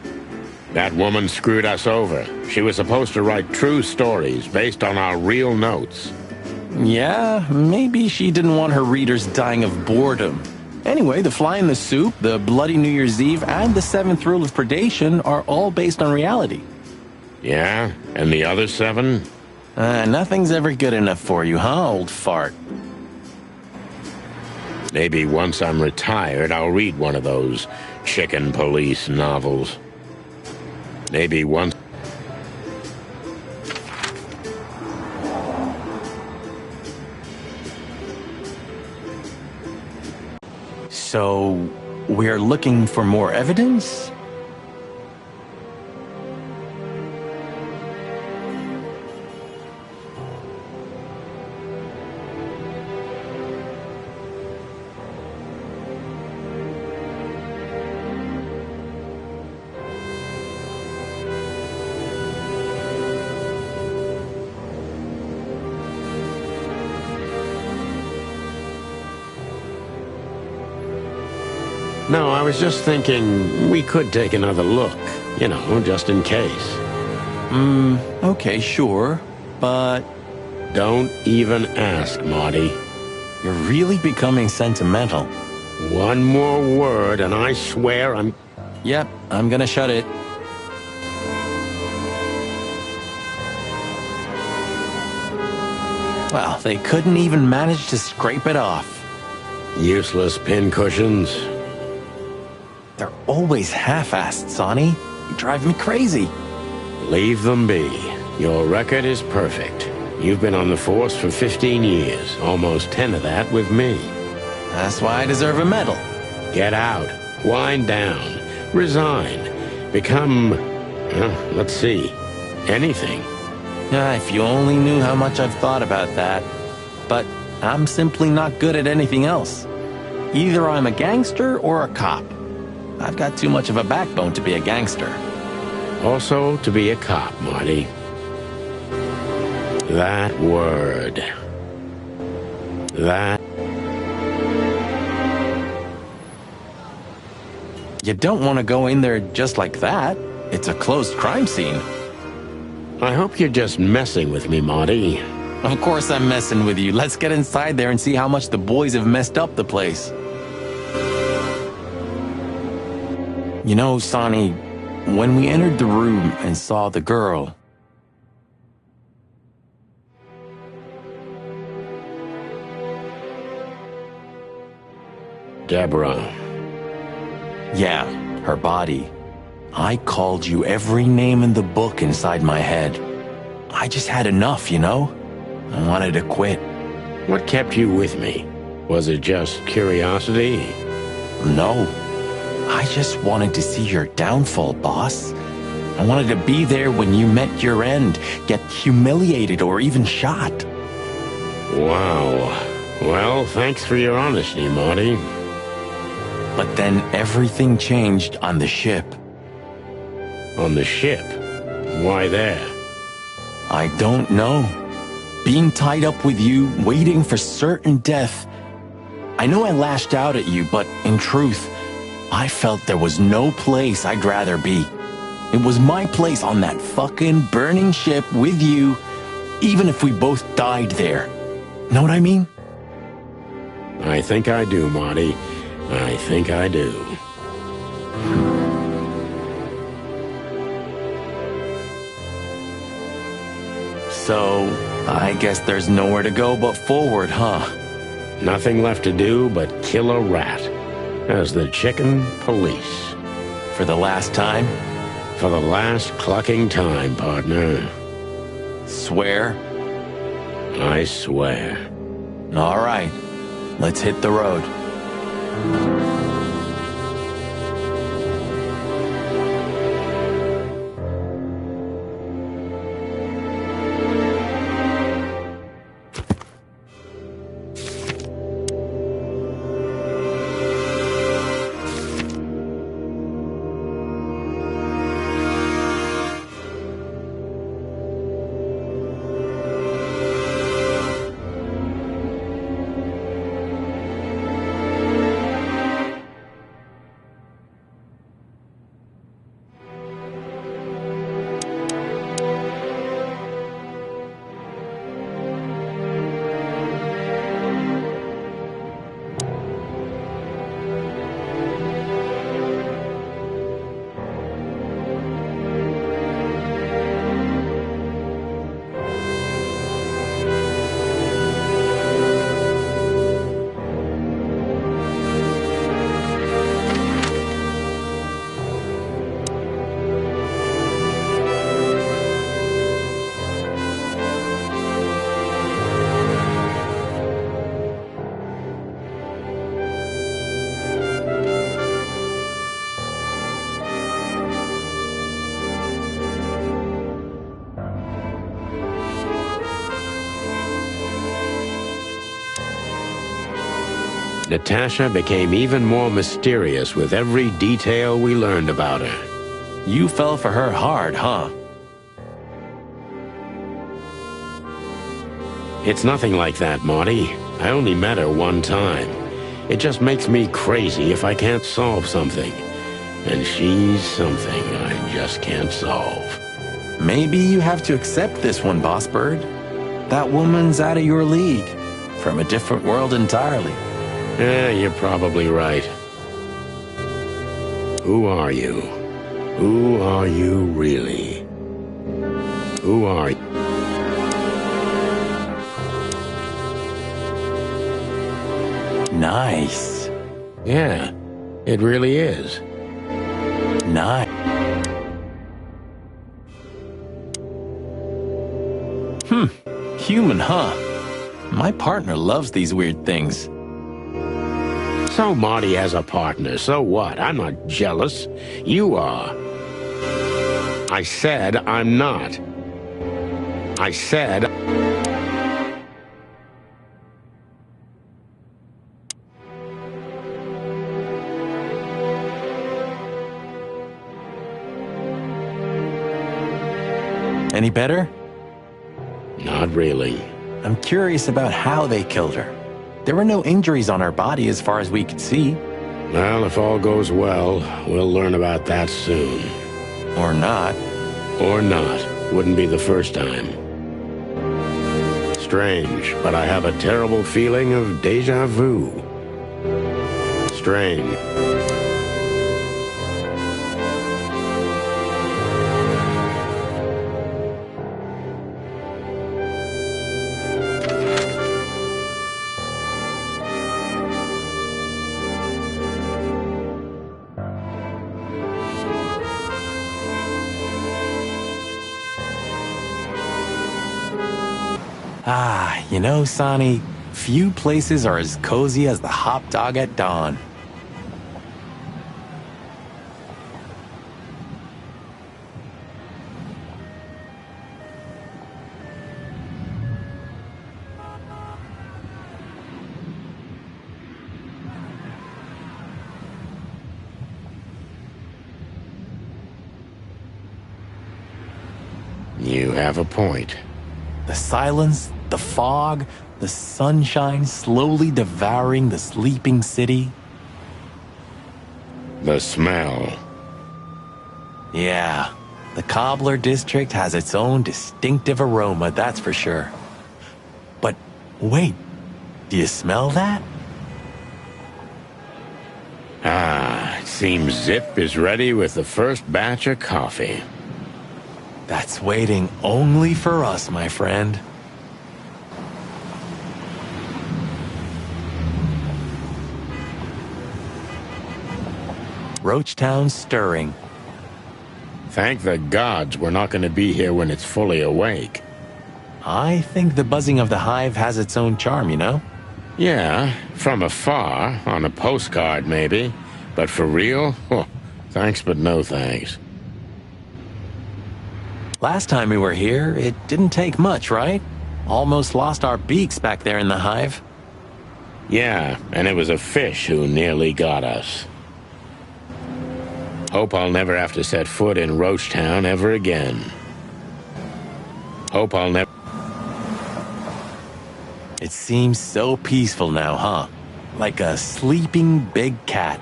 That woman screwed us over. She was supposed to write true stories based on our real notes. Yeah, maybe she didn't want her readers dying of boredom. Anyway, the fly in the soup, the bloody New Year's Eve, and the seventh rule of predation are all based on reality. Yeah? And the other 7? Nothing's ever good enough for you, huh, old fart? Maybe once I'm retired, I'll read one of those chicken police novels. Maybe once... So, we're looking for more evidence? No, I was just thinking we could take another look. You know, just in case. Okay, sure, but... Don't even ask, Marty. You're really becoming sentimental. One more word and I swear I'm... Yep, I'm gonna shut it. Well, they couldn't even manage to scrape it off. Useless pincushions. They're always half-assed, Sonny. You drive me crazy. Leave them be. Your record is perfect. You've been on the force for 15 years, almost 10 of that with me. That's why I deserve a medal. Get out. Wind down. Resign. Become... let's see. Anything. If you only knew how much I've thought about that. But I'm simply not good at anything else. Either I'm a gangster or a cop. I've got too much of a backbone to be a gangster. Also to be a cop, Marty. That word. That... You don't want to go in there just like that. It's a closed crime scene. I hope you're just messing with me, Marty. Of course I'm messing with you. Let's get inside there and see how much the boys have messed up the place. You know, Sonny, when we entered the room and saw the girl... Deborah. Yeah, her body. I called you every name in the book inside my head. I just had enough, you know? I wanted to quit. What kept you with me? Was it just curiosity? No. I just wanted to see your downfall, boss. I wanted to be there when you met your end, get humiliated or even shot. Wow. Well, thanks for your honesty, Marty. But then everything changed on the ship. On the ship? Why there? I don't know. Being tied up with you, waiting for certain death. I know I lashed out at you, but in truth, I felt there was no place I'd rather be. It was my place on that fucking burning ship with you, even if we both died there. Know what I mean? I think I do, Marty. I think I do. So, I guess there's nowhere to go but forward, huh? Nothing left to do but kill a rat. As the chicken police. For the last time? For the last clucking time, partner. Swear? I swear. All right. Let's hit the road. Natasha became even more mysterious with every detail we learned about her. You fell for her hard, huh? It's nothing like that, Marty. I only met her one time. It just makes me crazy if I can't solve something. And she's something I just can't solve. Maybe you have to accept this one, Boss Bird. That woman's out of your league. From a different world entirely. Yeah, you're probably right. Who are you? Who are you really? Who are you? Nice. Yeah, it really is. Nice. Human, huh? My partner loves these weird things. So Marty has a partner, so what? I'm not jealous. You are. I said I'm not. I said... Any better? Not really. I'm curious about how they killed her. There were no injuries on her body as far as we could see. Well, if all goes well, we'll learn about that soon. Or not. Or not. Wouldn't be the first time. Strange, but I have a terrible feeling of déjà vu. Strange. You know, Sonny, Few places are as cozy as the hot dog at dawn. You have a point. The silence, the fog, the sunshine slowly devouring the sleeping city. The smell. Yeah, the Cobbler District has its own distinctive aroma, that's for sure. But wait, do you smell that? Ah, it seems Zip is ready with the first batch of coffee. That's waiting only for us, my friend. Roachtown's stirring. Thank the gods we're not going to be here when it's fully awake. I think the buzzing of the hive has its own charm, you know? Yeah, from afar, on a postcard maybe. But for real? Oh, thanks but no thanks. Last time we were here, it didn't take much, right? Almost lost our beaks back there in the hive. Yeah, and it was a fish who nearly got us. Hope I'll never have to set foot in Roachtown ever again. Hope I'll never... It seems so peaceful now, huh? Like a sleeping big cat.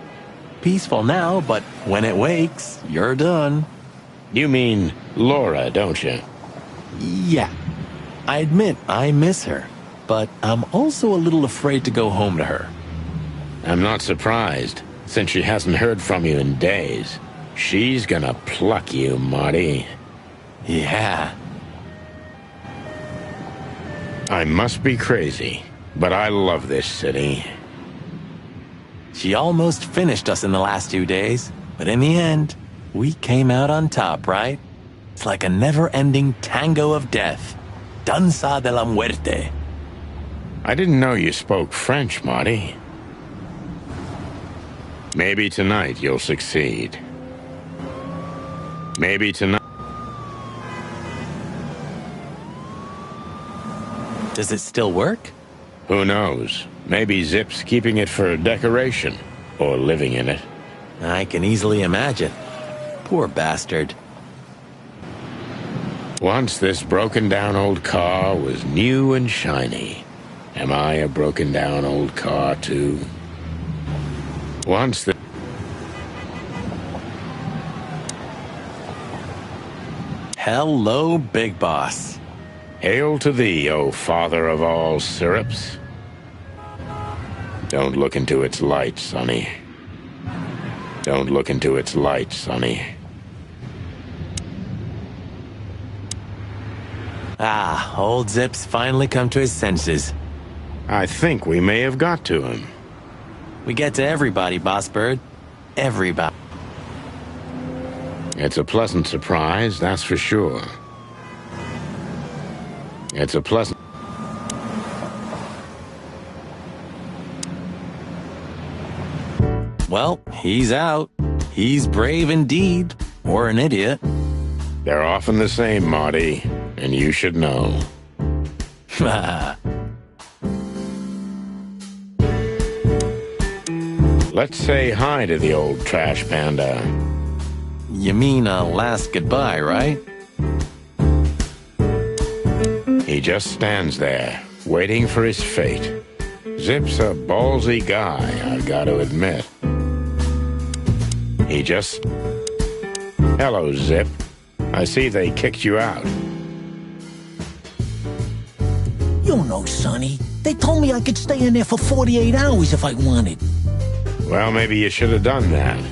Peaceful now, but when it wakes, you're done. You mean Laura, don't you? Yeah. I admit I miss her, but I'm also a little afraid to go home to her. I'm not surprised, since she hasn't heard from you in days. She's gonna pluck you, Marty. Yeah. I must be crazy, but I love this city. She almost finished us in the last 2 days, but in the end, we came out on top, right? It's like a never-ending tango of death. Danza de la muerte. I didn't know you spoke French, Marty. Maybe tonight you'll succeed. Maybe tonight... Does it still work? Who knows? Maybe Zip's keeping it for decoration, or living in it. I can easily imagine. Poor bastard. Once this broken-down old car was new and shiny. Am I a broken-down old car, too? Once the... Hello, Big Boss. Hail to thee, O father of all syrups. Don't look into its light, Sonny. Don't look into its light, Sonny. Ah, old Zip's finally come to his senses. I think we may have got to him. We get to everybody, Boss Bird. Everybody. It's a pleasant surprise, that's for sure. It's a pleasant... Well, he's out. He's brave indeed, or an idiot. They're often the same, Marty, and you should know. Let's say hi to the old trash panda. You mean a last goodbye, right? He just stands there, waiting for his fate. Zip's a ballsy guy, I gotta admit. He just... Hello, Zip. I see they kicked you out. You know, Sonny. They told me I could stay in there for 48 hours if I wanted. Well, maybe you should have done that.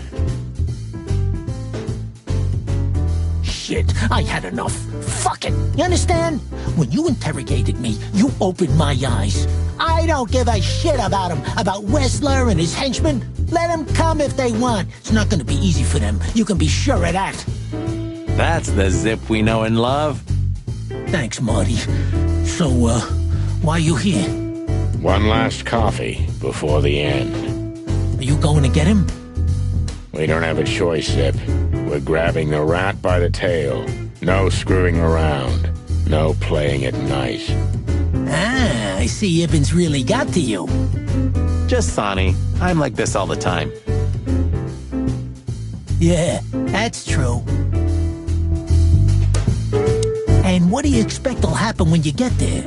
Shit, I had enough. Fuck it. You understand? When you interrogated me, you opened my eyes. I don't give a shit about him, about Wessler and his henchmen. Let them come if they want. It's not gonna be easy for them. You can be sure of that. That's the Zip we know and love. Thanks, Marty. So, why you here? One last coffee before the end. Are you going to get him? We don't have a choice, Zip. We're grabbing the rat by the tail. No screwing around. No playing it nice. Ah, I see Ibben's really got to you. Just Sonny. I'm like this all the time. Yeah, that's true. And what do you expect will happen when you get there?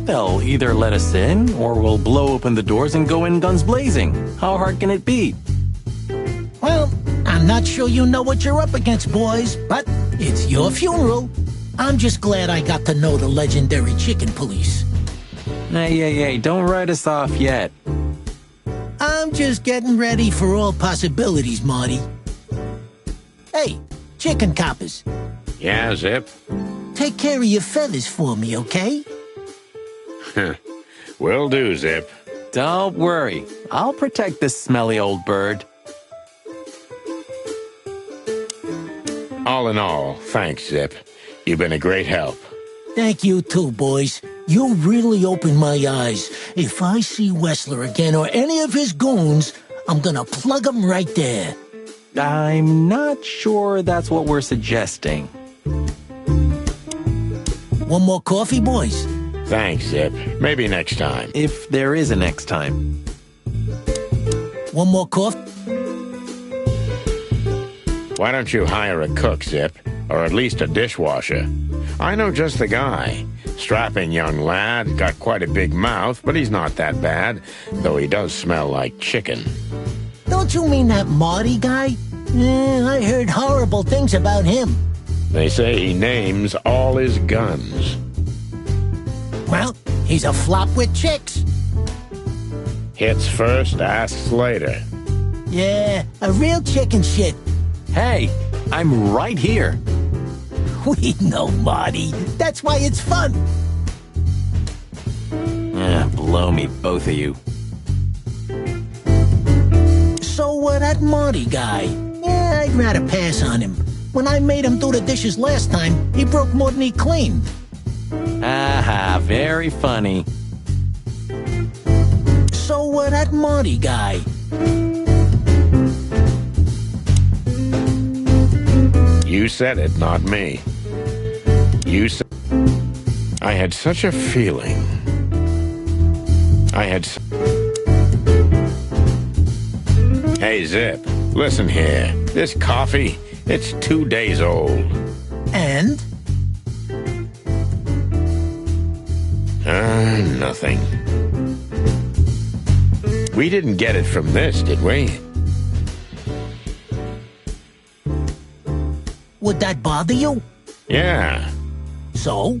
They'll either let us in, or we'll blow open the doors and go in guns blazing. How hard can it be? Well, I'm not sure you know what you're up against, boys, but it's your funeral. I'm just glad I got to know the legendary chicken police. Hey, don't write us off yet. I'm just getting ready for all possibilities, Marty. Hey, chicken coppers. Yeah, Zip? Take care of your feathers for me, okay? Will do, Zip. Don't worry. I'll protect this smelly old bird. All in all, thanks, Zip. You've been a great help. Thank you too, boys. You really opened my eyes. If I see Wessler again or any of his goons, I'm gonna plug 'em right there. I'm not sure that's what we're suggesting. One more coffee, boys? Thanks, Zip. Maybe next time. If there is a next time. One more coffee? Why don't you hire a cook, Zip? Or at least a dishwasher? I know just the guy. Strapping young lad, got quite a big mouth, but he's not that bad, though he does smell like chicken. Don't you mean that Marty guy? I heard horrible things about him. They say he names all his guns. Well, he's a flop with chicks. Hits first, asks later. Yeah, a real chicken shit. Hey, I'm right here. We know, Marty. That's why it's fun. Blow me, both of you. So, that Marty guy. Yeah, I'd rather pass on him. When I made him do the dishes last time, he broke more than he cleaned. Aha, very funny. So, that Marty guy. You said it, not me. You said... I had such a feeling. Hey, Zip, listen here. This coffee, it's 2 days old. And? Nothing. We didn't get it from this, did we? Would that bother you? Yeah. So?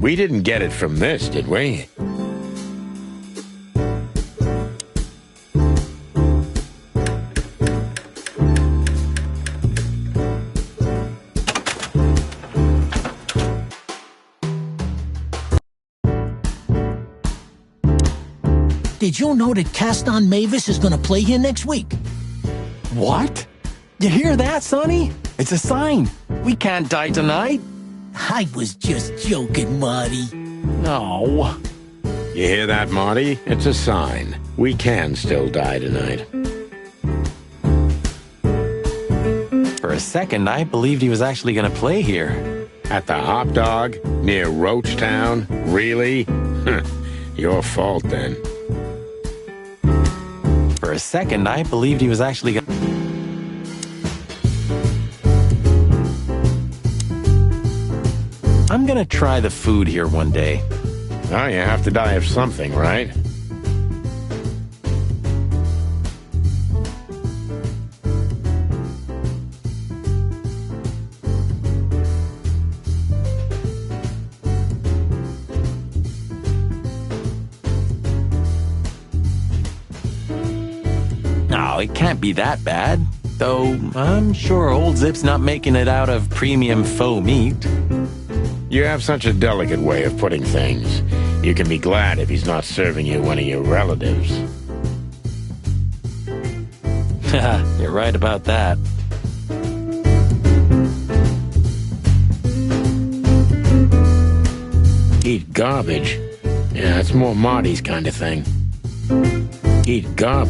We didn't get it from this, did we? Did you know that Caston Mavis is gonna play here next week? What? You hear that, Sonny? It's a sign. We can't die tonight. I was just joking, Marty. No. You hear that, Marty? It's a sign. We can still die tonight. For a second, I believed he was actually going to play here. At the Hot Dog? Near Roachtown? Really? Your fault, then. For a second, I believed he was actually going to... I'm gonna try the food here one day. Oh, you have to die of something, right? No, it can't be that bad. Though, I'm sure old Zip's not making it out of premium faux meat. You have such a delicate way of putting things. You can be glad if he's not serving you one of your relatives. You're right about that. Eat garbage? Yeah, it's more Marty's kind of thing. Eat gum.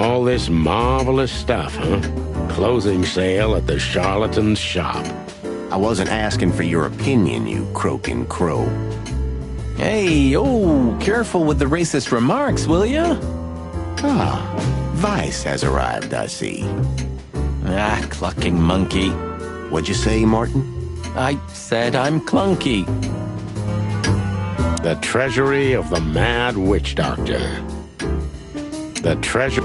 All this marvelous stuff, huh? Closing sale at the charlatan's shop. I wasn't asking for your opinion, you croaking crow. Hey, oh, careful with the racist remarks, will ya? Ah, Vice has arrived, I see. Ah, clucking monkey. What'd you say, Martin? I said I'm clunky. The treasury of the mad witch doctor. The treasure...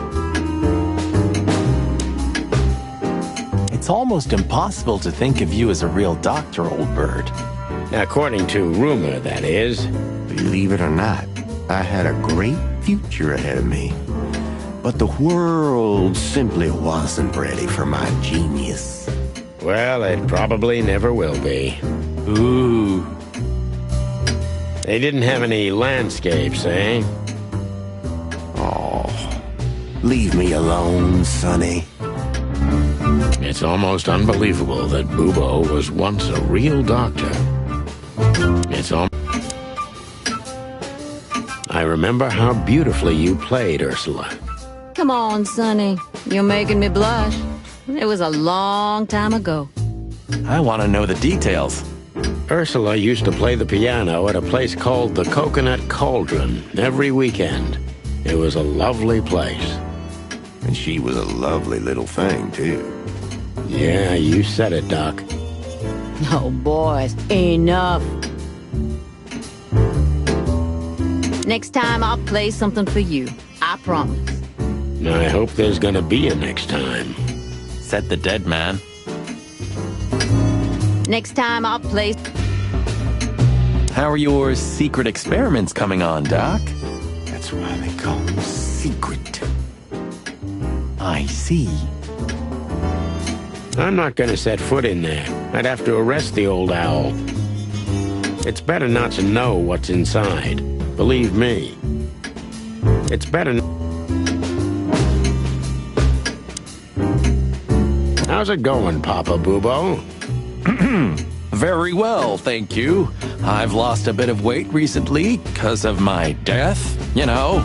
It's almost impossible to think of you as a real doctor, old bird. According to rumor, that is. Believe it or not, I had a great future ahead of me. But the world simply wasn't ready for my genius. Well, it probably never will be. Ooh. They didn't have any landscapes, eh? Oh, leave me alone, Sonny. It's almost unbelievable that Bubo was once a real doctor. I remember how beautifully you played, Ursula. Come on, Sonny. You're making me blush. It was a long time ago. I want to know the details. Ursula used to play the piano at a place called the Coconut Cauldron every weekend. It was a lovely place. And she was a lovely little thing, too. Yeah, you said it, Doc. Oh, boys, enough. Next time I'll play something for you. I promise. I hope there's gonna be a next time. Said the dead man. Next time I'll play... How are your secret experiments coming on, Doc? That's why they call them secret. I see. I'm not gonna set foot in there. I'd have to arrest the old owl. It's better not to know what's inside. Believe me. It's better... How's it going, Papa Bubo? Very well, thank you. I've lost a bit of weight recently because of my death, you know.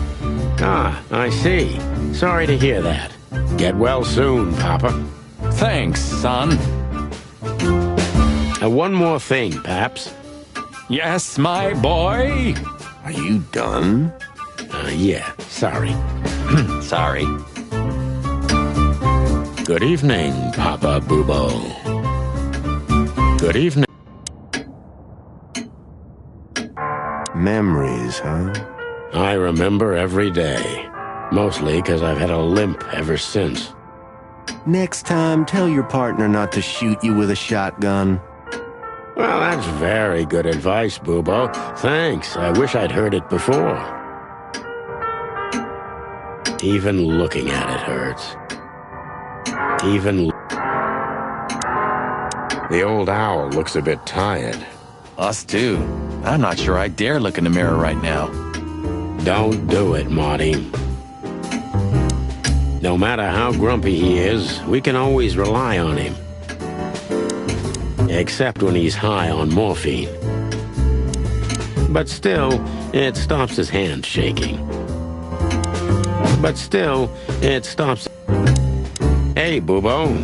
Ah, I see. Sorry to hear that. Get well soon, Papa. Thanks, son. One more thing, Paps. Yes, my boy? Are you done? Yeah, sorry. Sorry. Good evening, Papa Bubo. Good evening. Memories, huh? I remember every day. Mostly because I've had a limp ever since. Next time, tell your partner not to shoot you with a shotgun. Well, that's very good advice, Bubo. Thanks. I wish I'd heard it before. Even looking at it hurts. The old owl looks a bit tired. Us too. I'm not sure I dare look in the mirror right now. Don't do it, Marty. No matter how grumpy he is, we can always rely on him. Except when he's high on morphine. But still, it stops his hand shaking. Hey, Bubo.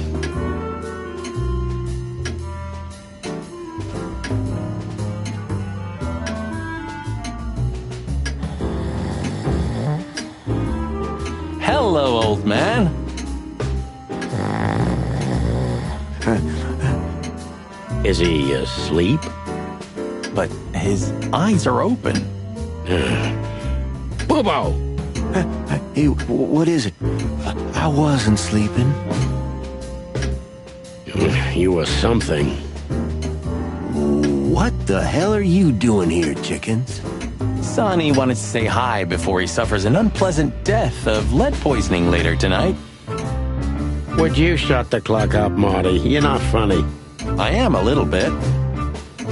old man. Is he asleep? But his eyes are open. Boobo! Hey, what is it? I wasn't sleeping. You were something. What the hell are you doing here, chickens? Sonny wanted to say hi before he suffers an unpleasant death of lead poisoning later tonight. Would you shut the clock up, Marty? You're not funny. I am a little bit.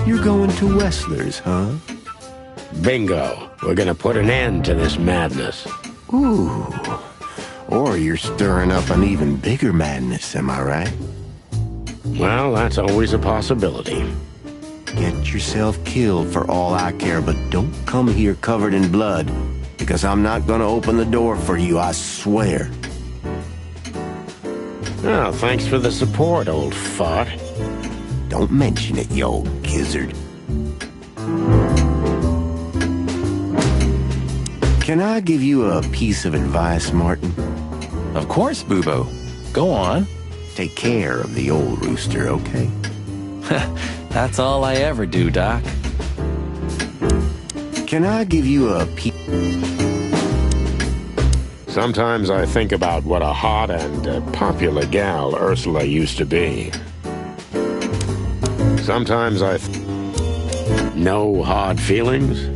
You're going to Wessler's, huh? Bingo. We're gonna put an end to this madness. Ooh. Or you're stirring up an even bigger madness, am I right? Well, that's always a possibility. Get yourself killed for all I care, but don't come here covered in blood, because I'm not gonna open the door for you, I swear. Oh, thanks for the support, old fart. Don't mention it, you old gizzard. Can I give you a piece of advice, Martin? Of course, Boobo. Go on. Take care of the old rooster, okay? That's all I ever do, Doc. Can I give you a piece? Sometimes I think about what a hot and popular gal Ursula used to be. Sometimes no hard feelings?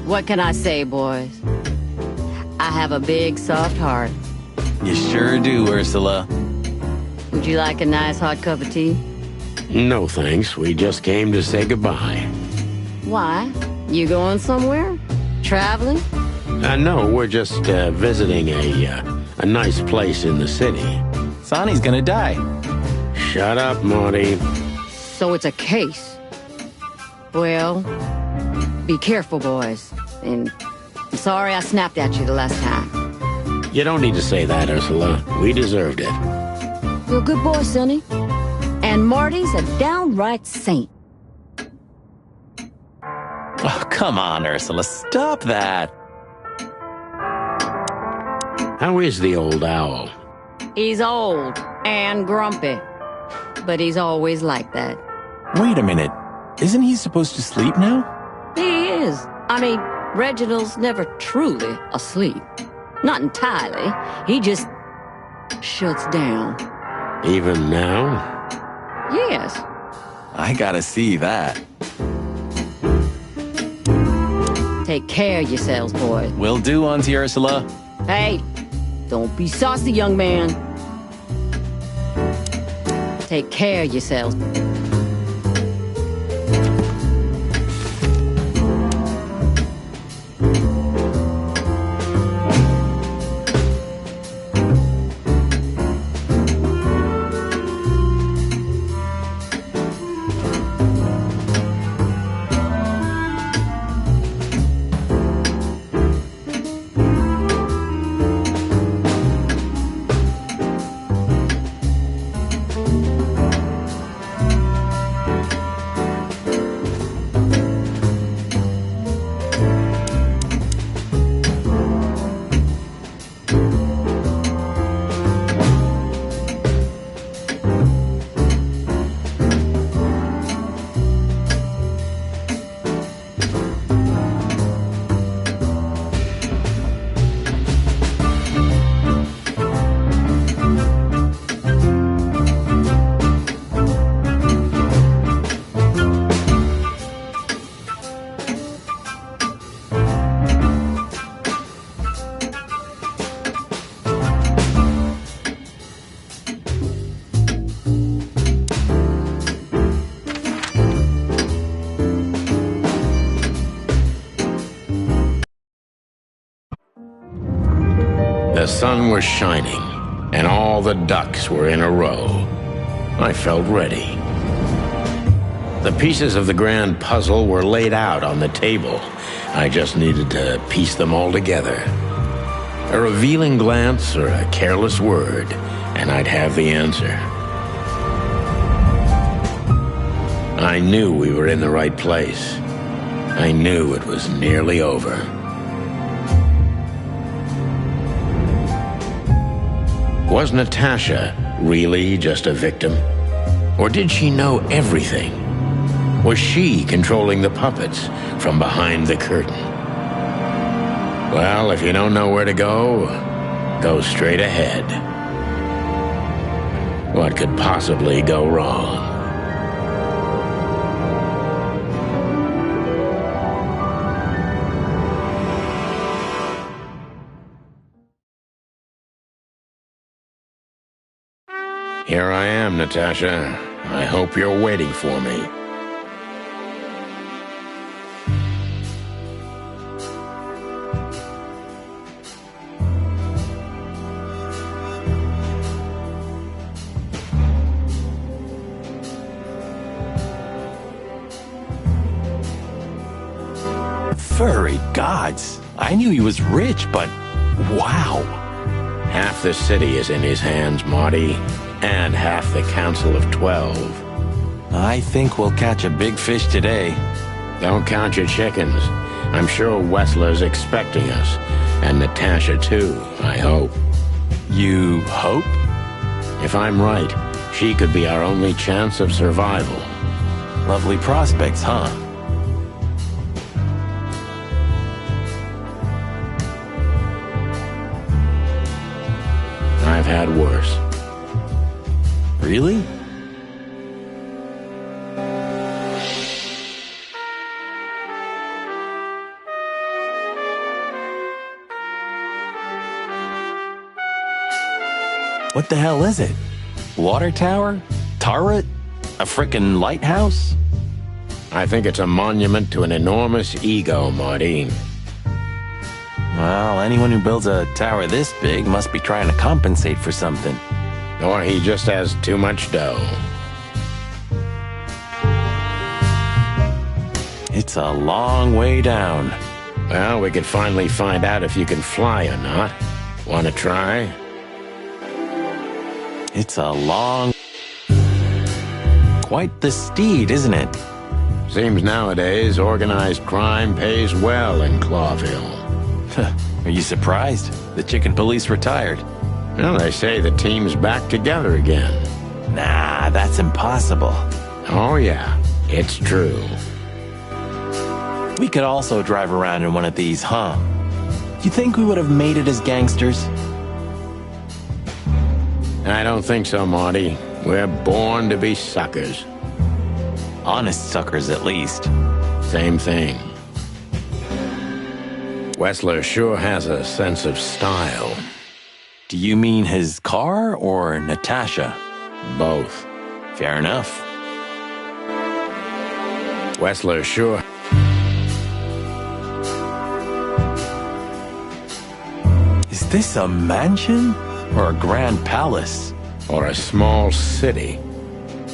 What can I say, boys? I have a big, soft heart. You sure do, Ursula. Would you like a nice hot cup of tea? No, thanks. We just came to say goodbye. Why? You going somewhere? Traveling? No, we're just visiting a nice place in the city. Sonny's gonna die. Shut up, Marty. So it's a case. Well, be careful, boys. And I'm sorry I snapped at you the last time. You don't need to say that, Ursula. We deserved it. You're a good boy, Sonny. And Marty's a downright saint. Oh, come on, Ursula. Stop that. How is the old owl? He's old and grumpy. But he's always like that. Wait a minute. Isn't he supposed to sleep now? He is. I mean, Reginald's never truly asleep. Not entirely. He just shuts down. Even now? Yes. I gotta see that. Take care of yourselves, boys. Will do, Auntie Ursula. Hey, don't be saucy, young man. Take care of yourselves. The sun was shining, and all the ducks were in a row. I felt ready. The pieces of the grand puzzle were laid out on the table. I just needed to piece them all together. A revealing glance or a careless word, and I'd have the answer. I knew we were in the right place. I knew it was nearly over. Was Natasha really just a victim? Or did she know everything? Was she controlling the puppets from behind the curtain? Well, if you don't know where to go, go straight ahead. What could possibly go wrong? Here I am, Natasha. I hope you're waiting for me. Furry gods. I knew he was rich, but wow. Half the city is in his hands, Marty, and half the Council of 12. I think we'll catch a big fish today. Don't count your chickens. I'm sure Wessler's expecting us, and Natasha too, I hope. You hope? If I'm right, she could be our only chance of survival. Lovely prospects, huh? I've had worse. Really? What the hell is it? Water tower? Turret? A frickin' lighthouse? I think it's a monument to an enormous ego, Marty. Well, anyone who builds a tower this big must be trying to compensate for something. Or he just has too much dough. It's a long way down. Well, we could finally find out if you can fly or not. Want to try? It's a long... Quite the steed, isn't it? Seems nowadays organized crime pays well in Clawville. Are you surprised? The chicken police retired. Well, they say the team's back together again. Nah, that's impossible. Oh yeah, it's true. We could also drive around in one of these, huh? You think we would have made it as gangsters? I don't think so, Marty. We're born to be suckers. Honest suckers, at least. Same thing. Wessler sure has a sense of style. Do you mean his car or Natasha? Both. Fair enough. Wessler sure... Is this a mansion? Or a grand palace? Or a small city?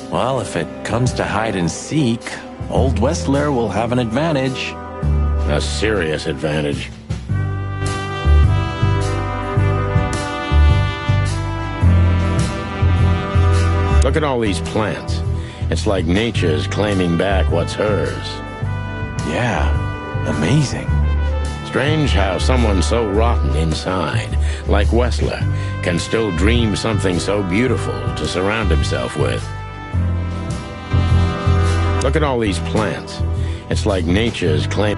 Well, if it comes to hide and seek, old Wessler will have an advantage. A serious advantage. Look at all these plants. It's like nature's claiming back what's hers. Yeah, amazing. Strange how someone so rotten inside, like Wessler, can still dream something so beautiful to surround himself with. Look at all these plants. It's like nature's claim...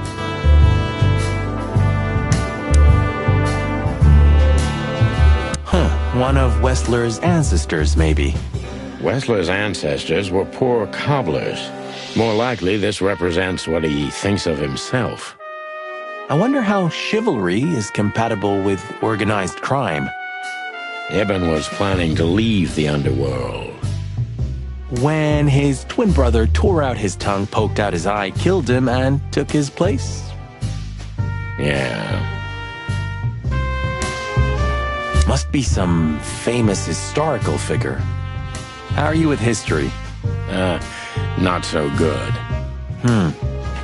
One of Wessler's ancestors, maybe. Wessler's ancestors were poor cobblers. More likely, this represents what he thinks of himself. I wonder how chivalry is compatible with organized crime. Ibn was planning to leave the underworld. When his twin brother tore out his tongue, poked out his eye, killed him, and took his place? Yeah. Must be some famous historical figure. How are you with history? Not so good.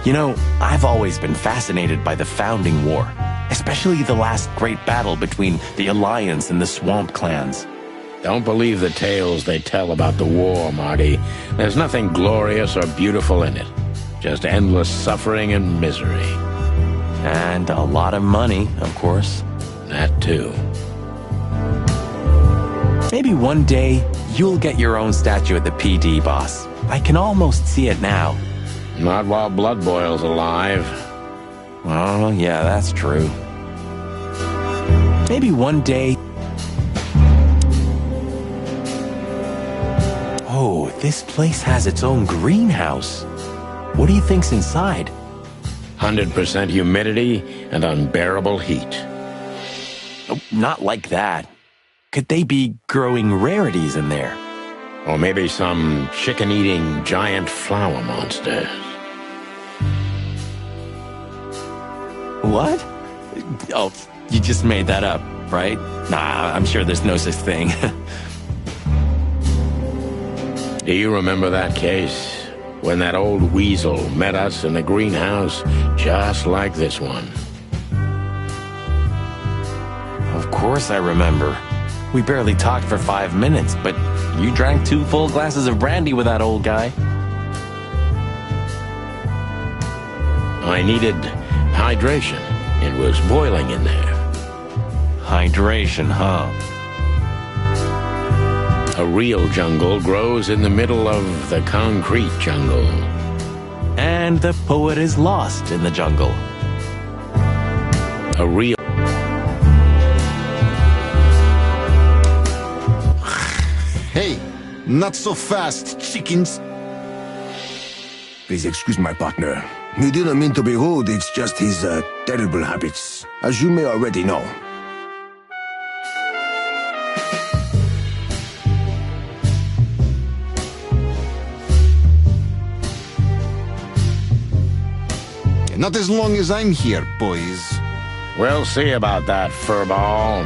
You know, I've always been fascinated by the Founding War, especially the last great battle between the Alliance and the Swamp Clans. Don't believe the tales they tell about the war, Marty. There's nothing glorious or beautiful in it. Just endless suffering and misery. And a lot of money, of course. That too. Maybe one day, you'll get your own statue at the PD, boss. I can almost see it now. Not while Blood Boil's alive. Oh, yeah, that's true. Maybe one day... Oh, this place has its own greenhouse. What do you think's inside? 100% humidity and unbearable heat. Oh, not like that. Could they be growing rarities in there? Or maybe some chicken-eating giant flower monsters. What? Oh, you just made that up, right? Nah, I'm sure there's no such thing. Do you remember that case? When that old weasel met us in the greenhouse, just like this one. Of course I remember. We barely talked for 5 minutes, but you drank 2 full glasses of brandy with that old guy. I needed hydration. It was boiling in there. Hydration, huh? A real jungle grows in the middle of the concrete jungle. And the poet is lost in the jungle. A real... Hey, not so fast, chickens. Please excuse my partner. We didn't mean to be rude, it's just his terrible habits, as you may already know. Not as long as I'm here, boys. We'll see about that, furball.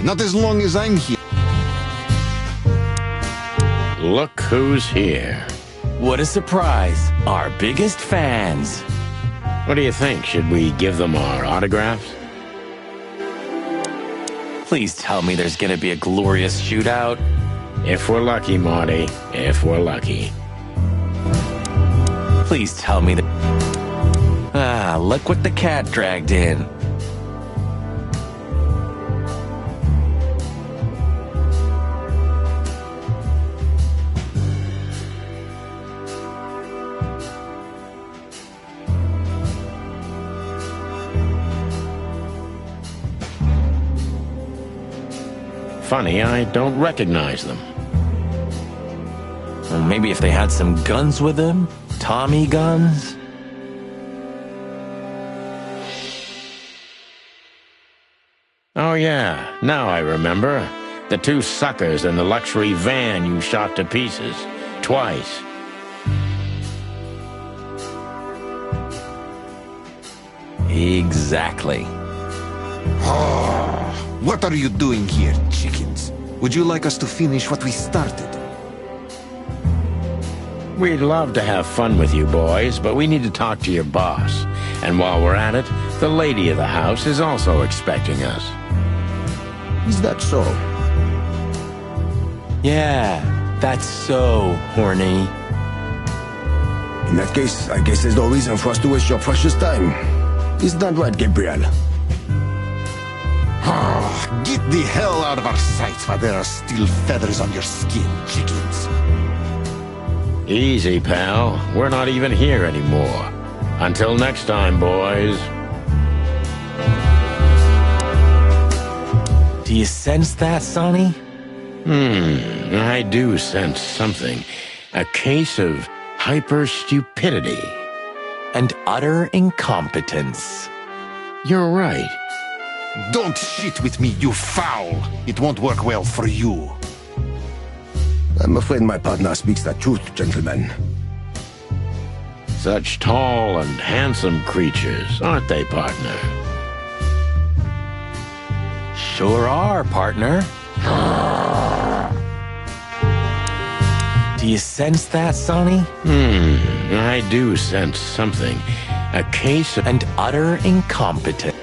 Not as long as I'm here. Look who's here. What a surprise. Our biggest fans. What do you think? Should we give them our autographs? Please tell me there's gonna be a glorious shootout. If we're lucky, Marty. If we're lucky. Please tell me that... Ah, look what the cat dragged in. Funny, I don't recognize them. Well, maybe if they had some guns with them? Tommy guns? Oh yeah, now I remember. The 2 suckers in the luxury van you shot to pieces. Twice. Exactly. What are you doing here, chickens? Would you like us to finish what we started? We'd love to have fun with you boys, but we need to talk to your boss. And while we're at it, the lady of the house is also expecting us. Is that so? Yeah, that's so horny. In that case, I guess there's no reason for us to waste your precious time. Isn't that right, Gabriel? Get the hell out of our sights while there are still feathers on your skin, chickens. Easy, pal. We're not even here anymore. Until next time, boys. Do you sense that, Sonny? I do sense something. A case of hyper-stupidity. And utter incompetence. You're right. Don't shit with me, you foul! It won't work well for you. I'm afraid my partner speaks the truth, gentlemen. Such tall and handsome creatures, aren't they, partner? Sure are, partner. Do you sense that, Sonny? I do sense something. A case of... And utter incompetence.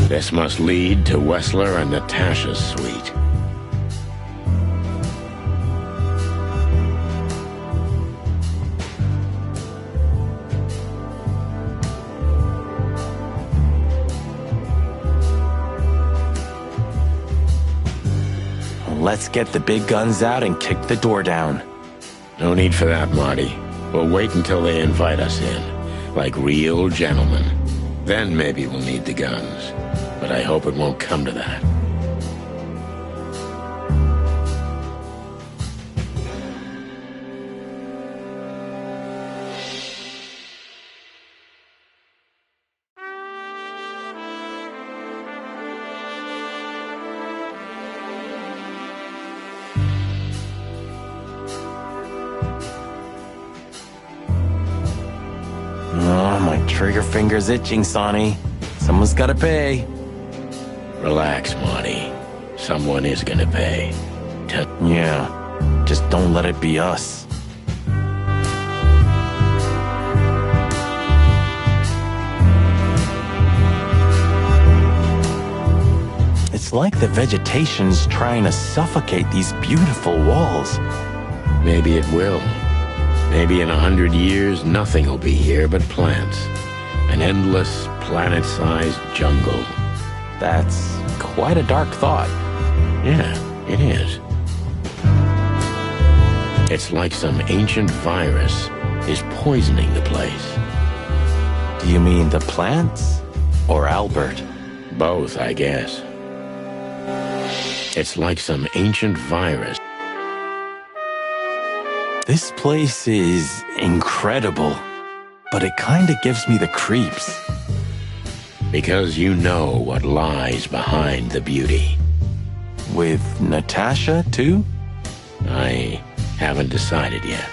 This must lead to Wessler and Natasha's suite. let's get the big guns out and kick the door down. No need for that, Marty. We'll wait until they invite us in, like real gentlemen. Then maybe we'll need the guns. But I hope it won't come to that. Oh, my trigger finger's itching, Sonny. Someone's gotta pay. Relax, Marty. Someone is gonna pay. Yeah, just don't let it be us. It's like the vegetation's trying to suffocate these beautiful walls. Maybe it will. Maybe in 100 years, nothing will be here but plants. An endless, planet-sized jungle. That's quite a dark thought. Yeah, it is. It's like some ancient virus is poisoning the place. Do you mean the plants or Albert? Both, I guess. It's like some ancient virus. This place is incredible, but it kinda gives me the creeps. Because you know what lies behind the beauty. With Natasha, too? I haven't decided yet.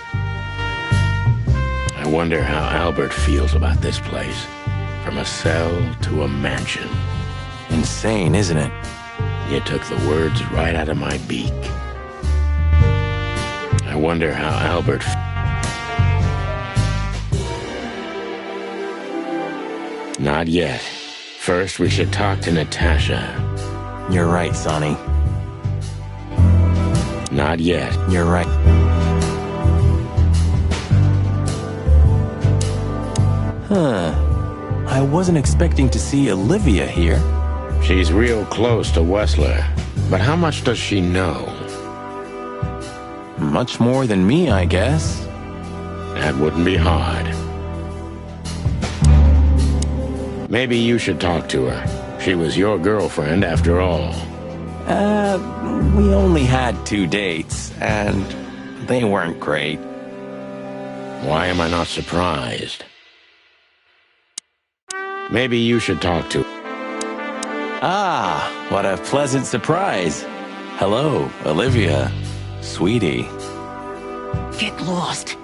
I wonder how Albert feels about this place. From a cell to a mansion. Insane, isn't it? You took the words right out of my beak. I wonder how Albert... Not yet. First, we should talk to Natasha. You're right, Sonny. Not yet. You're right. Huh. I wasn't expecting to see Olivia here. She's real close to Wessler. But how much does she know? Much more than me, I guess. That wouldn't be hard. Maybe you should talk to her. She was your girlfriend after all. We only had 2 dates, and they weren't great. Why am I not surprised? Maybe you should talk to her. Ah, what a pleasant surprise. Hello, Olivia. Sweetie. Get lost.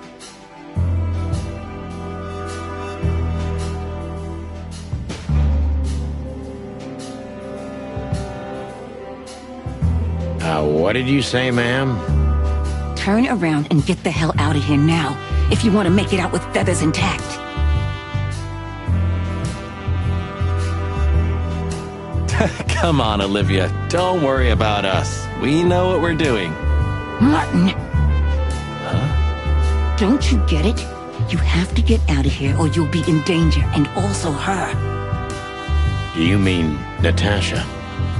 What did you say, ma'am? Turn around and get the hell out of here now, if you want to make it out with feathers intact. Come on, Olivia. Don't worry about us. We know what we're doing. Martin! Huh? Don't you get it? You have to get out of here or you'll be in danger, and also her. Do you mean Natasha?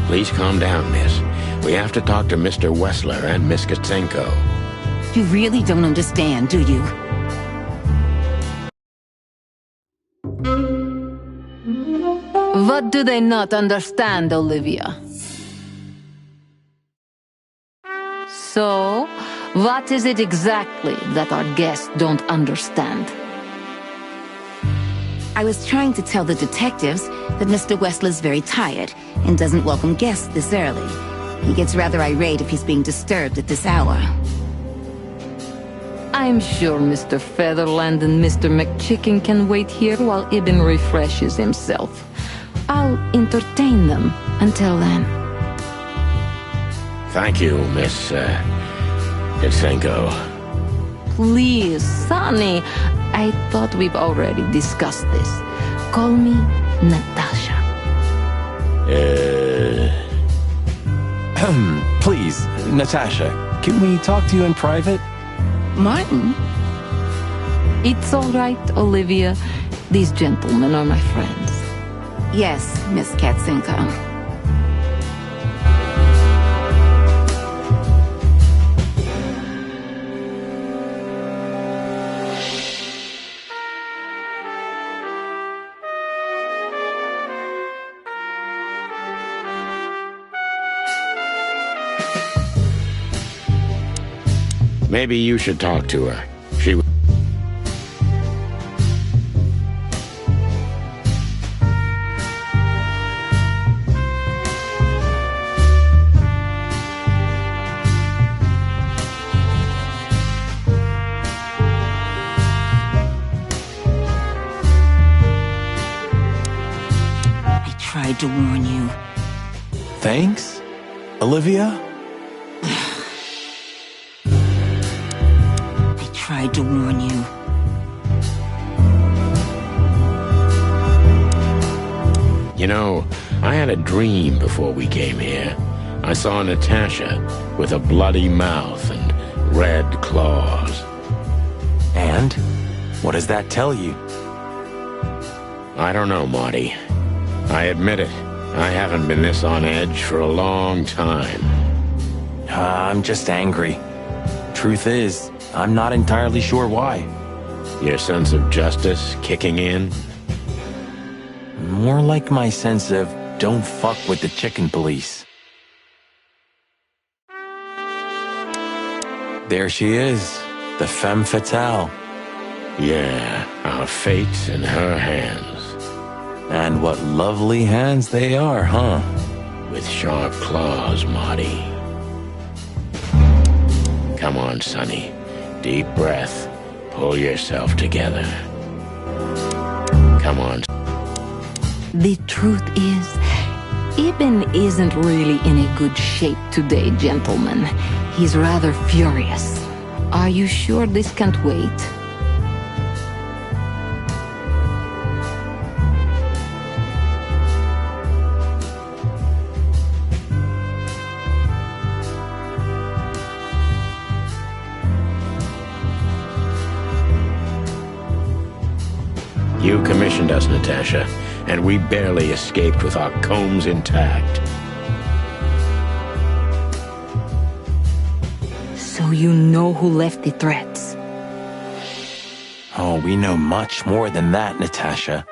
Please calm down, miss. We have to talk to Mr. Wessler and Miss Katsenko. You really don't understand, do you? What do they not understand, Olivia? So, what is it exactly that our guests don't understand? I was trying to tell the detectives that Mr. Wessler's very tired and doesn't welcome guests this early. He gets rather irate if he's being disturbed at this hour. I'm sure Mr. Featherland and Mr. McChicken can wait here while Ibn refreshes himself. I'll entertain them until then. Thank you, Miss Katsenko. Please, Sonny. I thought we've already discussed this. Call me Natasha. Please, Natasha, can we talk to you in private? Martin? It's all right, Olivia. These gentlemen are my friends. Yes, Miss Katsenko. Maybe you should talk to her. She... I tried to warn you. Thanks, Olivia? I tried to warn you. You know, I had a dream before we came here. I saw Natasha with a bloody mouth and red claws. And? What does that tell you? I don't know, Marty. I admit it. I haven't been this on edge for a long time. I'm just angry. Truth is, I'm not entirely sure why. Your sense of justice kicking in? More like my sense of don't fuck with the chicken police. There she is, the femme fatale. Yeah, our fate's in her hands. And what lovely hands they are, huh? With sharp claws, Marty. Come on, Sonny. Deep breath. Pull yourself together. Come on. The truth is, Ibn isn't really in a good shape today, gentlemen. He's rather furious. Are you sure this can't wait? You commissioned us, Natasha, and we barely escaped with our combs intact. So you know who left the threats? Oh, we know much more than that, Natasha.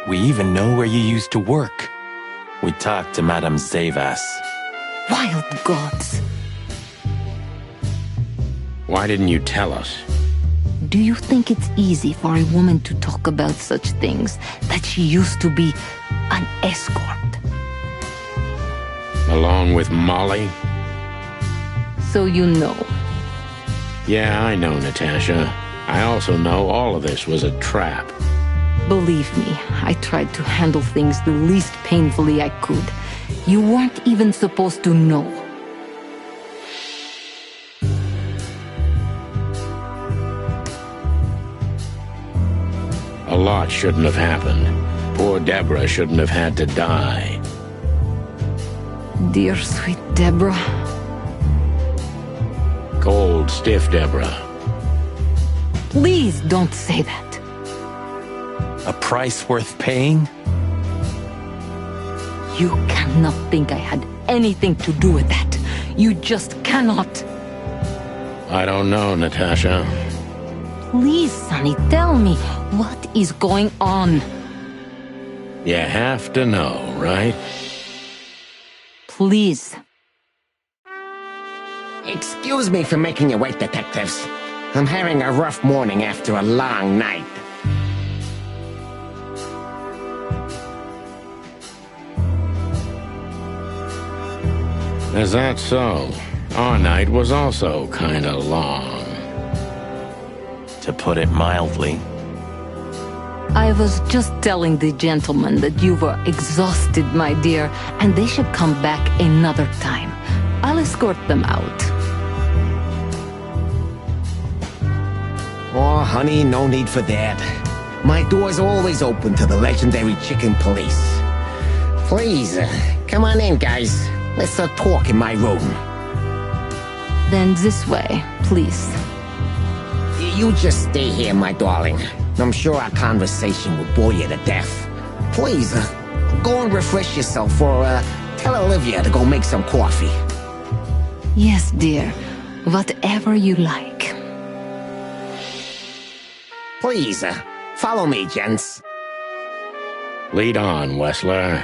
We even know where you used to work. We talked to Madame Zavas. Wild gods! Why didn't you tell us? Do you think it's easy for a woman to talk about such things, that she used to be an escort? Along with Molly? So you know. Yeah, I know, Natasha. I also know all of this was a trap. Believe me, I tried to handle things the least painfully I could. You weren't even supposed to know. A lot shouldn't have happened. Poor Deborah shouldn't have had to die. Dear sweet Deborah. Cold, stiff Deborah. Please don't say that. A price worth paying? You cannot think I had anything to do with that. You just cannot. I don't know, Natasha. Please, Sonny, tell me, what is going on? You have to know, right? Please. Excuse me for making you wait, detectives. I'm having a rough morning after a long night. Is that so? Our night was also kinda long. To put it mildly. I was just telling the gentlemen that you were exhausted, my dear, and they should come back another time. I'll escort them out. Oh, honey, no need for that. My door's always open to the legendary chicken police. Please, come on in, guys. Let's talk in my room. Then this way, please. You just stay here, my darling. I'm sure our conversation will bore you to death. Please, go and refresh yourself, or tell Olivia to go make some coffee. Yes, dear. Whatever you like. Please, follow me, gents. Lead on, Wessler.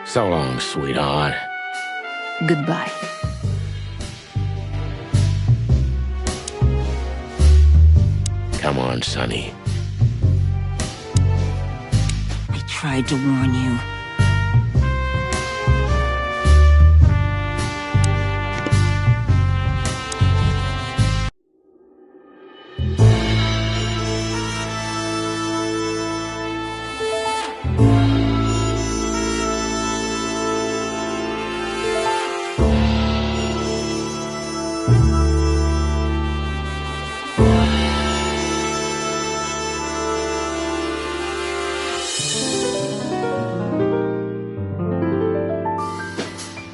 So long, sweetheart. Goodbye. Come on, Sonny. I tried to warn you.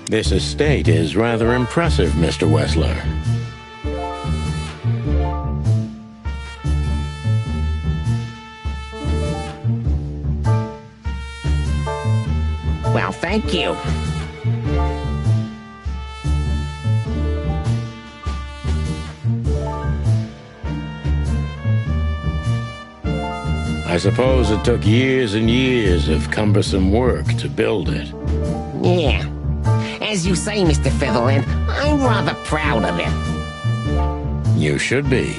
This estate is rather impressive, Mr. Wessler. Well, thank you. I suppose it took years and years of cumbersome work to build it. Yeah. As you say, Mr. Featherland, I'm rather proud of it. You should be.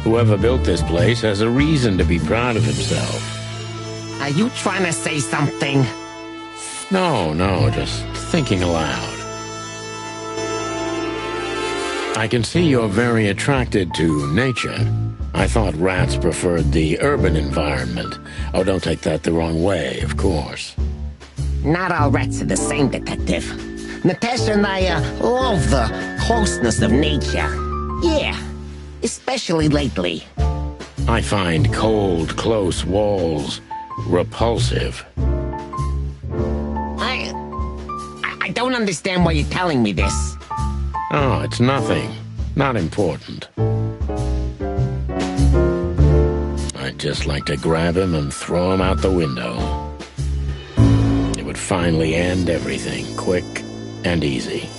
Whoever built this place has a reason to be proud of himself. Are you trying to say something? No, just thinking aloud. I can see you're very attracted to nature. I thought rats preferred the urban environment. Oh, don't take that the wrong way, of course. Not all rats are the same, Detective. Natasha and I love the closeness of nature. Yeah, especially lately. I find cold, close walls repulsive. I don't understand why you're telling me this. Oh, it's nothing. Not important. I'd just like to grab him and throw him out the window. It would finally end everything, quick and easy.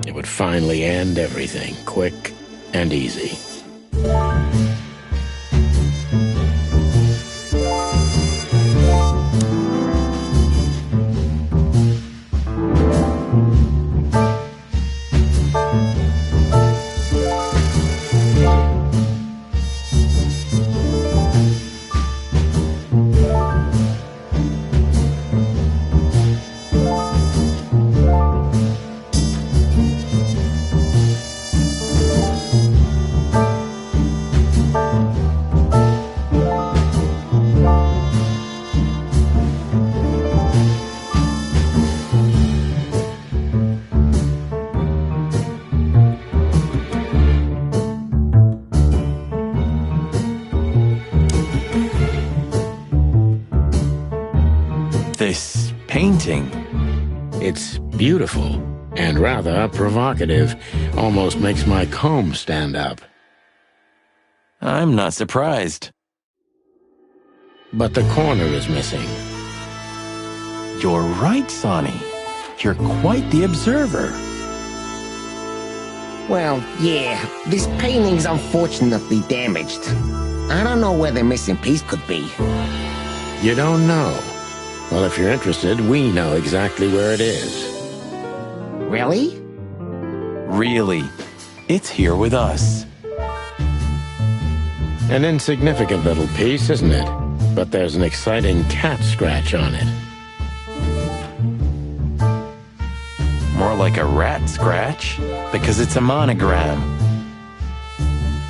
It would finally end everything, quick and easy. This painting. It's beautiful and rather provocative. Almost makes my comb stand up. I'm not surprised. But the corner is missing. You're right, Sonny. You're quite the observer. Well, yeah, this painting's unfortunately damaged. I don't know where the missing piece could be. You don't know? Well, if you're interested, we know exactly where it is. Really? Really. It's here with us. An insignificant little piece, isn't it? But there's an exciting cat scratch on it. More like a rat scratch, because it's a monogram.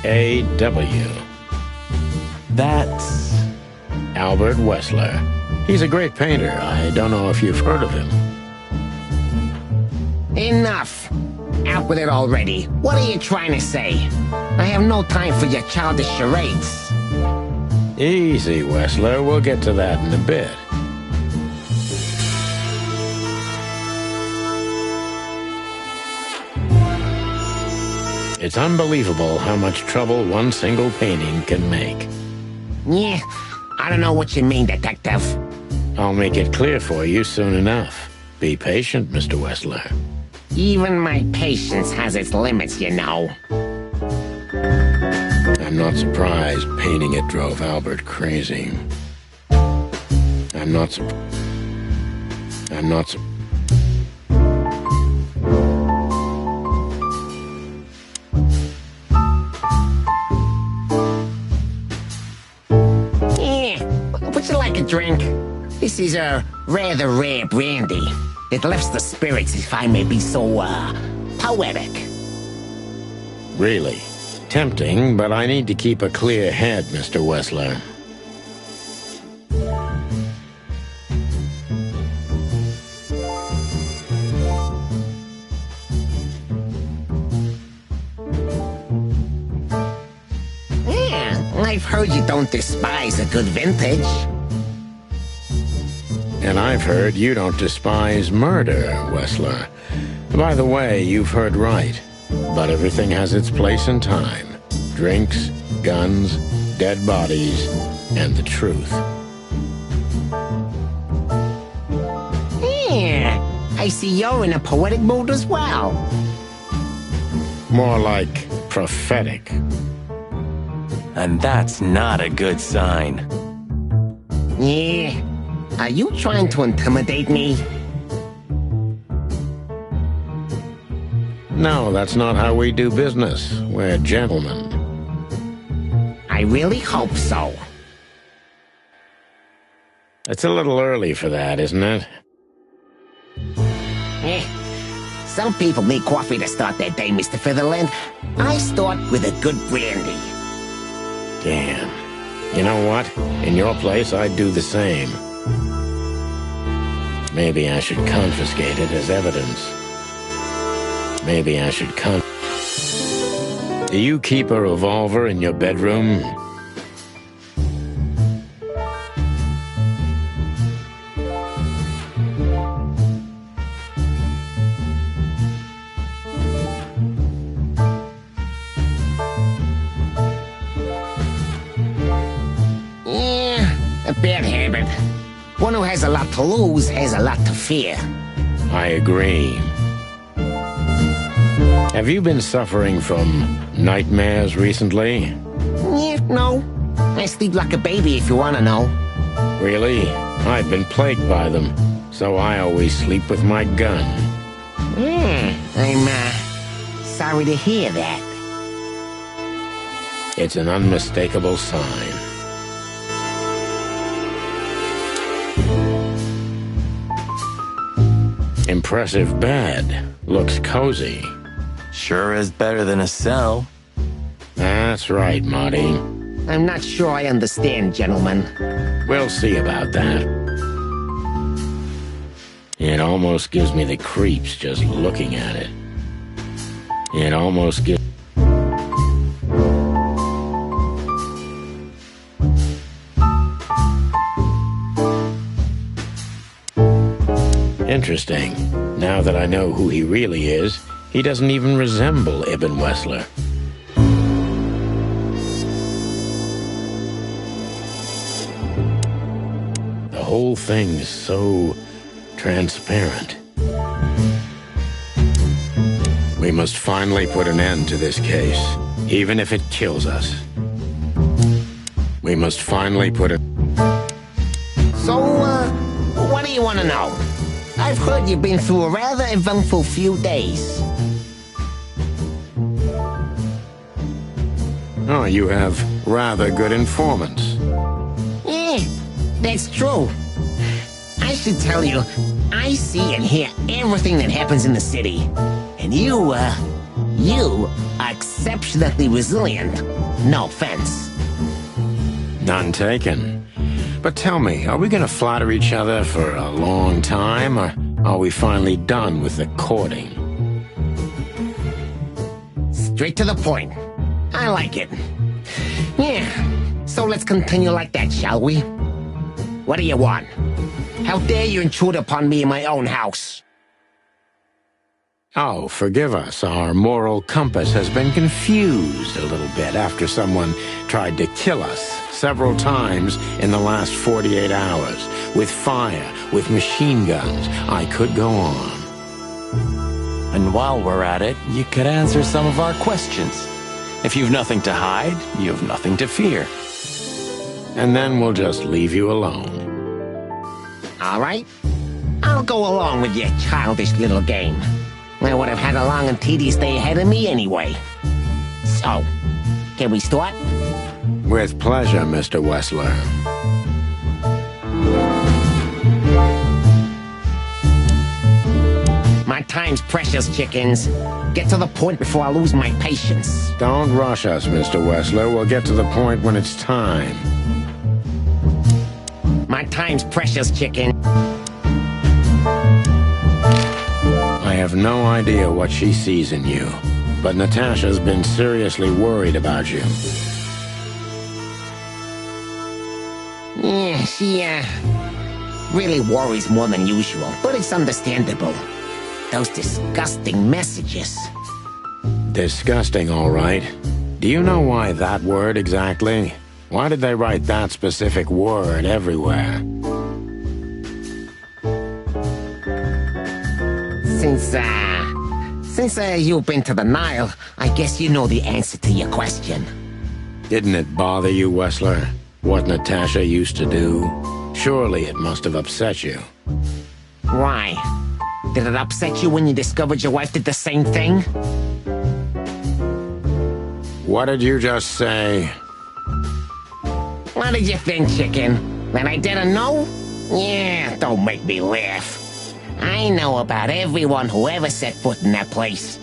A.W. That's Albert Wessler. He's a great painter. I don't know if you've heard of him. Enough! Out with it already. What are you trying to say? I have no time for your childish charades. Easy, Wessler. We'll get to that in a bit. It's unbelievable how much trouble one single painting can make. Yeah, I don't know what you mean, Detective. I'll make it clear for you soon enough. Be patient, Mr. Wessler. Even my patience has its limits, you know. I'm not surprised painting it drove Albert crazy. I'm not surprised. drink? This is a rather rare brandy. It lifts the spirits, if I may be so, poetic. Really? Tempting, but I need to keep a clear head, Mr. Wessler. I've heard you don't despise a good vintage. And I've heard you don't despise murder, Wessler. By the way, you've heard right. But everything has its place and time. Drinks, guns, dead bodies, and the truth. Yeah, I see you're in a poetic mood as well. More like prophetic. And that's not a good sign. Yeah. Are you trying to intimidate me? No, that's not how we do business. We're gentlemen. I really hope so. It's a little early for that, isn't it? Some people need coffee to start their day, Mr. Featherland. I start with a good brandy. Damn. You know what? In your place, I'd do the same. Maybe I should confiscate it as evidence. Maybe I should Do you keep a revolver in your bedroom? A bad habit. One who has a lot to lose has a lot to fear. I agree. Have you been suffering from nightmares recently? No. I sleep like a baby if you want to know. Really? I've been plagued by them, so I always sleep with my gun. I'm, sorry to hear that. It's an unmistakable sign. Impressive bed. Looks cozy. Sure is better than a cell. That's right, Marty. I'm not sure I understand, gentlemen. We'll see about that. It almost gives me the creeps just looking at it. It almost gives... Interesting. Now that I know who he really is, he doesn't even resemble Ibn Wessler. The whole thing's so transparent. We must finally put an end to this case, even if it kills us. We must finally put it... So, what do you want to know? I've heard you've been through a rather eventful few days. Oh, you have rather good informants. That's true. I should tell you, I see and hear everything that happens in the city. And you are exceptionally resilient. No offense. None taken. But tell me, are we gonna flatter each other for a long time, or are we finally done with the courting? Straight to the point. I like it. Yeah, so let's continue like that, shall we? What do you want? How dare you intrude upon me in my own house? Oh, forgive us. Our moral compass has been confused a little bit after someone tried to kill us several times in the last 48 hours. With fire, with machine guns. I could go on. And while we're at it, you could answer some of our questions. If you've nothing to hide, you have nothing to fear. And then we'll just leave you alone. All right. I'll go along with your childish little game. I would have had a long and tedious day ahead of me anyway. So, can we start? With pleasure, Mr. Wessler. time's precious, chickens. Get to the point before I lose my patience. Don't rush us, Mr. Wessler. We'll get to the point when it's time. My time's precious, chicken. I have no idea what she sees in you, but Natasha's been seriously worried about you. Yeah, she, really worries more than usual, but it's understandable. Those disgusting messages. Disgusting, all right. Do you know why that word exactly? Why did they write that specific word everywhere? Since you've been to the Nile, I guess you know the answer to your question. Didn't it bother you, Wessler, what Natasha used to do? Surely it must have upset you. Why? Did it upset you when you discovered your wife did the same thing? What did you just say? What did you think, chicken? That I didn't know? Yeah, don't make me laugh. I know about everyone who ever set foot in that place.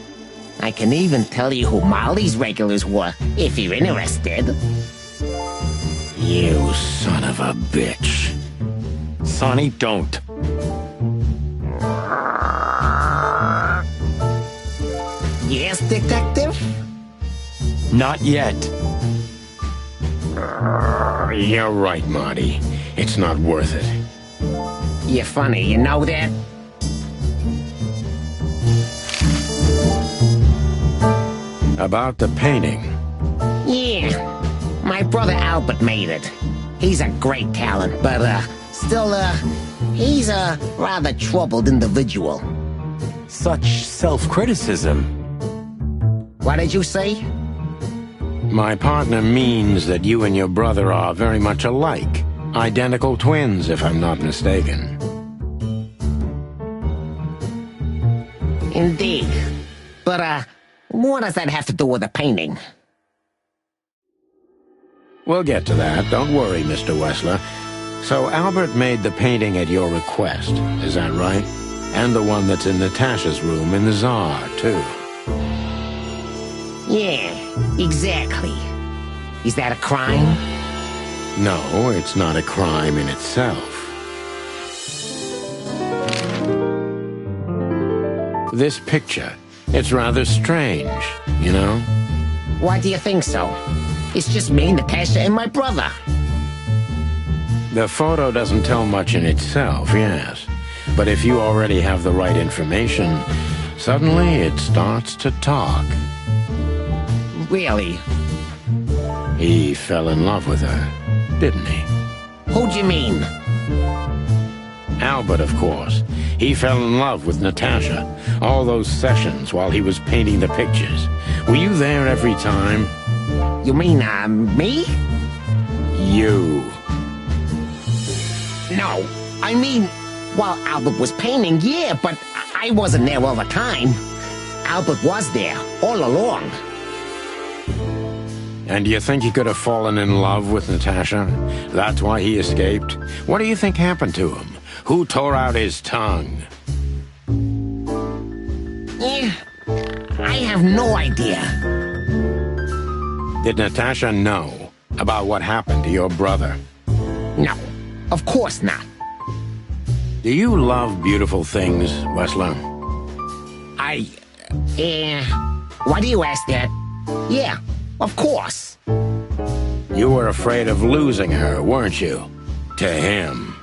I can even tell you who Molly's regulars were, if you're interested. You son of a bitch. Sonny, don't. Yes, detective? Not yet. You're right, Marty. It's not worth it. You're funny, you know that? About the painting. Yeah. My brother Albert made it. He's a great talent, but, still, he's a rather troubled individual. Such self-criticism. What did you say? My partner means that you and your brother are very much alike. Identical twins, if I'm not mistaken. Indeed. But, what does that have to do with the painting? We'll get to that. Don't worry, Mr. Wessler. So Albert made the painting at your request, is that right? And the one that's in Natasha's room in the Tsar, too. Yeah, exactly. Is that a crime? No, it's not a crime in itself. This picture, it's rather strange, you know? Why do you think so? It's just me, Natasha, and my brother. The photo doesn't tell much in itself, yes. But if you already have the right information, suddenly it starts to talk. Really? He fell in love with her, didn't he? Who'd you mean? Albert, of course. He fell in love with Natasha. All those sessions while he was painting the pictures. Were you there every time? You mean, me? You. No, I mean, while Albert was painting, yeah, but I wasn't there all the time. Albert was there, all along. And do you think he could have fallen in love with Natasha? That's why he escaped? What do you think happened to him? Who tore out his tongue? Yeah, I have no idea. Did Natasha know about what happened to your brother? No, of course not. Do you love beautiful things, Wessler? Why do you ask that? Yeah, of course. You were afraid of losing her, weren't you? To him.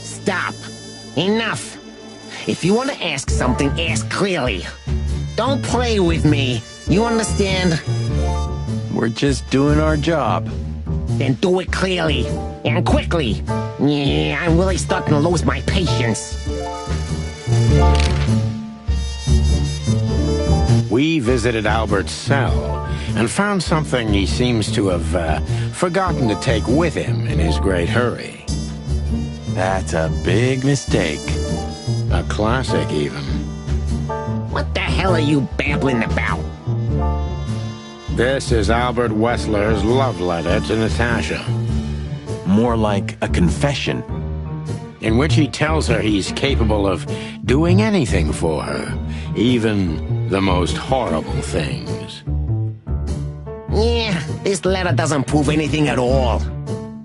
Stop. Enough. If you want to ask something, ask clearly. Don't play with me. You understand? We're just doing our job. Then do it clearly. And quickly. Yeah, I'm really starting to lose my patience. We visited Albert's cell and found something he seems to have forgotten to take with him in his great hurry. That's a big mistake. A classic, even. What the hell are you babbling about? This is Albert Wessler's love letter to Natasha. More like a confession. In which he tells her he's capable of doing anything for her, even the most horrible things. Yeah, this letter doesn't prove anything at all.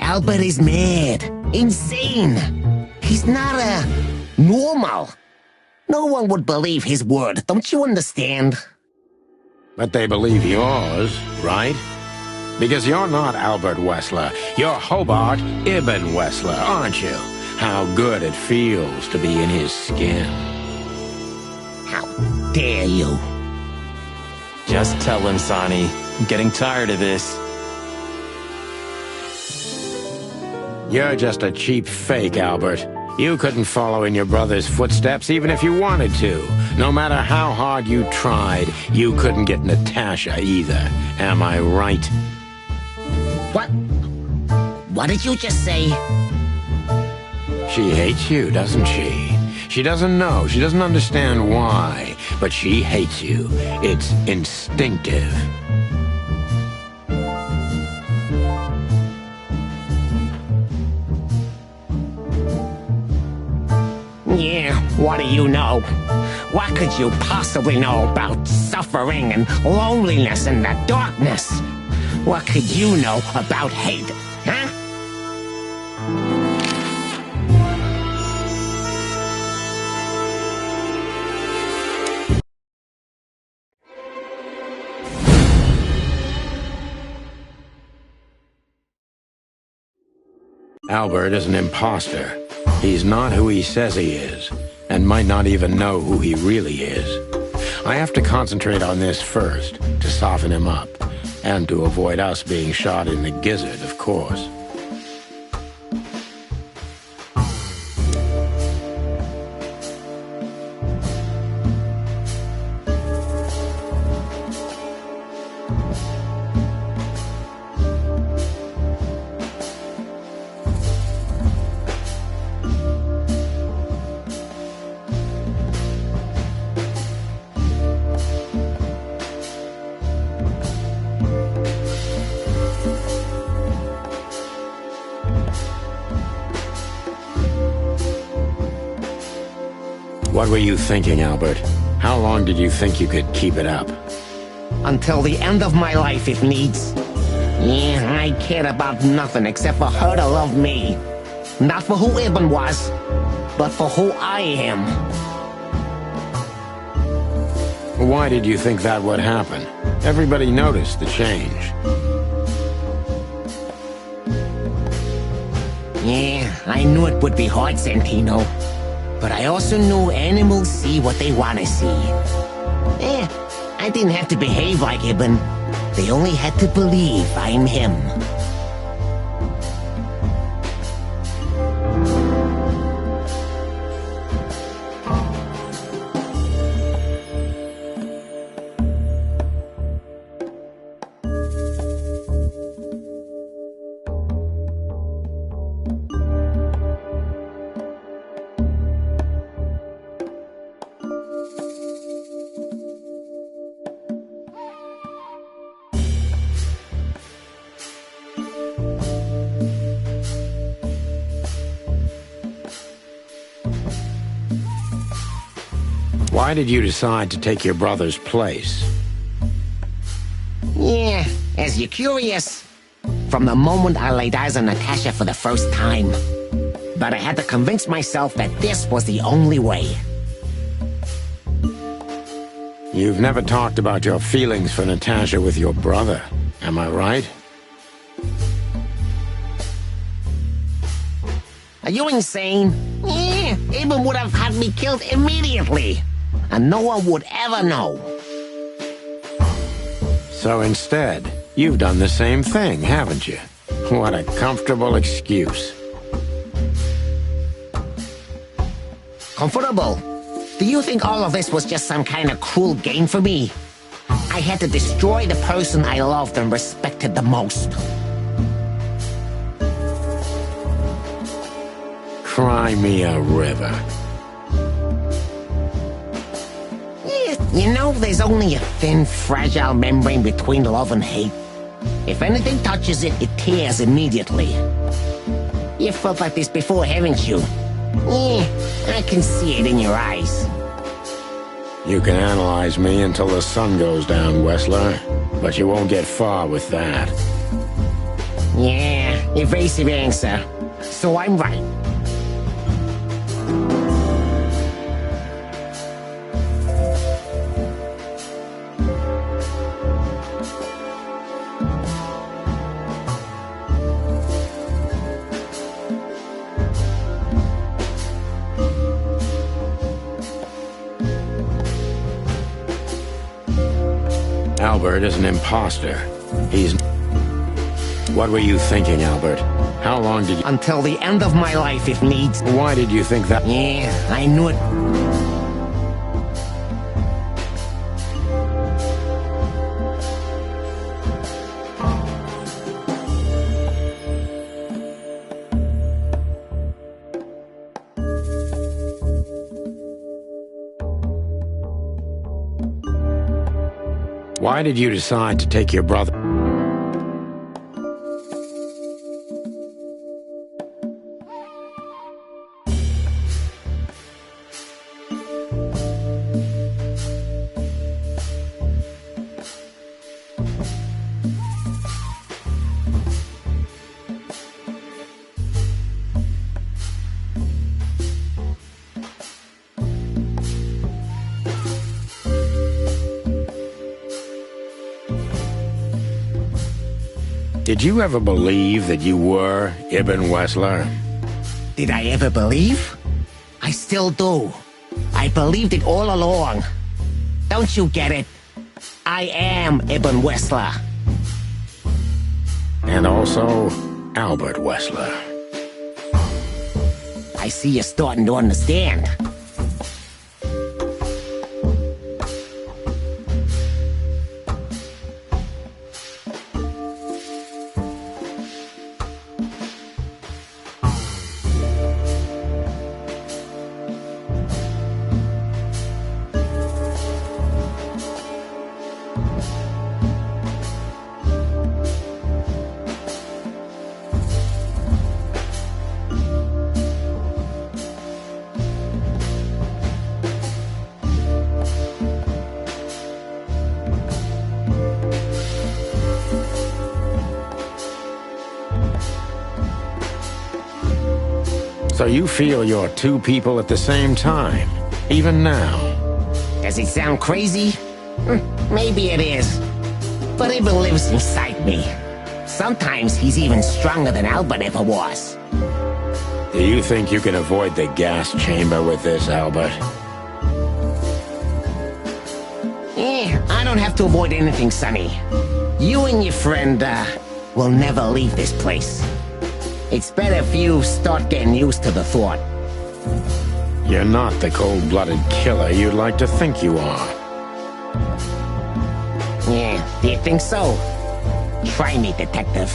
Albert is mad, insane. He's not normal. No one would believe his word, don't you understand? But they believe yours, right? Because you're not Albert Wessler. You're Hobart Ibn Wessler, aren't you? How good it feels to be in his skin. How dare you? Just tell him, Sonny. I'm getting tired of this. You're just a cheap fake, Albert. You couldn't follow in your brother's footsteps even if you wanted to. No matter how hard you tried, you couldn't get Natasha either. Am I right? What? What did you just say? She hates you, doesn't she? She doesn't know, she doesn't understand why, but she hates you. It's instinctive. Yeah, what do you know? What could you possibly know about suffering and loneliness and the darkness? What could you know about hate, huh? Albert is an imposter. He's not who he says he is, and might not even know who he really is. I have to concentrate on this first, to soften him up, and to avoid us being shot in the gizzard, of course. What were you thinking, Albert? How long did you think you could keep it up? Until the end of my life, if needs. Yeah, I cared about nothing except for her to love me. Not for who Ibn was, but for who I am. Why did you think that would happen? Everybody noticed the change. Yeah, I knew it would be hard, Santino. But I also knew animals see what they want to see. I didn't have to behave like Ibn. They only had to believe I'm him. Why did you decide to take your brother's place? Yeah, as you're curious. From the moment I laid eyes on Natasha for the first time. But I had to convince myself that this was the only way. You've never talked about your feelings for Natasha with your brother, am I right? Are you insane? Yeah, Ibn would have had me killed immediately. And no one would ever know. So instead, you've done the same thing, haven't you? What a comfortable excuse. Comfortable? Do you think all of this was just some kind of cruel game for me? I had to destroy the person I loved and respected the most. Cry me a river. You know, there's only a thin, fragile membrane between love and hate. If anything touches it, it tears immediately. You've felt like this before, haven't you? Yeah, I can see it in your eyes. You can analyze me until the sun goes down, Wessler, but you won't get far with that. Yeah, evasive answer. So I'm right. Albert is an imposter. He's... What were you thinking, Albert? How long did you... Until the end of my life, if needs. Why did you think that? Yeah, I knew it. Why did you decide to take your brother? Did you ever believe that you were Ibn Wessler? Did I ever believe? I still do. I believed it all along. Don't you get it? I am Ibn Wessler. And also, Albert Wessler. I see you're starting to understand. So you feel you're two people at the same time, even now? Does it sound crazy? Maybe it is. But Ibn lives inside me. Sometimes he's even stronger than Albert ever was. Do you think you can avoid the gas chamber with this, Albert? I don't have to avoid anything, Sonny. You and your friend, will never leave this place. It's better if you start getting used to the thought. You're not the cold-blooded killer you'd like to think you are. Yeah, do you think so? Try me, detective.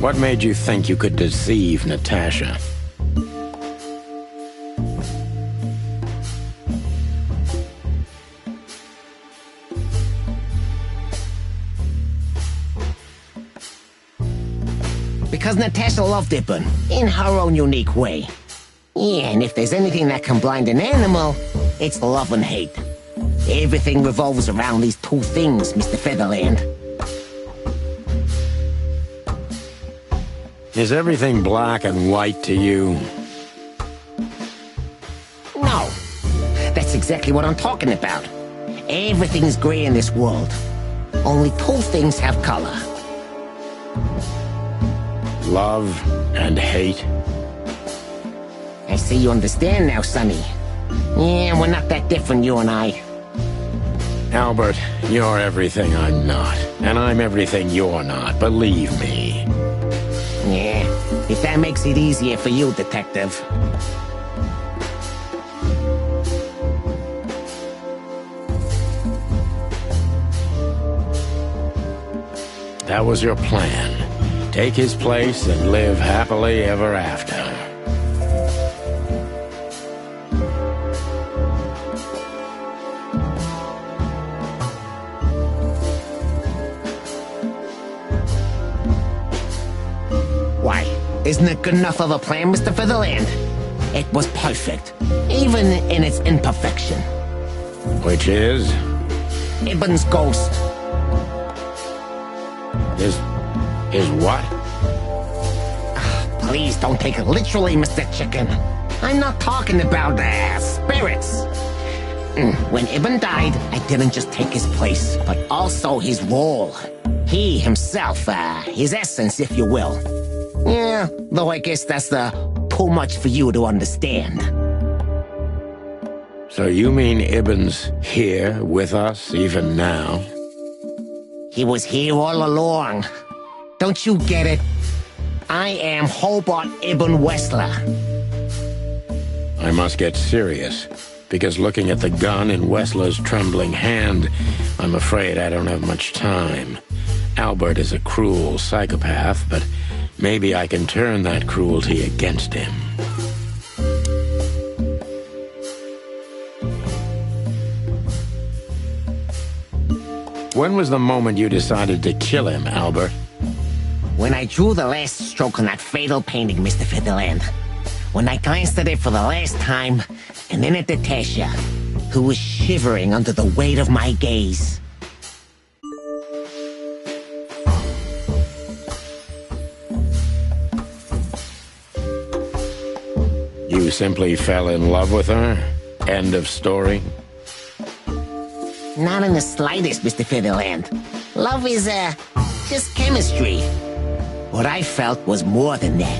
What made you think you could deceive Natasha? Because Natasha loved Ibn, in her own unique way. Yeah, and if there's anything that can blind an animal, it's love and hate. Everything revolves around these two things, Mr. Featherland. Is everything black and white to you? exactly what I'm talking about. Everything is gray in this world. Only two things have color. Love and hate. I see you understand now, Sonny. Yeah, we're not that different, you and I. Albert, you're everything I'm not, and I'm everything you're not, believe me. Yeah, if that makes it easier for you, Detective. That was your plan. Take his place and live happily ever after. Why, isn't it good enough of a plan, Mr. Featherland? It was perfect, even in its imperfection. Which is? Ibn's ghost. Is what? Please don't take it literally, Mr. Chicken. I'm not talking about spirits. When Ibn died, I didn't just take his place, but also his role. He himself, his essence, if you will. Yeah, though I guess that's too much for you to understand. So you mean Ibn's here with us even now? He was here all along. Don't you get it? I am Hobart Ibn Wessler. I must get serious, because looking at the gun in Wessler's trembling hand, I'm afraid I don't have much time. Albert is a cruel psychopath, but maybe I can turn that cruelty against him. When was the moment you decided to kill him, Albert? When I drew the last stroke on that fatal painting, Mr. Featherland. When I glanced at it for the last time, and then at Natasha, who was shivering under the weight of my gaze. You simply fell in love with her? End of story? Not in the slightest, Mr. Featherland. Love is, just chemistry. What I felt was more than that.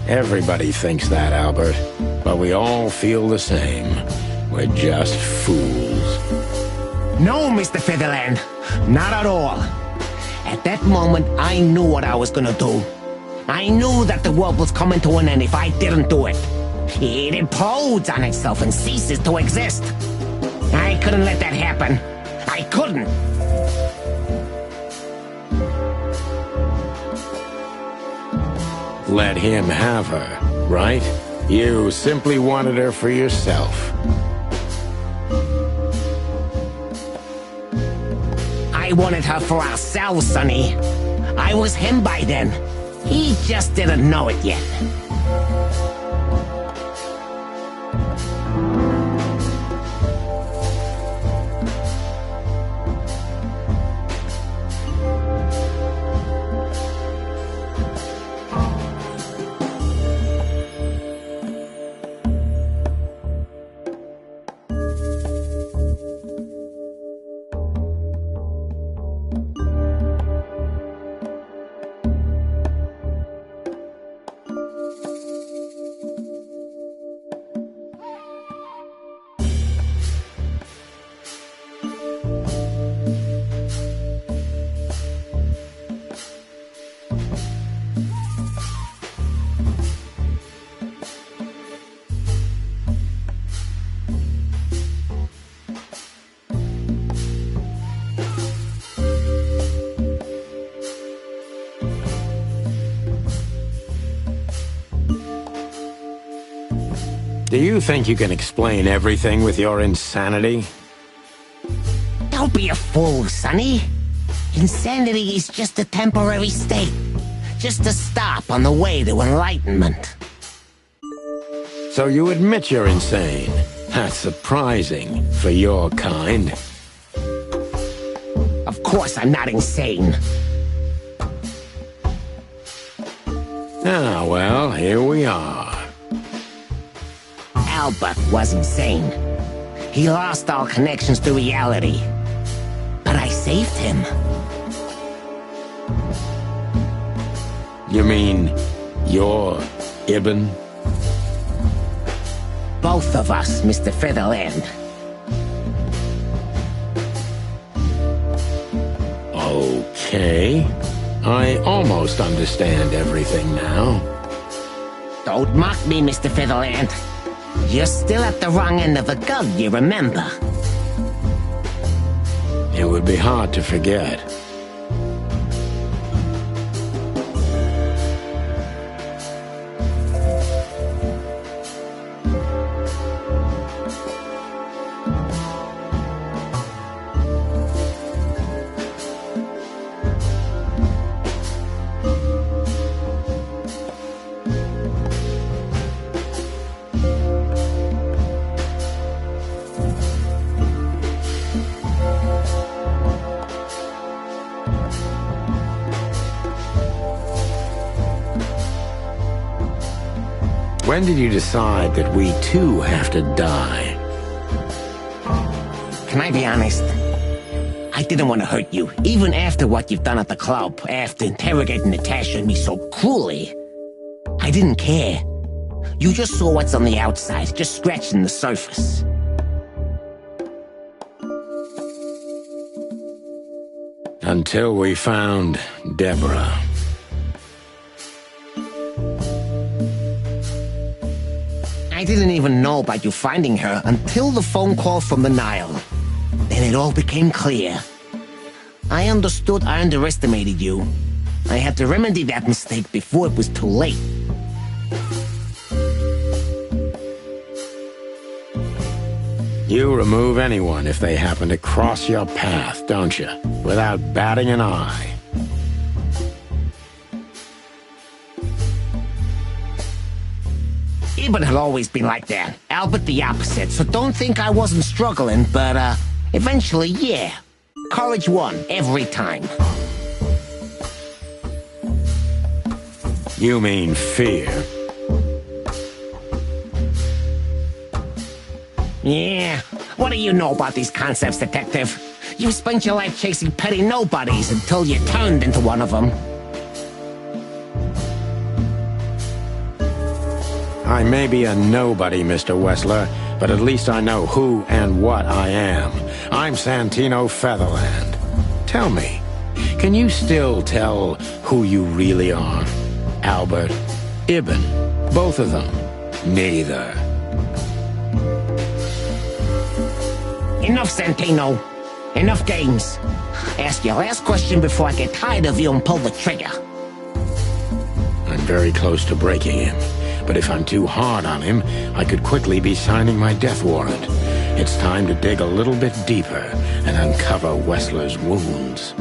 Everybody thinks that, Albert. But we all feel the same. We're just fools. No, Mr. Featherland. Not at all. At that moment, I knew what I was gonna do. I knew that the world was coming to an end if I didn't do it. It implodes on itself and ceases to exist. I couldn't let that happen. I couldn't. Let him have her, right? You simply wanted her for yourself. I wanted her for ourselves, Sonny. I was him by then. He just didn't know it yet. Do you think you can explain everything with your insanity? Don't be a fool, Sonny. Insanity is just a temporary state. Just a stop on the way to enlightenment. So you admit you're insane. That's surprising for your kind. Of course I'm not insane. Ah, well, here we are. Albert was insane. He lost all connections to reality. But I saved him. You mean you're Ibn? Both of us, Mr. Featherland. Okay. I almost understand everything now. Don't mock me, Mr. Featherland. You're still at the wrong end of the gun, you remember? It would be hard to forget. When did you decide that we too have to die? Can I be honest? I didn't want to hurt you, even after what you've done at the club, after interrogating Natasha and me so cruelly. I didn't care. You just saw what's on the outside, just scratching the surface. Until we found Deborah. I didn't even know about you finding her until the phone call from the Nile. Then it all became clear. I understood I underestimated you. I had to remedy that mistake before it was too late. You remove anyone if they happen to cross your path, don't you? Without batting an eye. Ibn had always been like that. Albert the opposite, so don't think I wasn't struggling, but, eventually, yeah. Courage won, every time. You mean fear? Yeah. What do you know about these concepts, detective? You spent your life chasing petty nobodies until you turned into one of them. I may be a nobody, Mr. Wessler, but at least I know who and what I am. I'm Santino Featherland. Tell me, can you still tell who you really are? Albert, Ibn, both of them? Neither. Enough, Santino. Enough games. Ask your last question before I get tired of you and pull the trigger. I'm very close to breaking him. But if I'm too hard on him, I could quickly be signing my death warrant. It's time to dig a little bit deeper and uncover Wessler's wounds.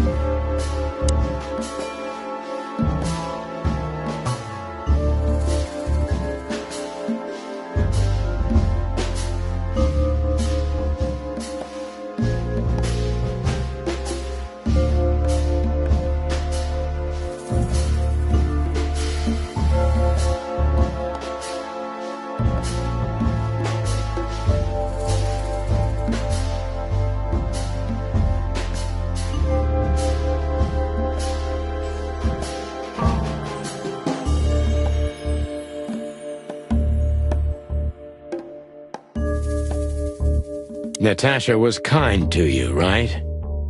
Natasha was kind to you, right?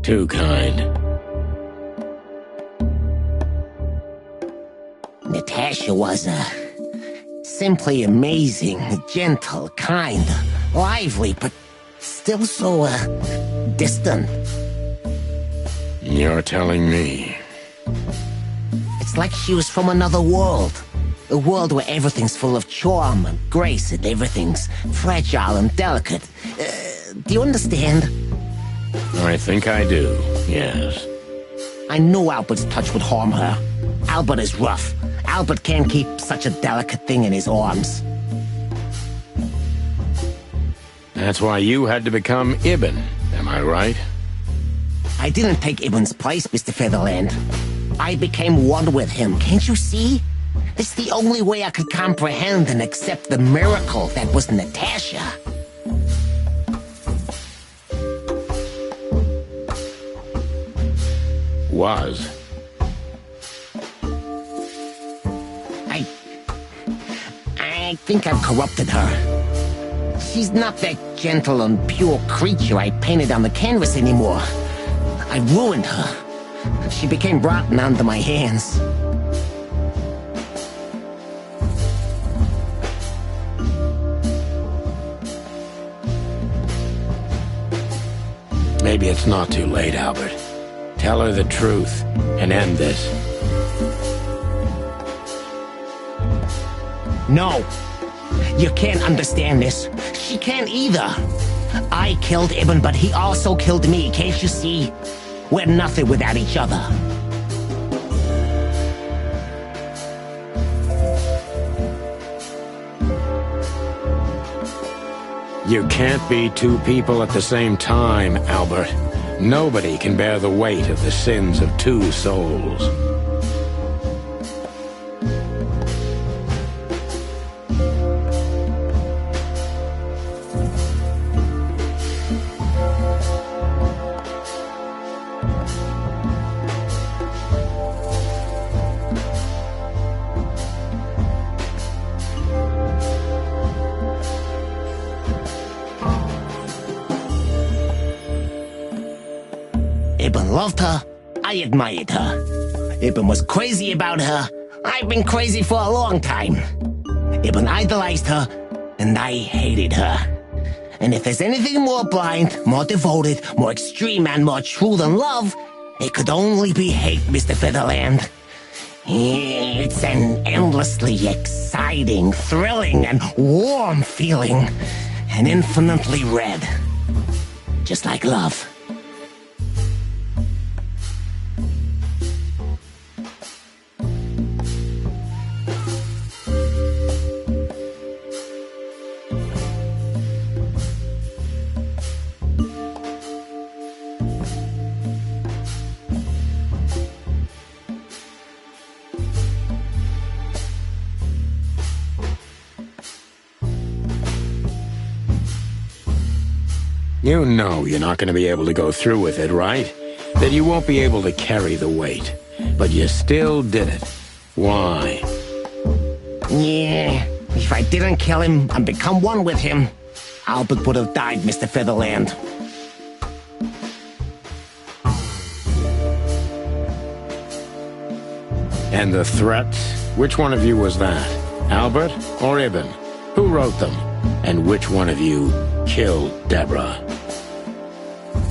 Too kind. Natasha was, simply amazing, gentle, kind, lively, but still so, distant. You're telling me. It's like she was from another world. A world where everything's full of charm and grace and everything's fragile and delicate. Do you understand? I think I do, yes. I knew Albert's touch would harm her. Albert is rough. Albert can't keep such a delicate thing in his arms. That's why you had to become Ibn, am I right? I didn't take Ibn's place, Mr. Featherland. I became one with him, can't you see? It's the only way I could comprehend and accept the miracle that was Natasha. Was. I think I've corrupted her. She's not that gentle and pure creature I painted on the canvas anymore. I ruined her. She became rotten under my hands. Maybe it's not too late, Albert. Tell her the truth and end this. No. You can't understand this. She can't either. I killed Ibn, but he also killed me, can't you see? We're nothing without each other. You can't be two people at the same time, Albert. Nobody can bear the weight of the sins of two souls. Ibn loved her. I admired her. Ibn was crazy about her. I've been crazy for a long time. Ibn idolized her, and I hated her. And if there's anything more blind, more devoted, more extreme, and more true than love, it could only be hate, Mr. Featherland. It's an endlessly exciting, thrilling, and warm feeling. And infinitely red. Just like love. You know you're not going to be able to go through with it, right? That you won't be able to carry the weight. But you still did it. Why? Yeah, if I didn't kill him and become one with him, Albert would have died, Mr. Featherland. And the threats? Which one of you was that? Albert or Ibn? Who wrote them? And which one of you killed Deborah?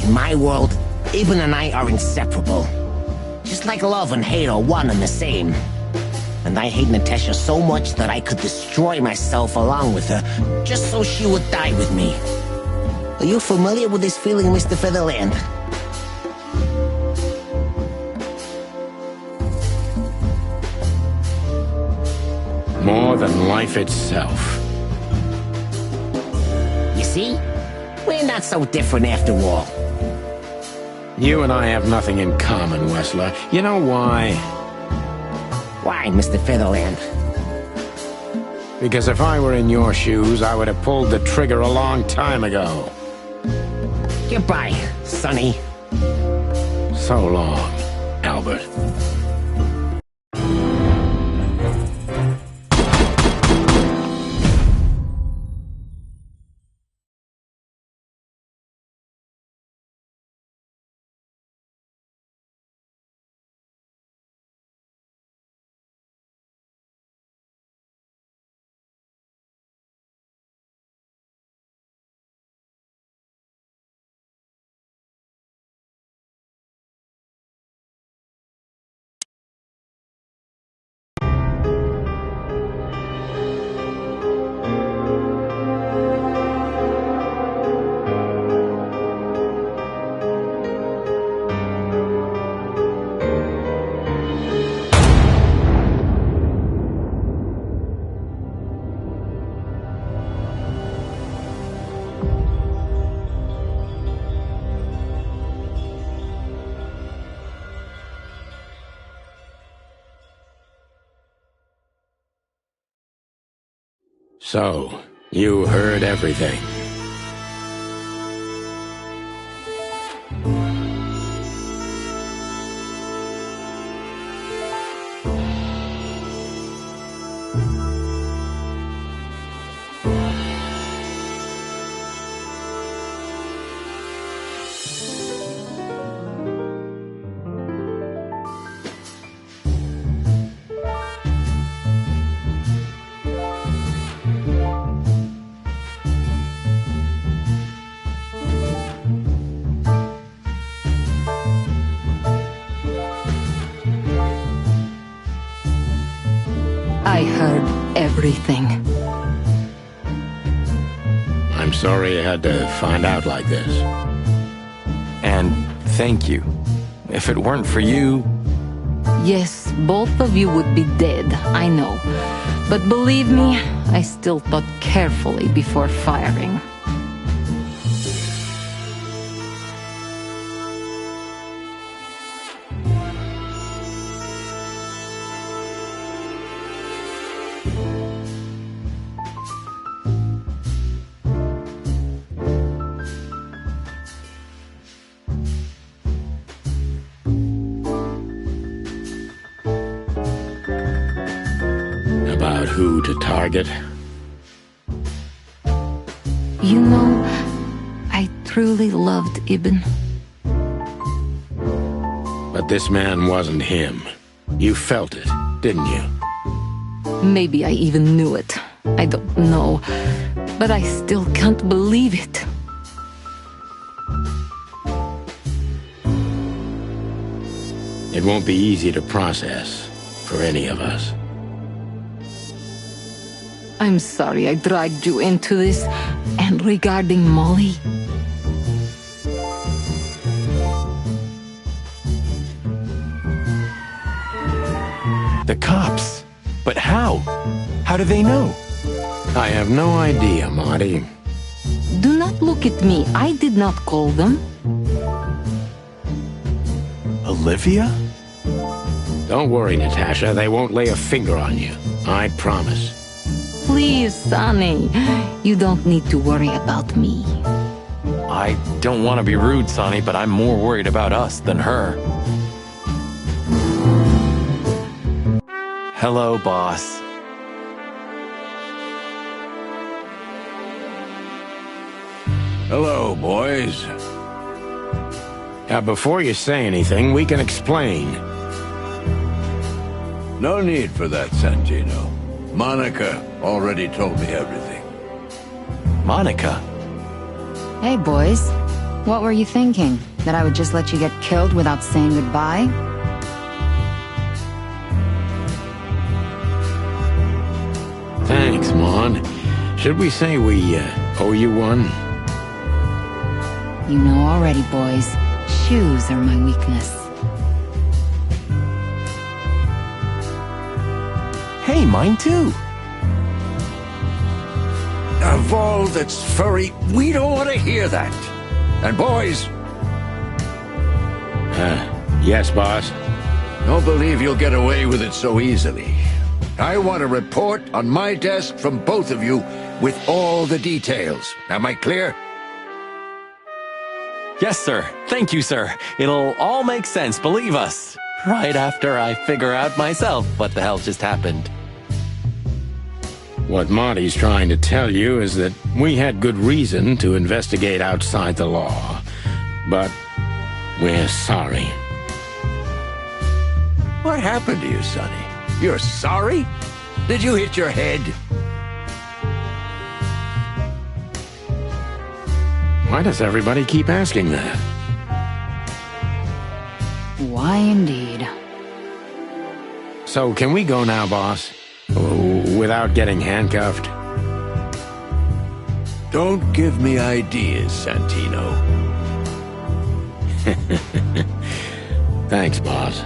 In my world, Ibn and I are inseparable. Just like love and hate are one and the same. And I hate Natasha so much that I could destroy myself along with her, just so she would die with me. Are you familiar with this feeling, Mr. Featherland? More than life itself. You see? We're not so different after all. You and I have nothing in common, Wessler. You know why? Why, Mr. Featherland? Because if I were in your shoes, I would have pulled the trigger a long time ago. Goodbye, Sonny. So long, Albert. So, you heard everything. I heard everything. I'm sorry you had to find out like this. And thank you. If it weren't for you... Yes, both of you would be dead, I know. But believe me, I still thought carefully before firing. About who to target? You know, I truly loved Ibn. But this man wasn't him. You felt it, didn't you? Maybe I even knew it. I don't know. But I still can't believe it. It won't be easy to process for any of us. I'm sorry I dragged you into this. And regarding Molly... The cops. But how? How do they know? I have no idea, Marty. Do not look at me. I did not call them. Olivia? Don't worry, Natasha. They won't lay a finger on you. I promise. Please, Sonny. You don't need to worry about me. I don't want to be rude, Sonny, but I'm more worried about us than her. Hello, boss. Hello, boys. Before you say anything, we can explain. No need for that, Santino. Monica already told me everything. Monica? Hey, boys. What were you thinking? That I would just let you get killed without saying goodbye? Thanks, Mon. Should we say we owe you one? You know already, boys. Shoes are my weakness. Hey, mine too. Of all that's furry, we don't want to hear that. And boys... Yes, boss? Don't believe you'll get away with it so easily. I want a report on my desk from both of you with all the details. Am I clear? Yes, sir. Thank you, sir. It'll all make sense, believe us. Right after I figure out myself what the hell just happened. What Marty's trying to tell you is that we had good reason to investigate outside the law. But we're sorry. What happened to you, Sonny? You're sorry? Did you hit your head? Why does everybody keep asking that? Why indeed? So can we go now, boss? Without getting handcuffed? Don't give me ideas, Santino. Thanks, boss.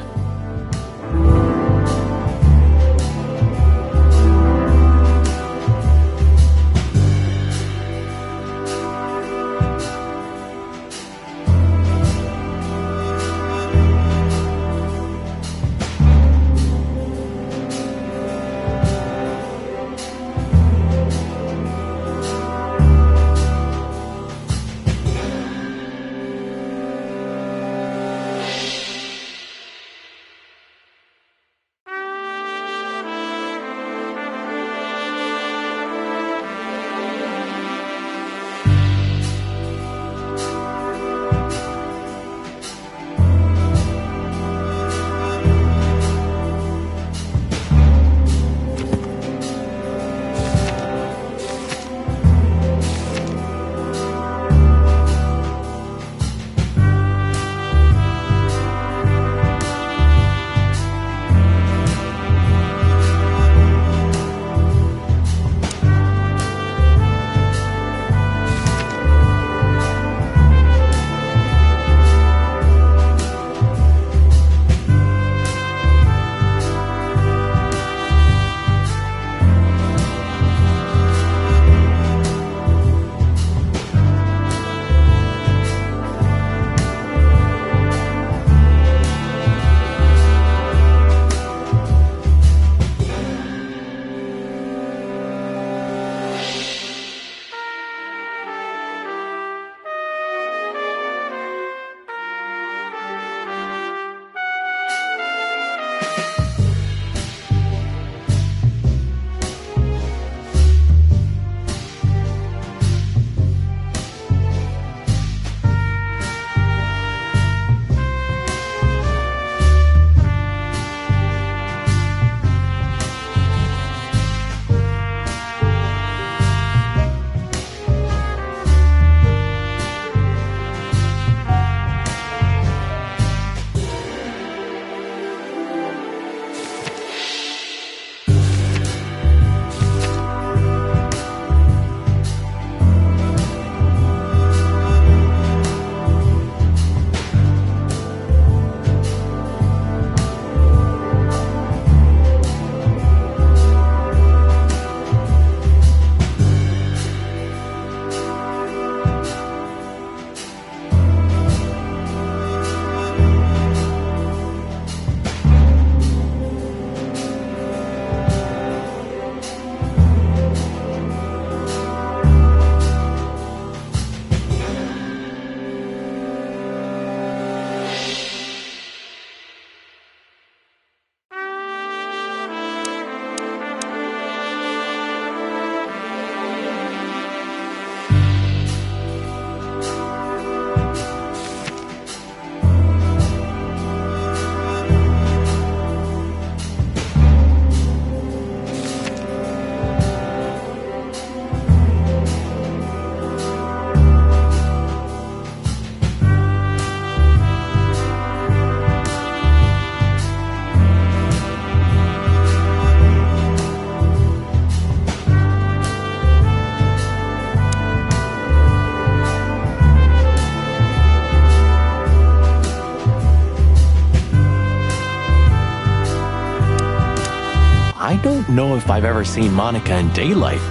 don't know if I've ever seen Monica in daylight.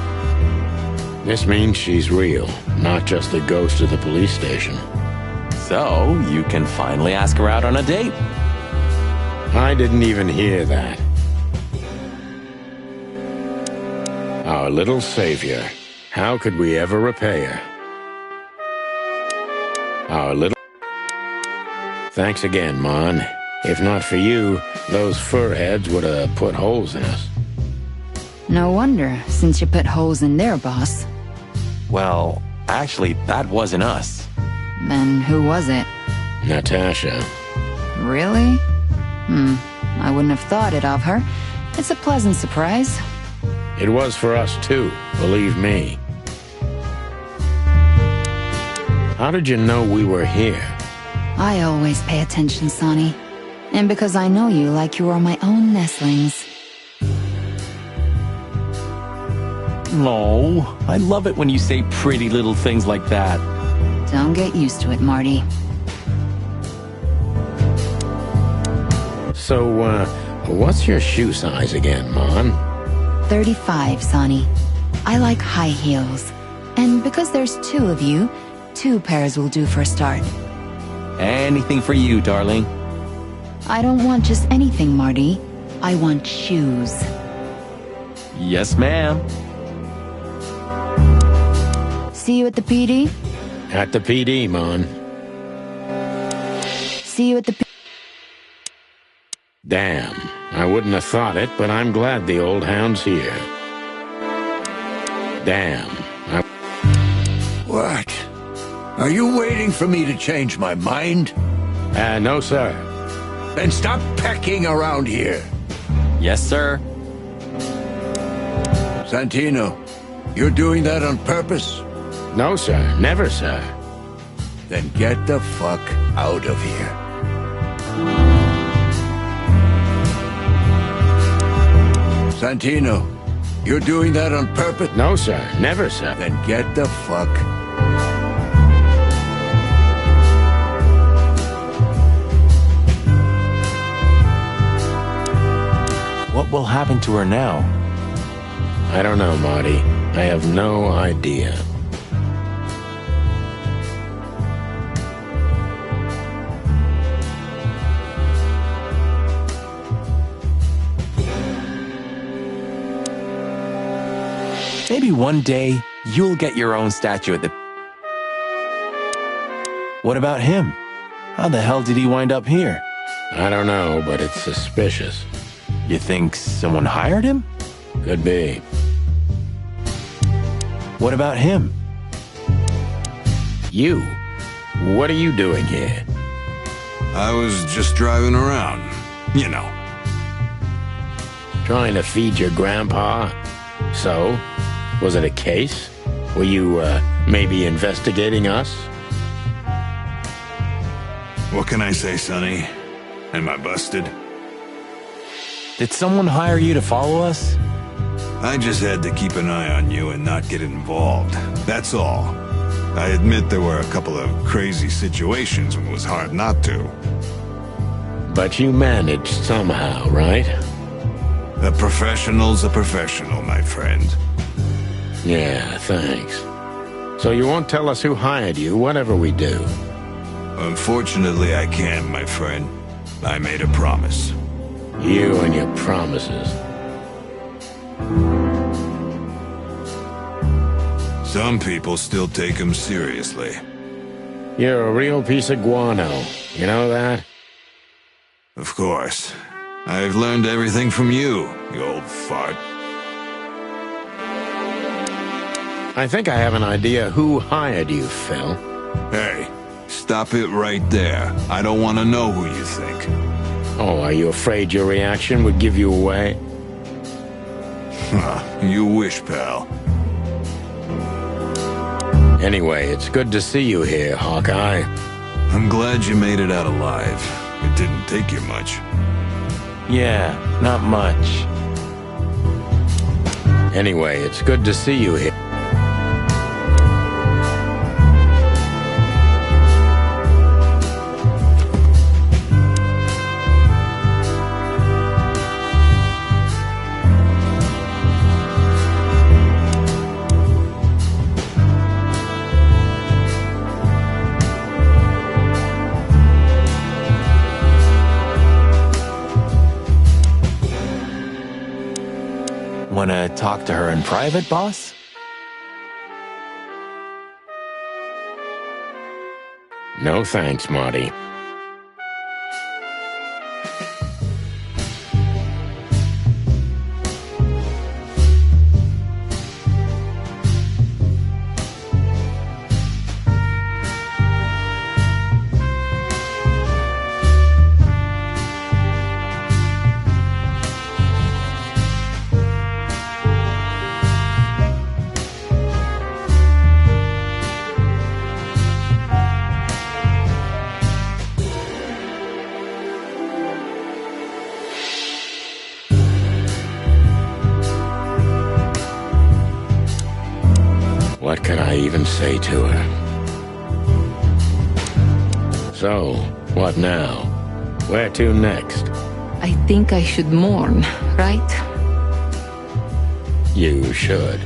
This means she's real, not just a ghost of the police station. So, you can finally ask her out on a date. I didn't even hear that. Our little savior. How could we ever repay her? Our little... Thanks again, Mon. If not for you, those fur heads would have put holes in us. No wonder, since you put holes in their boss. Well, actually, that wasn't us. Then who was it? Natasha. Really? I wouldn't have thought it of her. It's a pleasant surprise. It was for us too, believe me. How did you know we were here? I always pay attention, Sonny. And because I know you like you are my own nestlings. No, I love it when you say pretty little things like that. Don't get used to it, Marty. So, what's your shoe size again, Mon? 35, Sonny. I like high heels. And because there's 2 of you, 2 pairs will do for a start. Anything for you, darling. I don't want just anything, Marty. I want shoes. Yes, ma'am. See you at the PD? At the PD, Mon. See you at the Damn, I wouldn't have thought it, but I'm glad the old hound's here. Damn. What? Are you waiting for me to change my mind? No, sir. Then stop pecking around here. Yes, sir. Santino, you're doing that on purpose? No, sir. Never, sir. Then get the fuck out of here. Santino, you're doing that on purpose? No, sir. Never, sir. Then get the fuck... What will happen to her now? I don't know, Marty. I have no idea. Maybe one day, you'll get your own statue at the... What about him? How the hell did he wind up here? I don't know, but it's suspicious. You think someone hired him? Could be. What about him? You? What are you doing here? I was just driving around. You know. Trying to feed your grandpa? So? Was it a case? Were you, maybe investigating us? What can I say, Sonny? Am I busted? Did someone hire you to follow us? I just had to keep an eye on you and not get involved. That's all. I admit there were a couple of crazy situations when it was hard not to. But you managed somehow, right? A professional's a professional, my friend. Yeah, thanks. So you won't tell us who hired you, whatever we do? Unfortunately, I can't, my friend. I made a promise. You and your promises. Some people still take them seriously. You're a real piece of guano. You know that? Of course. I've learned everything from you, you old fart. I think I have an idea who hired you, Phil. Hey, stop it right there. I don't want to know who you think. Oh, are you afraid your reaction would give you away? You wish, pal. Anyway, it's good to see you here, Hawkeye. I'm glad you made it out alive. It didn't take you much. Yeah, not much. Anyway, it's good to see you here. want to talk to her in private, boss? No thanks, Marty. What can I even say to her? So, what now? Where to next? I think I should mourn, right? You should.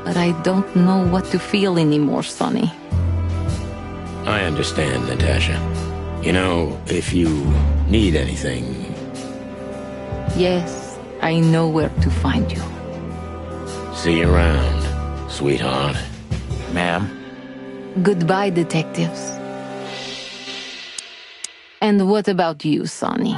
But I don't know what to feel anymore, Sonny. I understand, Natasha. You know, if you need anything... Yes, I know where to find you. See you around, sweetheart. Ma'am. Goodbye, detectives. And what about you, Sonny?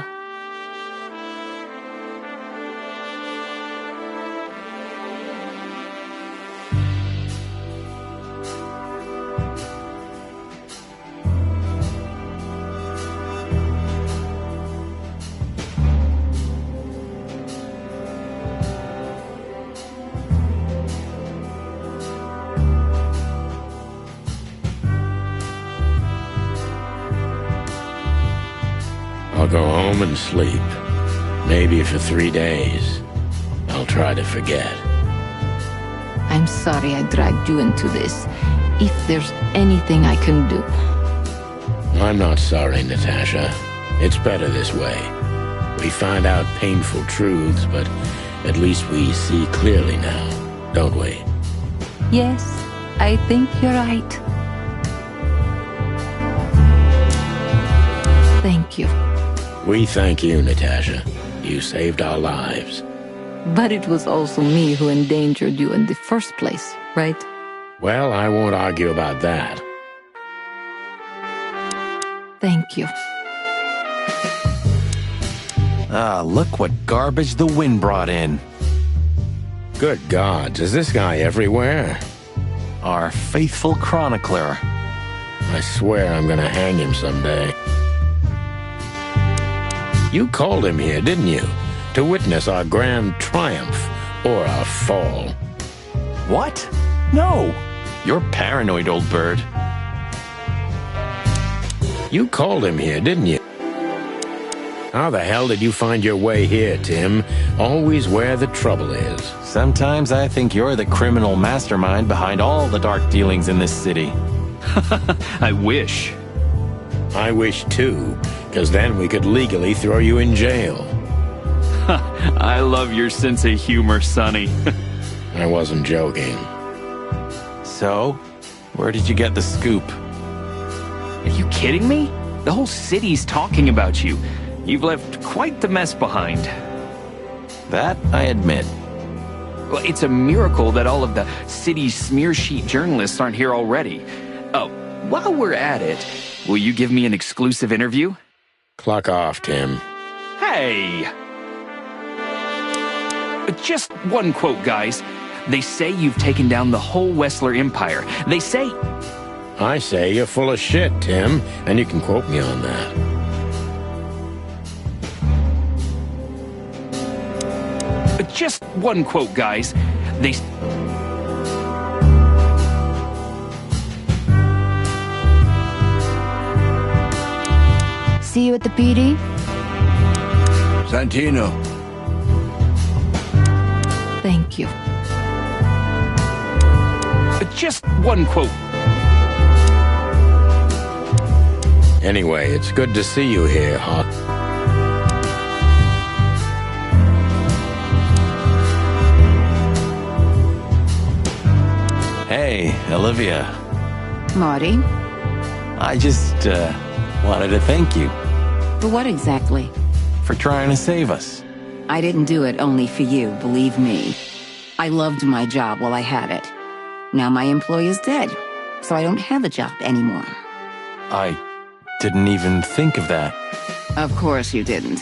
I'll go home and sleep. Maybe for 3 days. I'll try to forget. I'm sorry I dragged you into this. If there's anything I can do. I'm not sorry, Natasha. It's better this way. We find out painful truths, but at least we see clearly now, don't we? Yes, I think you're right. Thank you. We thank you, Natasha. You saved our lives. But it was also me who endangered you in the first place, right? Well, I won't argue about that. Thank you. Ah, look what garbage the wind brought in. Good gods, is this guy everywhere? Our faithful chronicler. I swear I'm gonna hang him someday. You called him here, didn't you? To witness our grand triumph, or our fall. What? No! You're paranoid, old bird. You called him here, didn't you? How the hell did you find your way here, Tim? Always where the trouble is. Sometimes I think you're the criminal mastermind behind all the dark dealings in this city. I wish. I wish too, because then we could legally throw you in jail. I love your sense of humor, Sonny. I wasn't joking. So, where did you get the scoop? Are you kidding me? The whole city's talking about you. You've left quite the mess behind. That I admit. Well, it's a miracle that all of the city's smear sheet journalists aren't here already. Oh, while we're at it, will you give me an exclusive interview? Clock off, Tim. Hey! Just one quote, guys. They say you've taken down the whole Wessler Empire. They say... I say you're full of shit, Tim, and you can quote me on that. Just one quote, guys. They... See you at the PD? Santino. Thank you. Just one quote. Anyway, it's good to see you here, Hawk. Hey, Olivia. Marty? I just, wanted to thank you. For what exactly? For trying to save us. I didn't do it only for you, believe me. I loved my job while I had it. Now my employer's dead, so I don't have a job anymore. I didn't even think of that. Of course you didn't.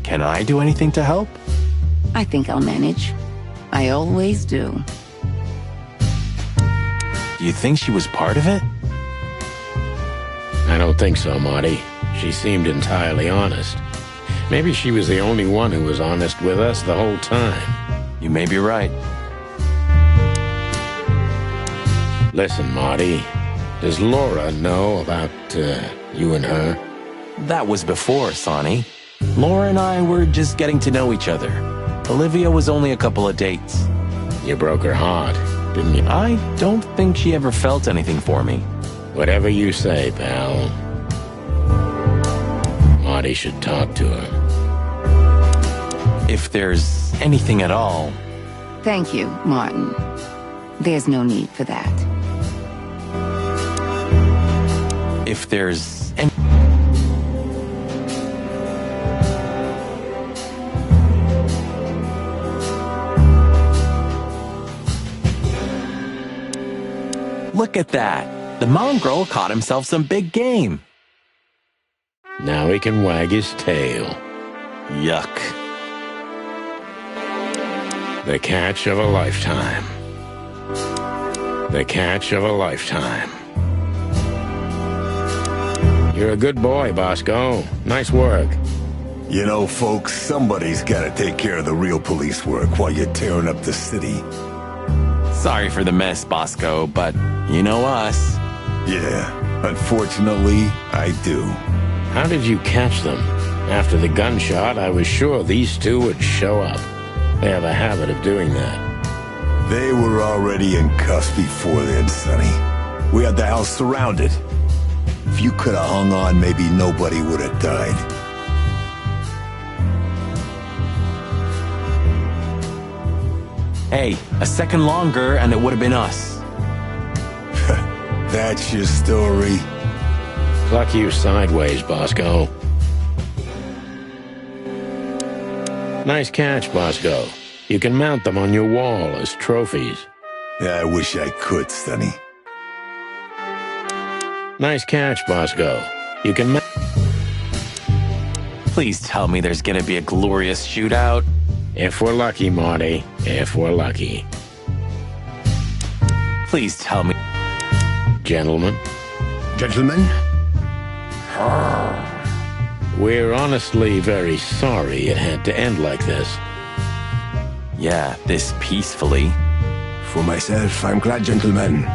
Can I do anything to help? I think I'll manage. I always do. Do you think she was part of it? I don't think so, Marty. She seemed entirely honest. Maybe she was the only one who was honest with us the whole time. You may be right. Listen, Marty. Does Laura know about, you and her? That was before, Sonny. Laura and I were just getting to know each other. Olivia was only a couple of dates. You broke her heart, didn't you? I don't think she ever felt anything for me. Whatever you say, pal. Marty should talk to her. If there's anything at all. Thank you, Martin. There's no need for that. If there's any... Look at that. The mongrel caught himself some big game. Now he can wag his tail. Yuck. The catch of a lifetime. The catch of a lifetime. You're a good boy, Bosco. Nice work. You know, folks, somebody's gotta take care of the real police work while you're tearing up the city. Sorry for the mess, Bosco, but you know us. Yeah, unfortunately, I do. How did you catch them? After the gunshot, I was sure these two would show up. They have a habit of doing that. They were already in cuffs before then, Sonny. We had the house surrounded. If you could have hung on, maybe nobody would have died. Hey, a second longer and it would have been us. That's your story? Pluck you sideways, Bosco. Nice catch, Bosco. You can mount them on your wall as trophies. Yeah, I wish I could, Sonny. Nice catch, Bosco. You can Please tell me there's gonna be a glorious shootout. If we're lucky, Marty. If we're lucky. Please tell me. Gentlemen. Gentlemen? We're honestly very sorry it had to end like this. Yeah, this peacefully. For myself, I'm glad, gentlemen.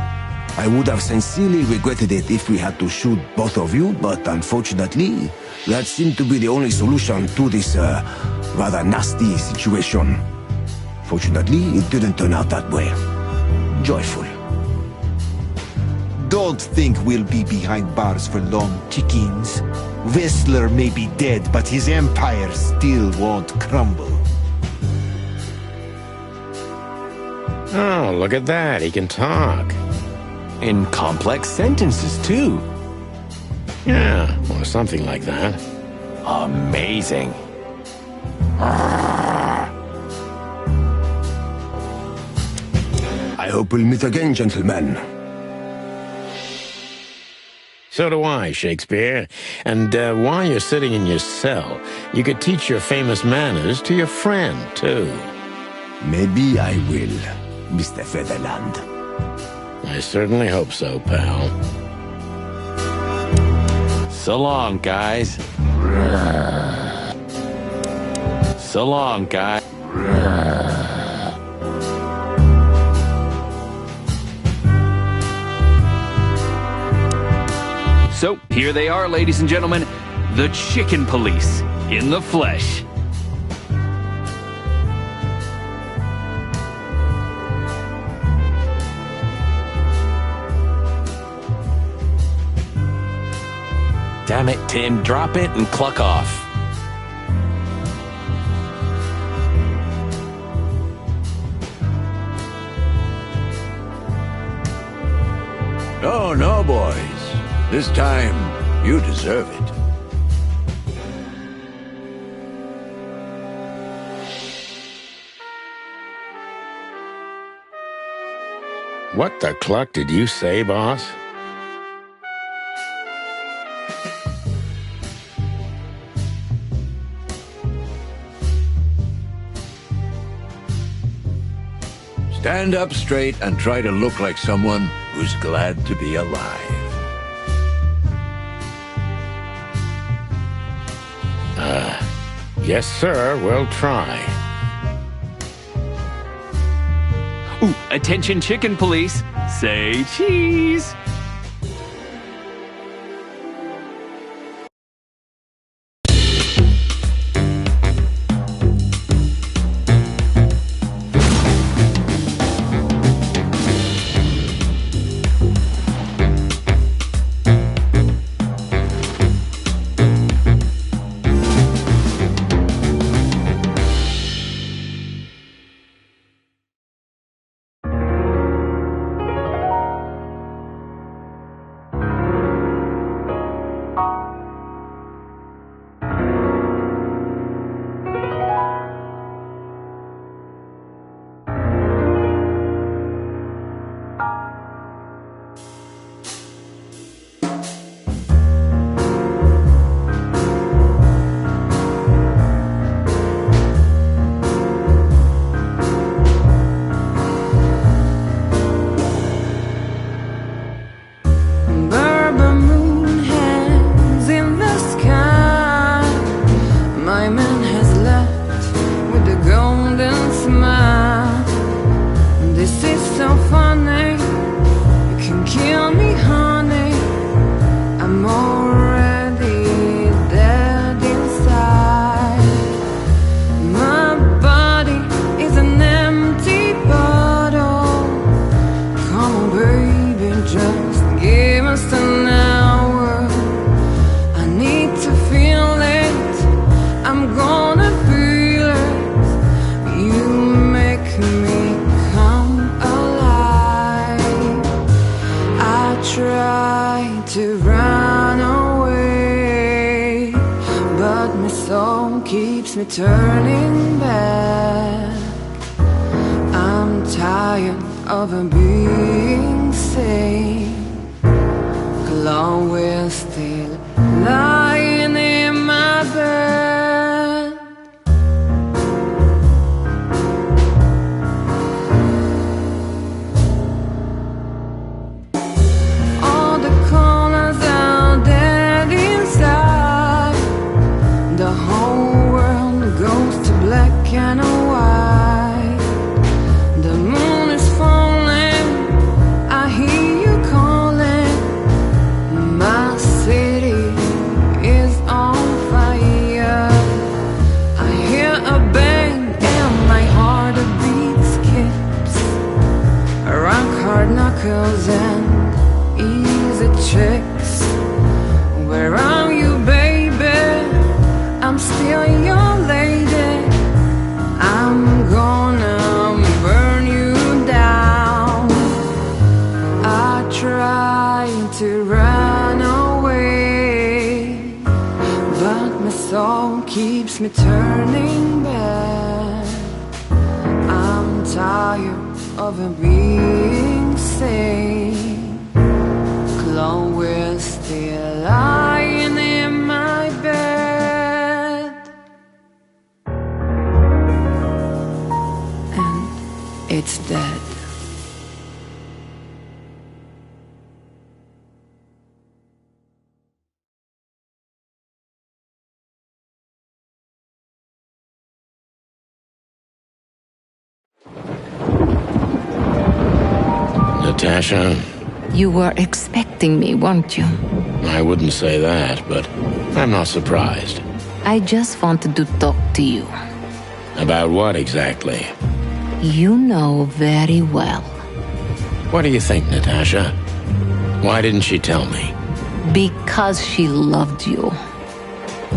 I would have sincerely regretted it if we had to shoot both of you, but unfortunately, that seemed to be the only solution to this, rather nasty situation. Fortunately, it didn't turn out that way. Joyful. Don't think we'll be behind bars for long, chickens. Whistler may be dead, but his empire still won't crumble. Oh, look at that. He can talk. In complex sentences, too. Yeah, or something like that. Amazing. I hope we'll meet again, gentlemen. So do I, Shakespeare. And while you're sitting in your cell, you could teach your famous manners to your friend, too. Maybe I will, Mr. Featherland. I certainly hope so, pal. So long, guys. So long, guys. So, here they are, ladies and gentlemen. The Chicken Police in the flesh. Damn it, Tim. Drop it and cluck off. Oh, no, boys. This time, you deserve it. What the cluck did you say, boss? Stand up straight and try to look like someone who's glad to be alive. Yes, sir, we'll try. Ooh, attention chicken police. Say cheese. Turning back, I'm tired of being sane. Clone will still lying in my bed. All the colors are dead inside. The whole goes to black and white. The moon is falling, I hear you calling. My city is on fire. I hear a bang and my heart beat skips. Rock hard knuckles and easy checks. Where are you, baby? I'm still your lady. I'm gonna burn you down. I try to run away, but my soul keeps me turning back. I'm tired of being sane. Clone will still lying in my bed. It's dead. Natasha? You were expecting me, weren't you? I wouldn't say that, but I'm not surprised. I just wanted to talk to you. About what exactly? You know very well. What do you think, Natasha? Why didn't she tell me? Because she loved you.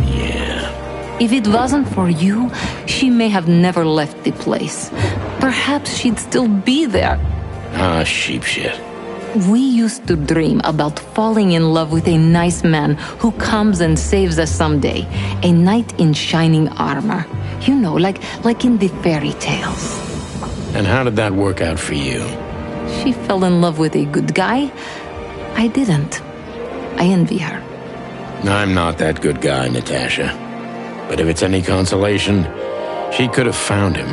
Yeah. If it wasn't for you, she may have never left the place. Perhaps she'd still be there. Ah, sheep shit. We used to dream about falling in love with a nice man who comes and saves us someday. A knight in shining armor. You know, like in the fairy tales. And how did that work out for you? She fell in love with a good guy. I didn't. I envy her. I'm not that good guy, Natasha. But if it's any consolation, she could have found him.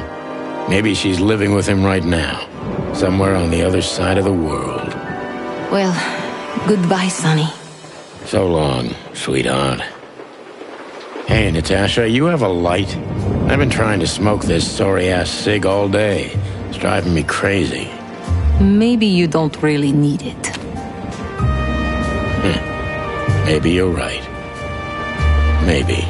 Maybe she's living with him right now, somewhere on the other side of the world. Well, goodbye, Sonny. So long, sweetheart. Hey, Natasha, you have a light? I've been trying to smoke this sorry-ass cig all day. It's driving me crazy. Maybe you don't really need it. Maybe you're right. Maybe.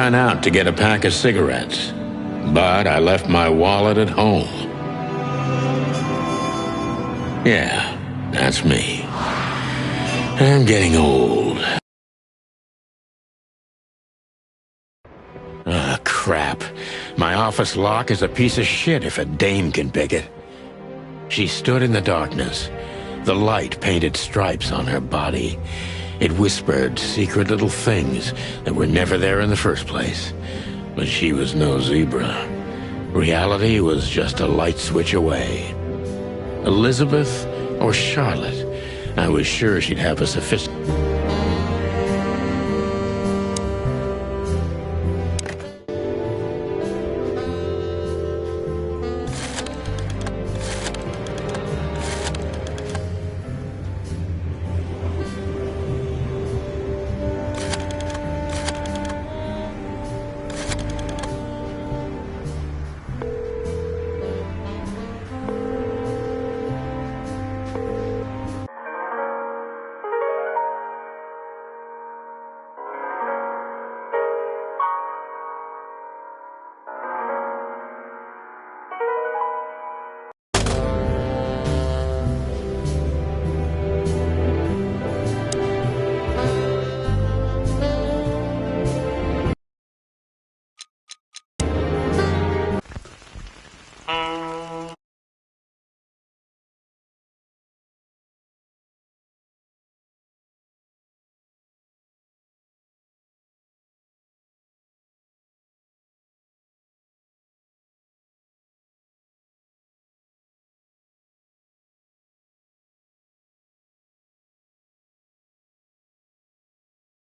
ran out to get a pack of cigarettes, but I left my wallet at home. Yeah, that's me. I'm getting old. Ah, crap. My office lock is a piece of shit if a dame can pick it. She stood in the darkness. The light painted stripes on her body. It whispered secret little things that were never there in the first place. But she was no zebra. Reality was just a light switch away. Elizabeth or Charlotte, I was sure she'd have a sufficient...